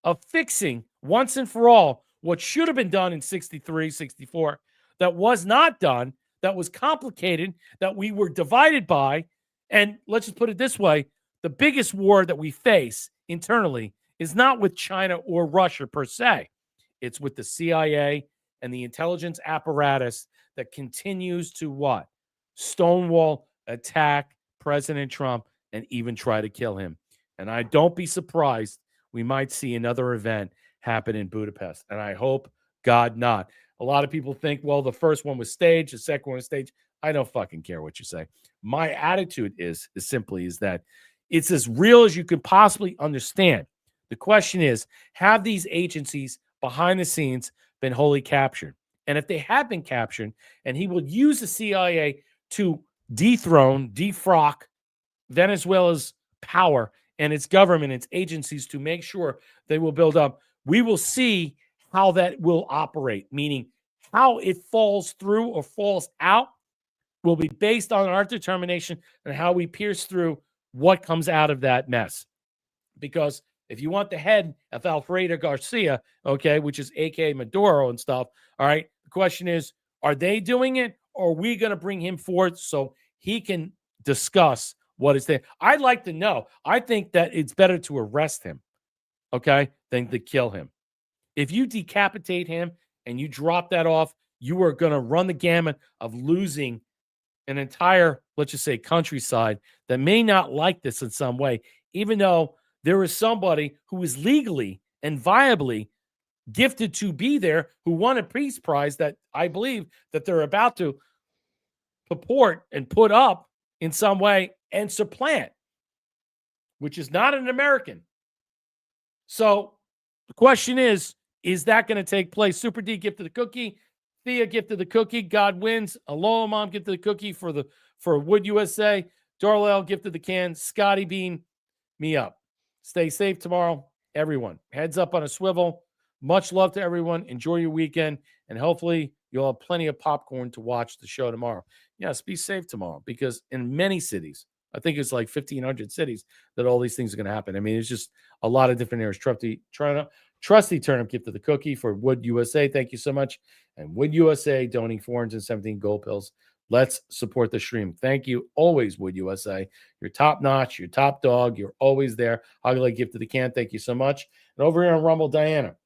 A: of fixing once and for all what should have been done in 63, 64, that was not done, that was complicated, that we were divided by. And let's just put it this way, the biggest war that we face internally is not with China or Russia per se. It's with the CIA and the intelligence apparatus that continues to what? Stonewall, attack President Trump, and even try to kill him. And I don't be surprised we might see another event happen in Budapest. And I hope, God, not. A lot of people think, well, the first one was staged, the second one was staged. I don't fucking care what you say. My attitude is simply that it's as real as you can possibly understand. The question is, have these agencies behind the scenes been wholly captured? And if they have been captured, and he will use the CIA to dethrone, defrock Venezuela's power and its government, its agencies, to make sure they will build up, we will see how that will operate, meaning how it falls through or falls out will be based on our determination and how we pierce through what comes out of that mess. Because if you want the head of Alfredo Garcia, okay, which is AKA Maduro and stuff, all right, the question is, are they doing it, or are we going to bring him forth so he can discuss what is there? I'd like to know. I think that it's better to arrest him, okay, than to kill him. If you decapitate him and you drop that off, you are going to run the gamut of losing an entire, let's just say, countryside that may not like this in some way, even though there is somebody who is legally and viably gifted to be there, who won a peace prize that I believe that they're about to purport and put up in some way and supplant, which is not an American. So the question is that going to take place? Super D gifted the cookie. Thea gifted the cookie. God wins. Aloha Mom gifted the cookie for Wood USA. Darlell gifted the can. Scotty Bean, me up. Stay safe tomorrow, everyone. Heads up on a swivel. Much love to everyone. Enjoy your weekend, and hopefully you'll have plenty of popcorn to watch the show tomorrow. Yes, be safe tomorrow, because in many cities, I think it's like 1,500 cities, that all these things are going to happen. I mean, it's just a lot of different areas. Trusty Turnip gifted the cookie for Wood USA. Thank you so much. And Wood USA donating 417 gold pills. Let's support the stream. Thank you always, Wood USA. You're top notch. You're top dog. You're always there. Ugly gifted the can. Thank you so much. And over here on Rumble, Diana.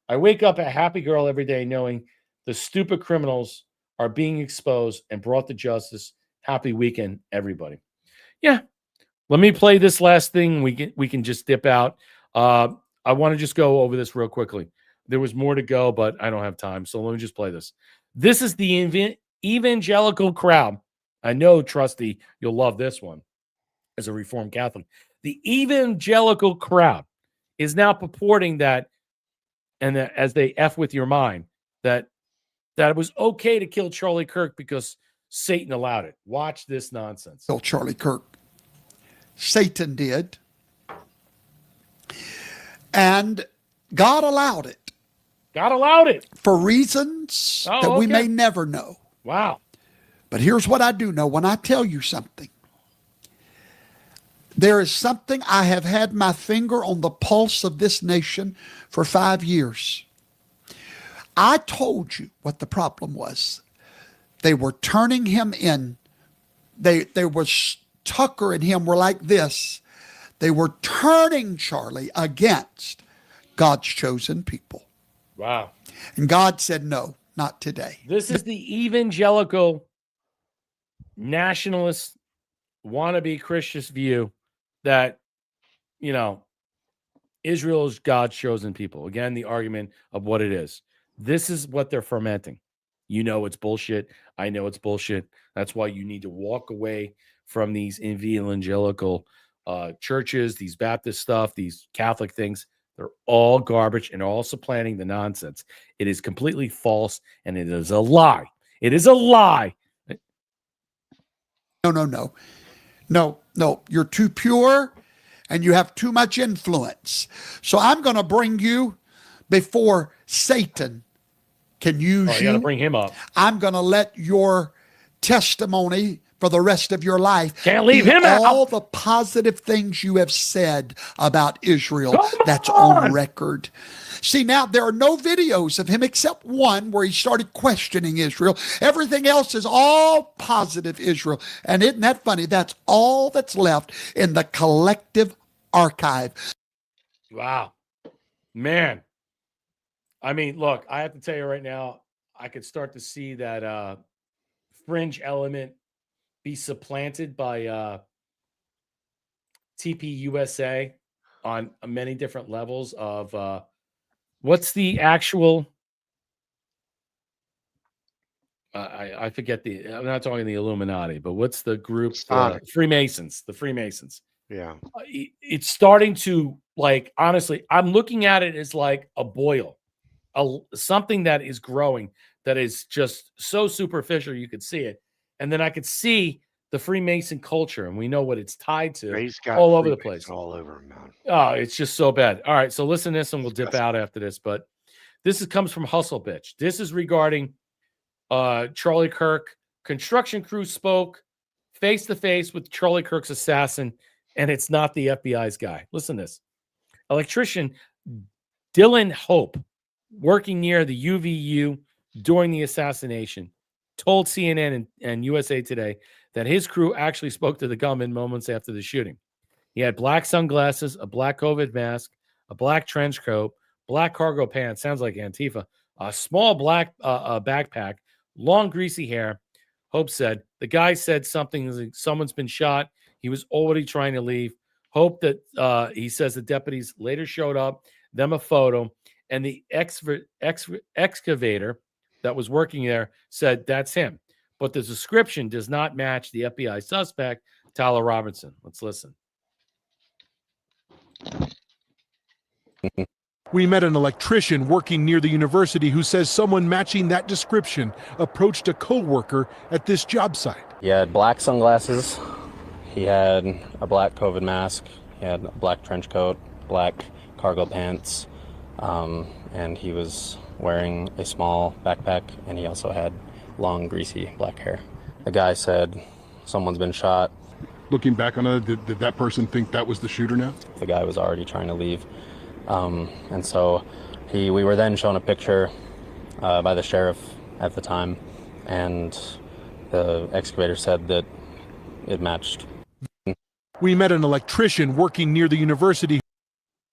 A: I wake up a happy girl every day knowing the stupid criminals are being exposed and brought to justice. Happy weekend, everybody. Yeah. Let me play this last thing. We can just dip out. I want to just go over this real quickly. There was more to go, but I don't have time. So let me just play this. This is the evangelical crowd. I know, Trusty, you'll love this one as a Reformed Catholic. The evangelical crowd is now purporting that, and that as they F with your mind, that it was okay to kill Charlie Kirk because Satan allowed it. Watch this nonsense.
U: Kill Charlie Kirk. Satan did. And God allowed it.
A: God allowed it.
U: For reasons that we may never know.
A: Wow.
U: But here's what I do know. When I tell you something, there is something. I have had my finger on the pulse of this nation for 5 years. I told you what the problem was. They were turning him in. They was Tucker and him were like this. They were turning Charlie against God's chosen people.
A: Wow.
U: And God said, no, not today.
A: This is the evangelical nationalist wannabe Christian view that, you know, Israel is God's chosen people. Again, the argument of what it is. This is what they're fermenting. You know it's bullshit. I know it's bullshit. That's why you need to walk away from these evangelical churches, these Baptist stuff, these Catholic things. They're all garbage and all supplanting the nonsense. It is completely false, and it is a lie. It is a lie.
U: No. You're too pure, and you have too much influence. So I'm going to bring you before Satan can use you.
A: Got to bring him up.
U: I'm going to let your testimony for the rest of your life
A: can't leave him out.
U: All the positive things you have said about Israel, that's on record. See, now there are no videos of him except one where he started questioning Israel. Everything else is all positive Israel. And isn't that funny? That's all that's left in the collective archive.
A: Wow. Man. I mean, look, I have to tell you right now, I could start to see that fringe element be supplanted by TPUSA on many different levels of what's the actual I forget I'm not talking the Illuminati, but what's the group? Freemasons. The Freemasons.
B: Yeah.
A: It's starting to, like, honestly, I'm looking at it as like a boil. Something that is growing that is just so superficial you could see it, and then I could see the Freemason culture, and we know what it's tied to.
B: He's got
A: all over the place,
B: all over him, man.
A: Oh, it's just so bad. All right, so listen to this, and we'll dip out after this. But this comes from Hustle Bitch. This is regarding Charlie Kirk. Construction crew spoke face to face with Charlie Kirk's assassin, and it's not the FBI's guy. Listen to this. Electrician Dylan Hope, working near the UVU during the assassination, told CNN and USA Today that his crew actually spoke to the gunman moments after the shooting. He had black sunglasses, a black COVID mask, a black trench coat, black cargo pants, sounds like Antifa, a small black backpack, long greasy hair. Hope said, the guy said something like someone's been shot. He was already trying to leave. Hope that he says the deputies later showed up, them a photo, and the excavator that was working there said that's him. But the description does not match the FBI suspect, Tyler Robinson. Let's listen.
C: We met an electrician working near the university who says someone matching that description approached a co-worker at this job site.
V: He had black sunglasses, he had a black COVID mask, he had a black trench coat, black cargo pants, and he was wearing a small backpack, and he also had long, greasy black hair. The guy said someone's been shot.
C: Looking back on it, did that person think that was the shooter now?
V: The guy was already trying to leave. And so we were then shown a picture by the sheriff at the time, and the excavator said that it matched.
C: We met an electrician working near the university.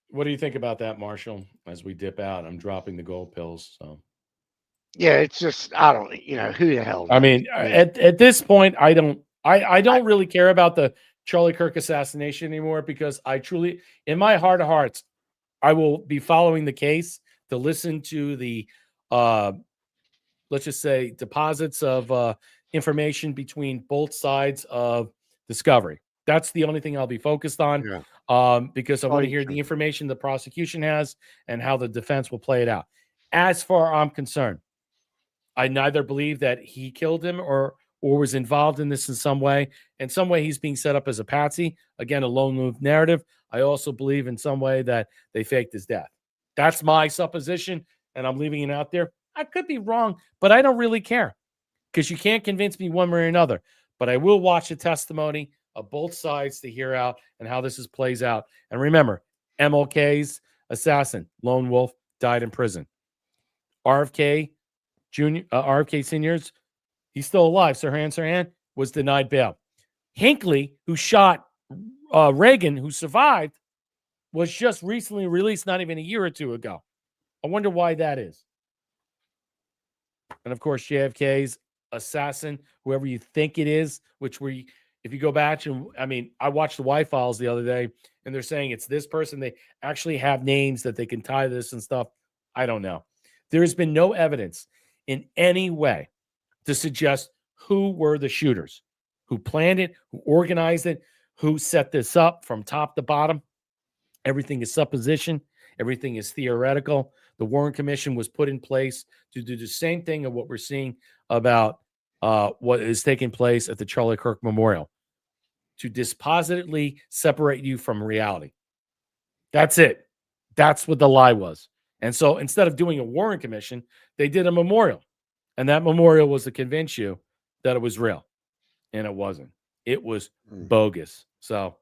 A: What do you think about that, Marshall? As we dip out, I'm dropping the gold pills. So,
B: yeah, it's just I don't, who the hell?
A: I mean, at this point, I don't really care about the Charlie Kirk assassination anymore, because I truly, in my heart of hearts, I will be following the case to listen to the, let's just say, deposits of information between both sides of discovery. That's the only thing I'll be focused on, because I want to hear the information the prosecution has and how the defense will play it out. As far as I'm concerned, I neither believe that he killed him or was involved in this in some way. In some way, he's being set up as a patsy. Again, a lone wolf narrative. I also believe in some way that they faked his death. That's my supposition, and I'm leaving it out there. I could be wrong, but I don't really care, because you can't convince me one way or another. But I will watch the testimony of both sides to hear out and how this plays out. And remember, MLK's assassin, lone wolf, died in prison. RFK Sr.'s, he's still alive. Sirhan was denied bail. Hinckley, who shot Reagan, who survived, was just recently released not even a year or two ago. I wonder why that is. And of course, JFK's assassin, whoever you think it is, which if you go back and I watched the Y-Files the other day, and they're saying it's this person. They actually have names that they can tie this and stuff. I don't know. There has been no evidence. in any way to suggest who were the shooters, who planned it, who organized it, who set this up from top to bottom. Everything is supposition. Everything is theoretical. The Warren Commission was put in place to do the same thing of what we're seeing about what is taking place at the Charlie Kirk Memorial, to dispositively separate you from reality. That's it. That's what the lie was. And so instead of doing a Warren Commission, they did a memorial. And that memorial was to convince you that it was real. And it wasn't. It was bogus. So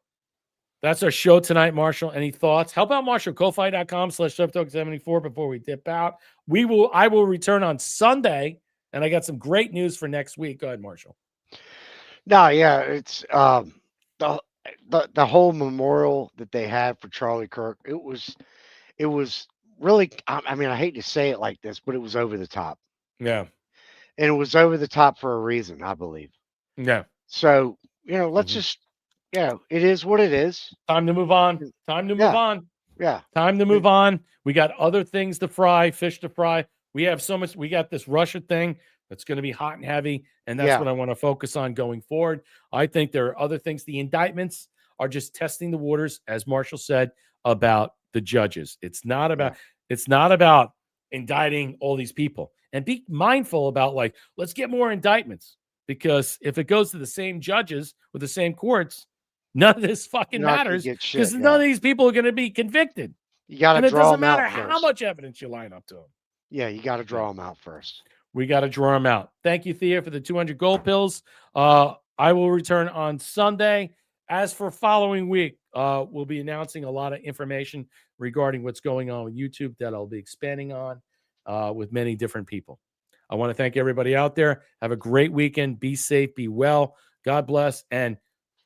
A: that's our show tonight, Marshall. Any thoughts? Help out Marshall, Ko-Fi.com/ShepTalk74 before we dip out. I will return on Sunday, and I got some great news for next week. Go ahead, Marshall.
B: No, yeah, it's the whole memorial that they had for Charlie Kirk. It was really, I mean, I hate to say it like this, but it was over the top.
A: Yeah.
B: And it was over the top for a reason, I believe.
A: Yeah.
B: So, let's just, it is what it is.
A: Time to move on. Time to move on.
B: Yeah.
A: Time to move on. We got other things to fry, fish to fry. We have so much. We got this Russia thing that's going to be hot and heavy. And that's what I want to focus on going forward. I think there are other things. The indictments are just testing the waters, as Marshall said, about the judges. It's not about indicting all these people. And be mindful about, like, let's get more indictments, because if it goes to the same judges with the same courts, none of this fucking matters, because none of these people are going to be convicted.
B: You got to draw them out.
A: And it doesn't matter how much evidence you line up to them.
B: Yeah, you got to draw them out first.
A: We got to draw them out. Thank you, Thea, for the 200 gold pills. I will return on Sunday. As for following week, we'll be announcing a lot of information regarding what's going on with YouTube that I'll be expanding on with many different people. I want to thank everybody out there. Have a great weekend. Be safe. Be well. God bless. And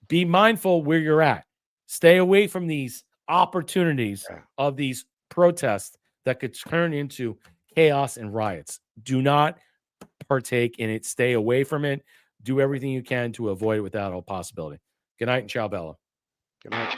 A: be mindful where you're at. Stay away from these opportunities of these protests that could turn into chaos and riots. Do not partake in it. Stay away from it. Do everything you can to avoid it without all possibility. Good night and ciao, Bella.
B: Good night.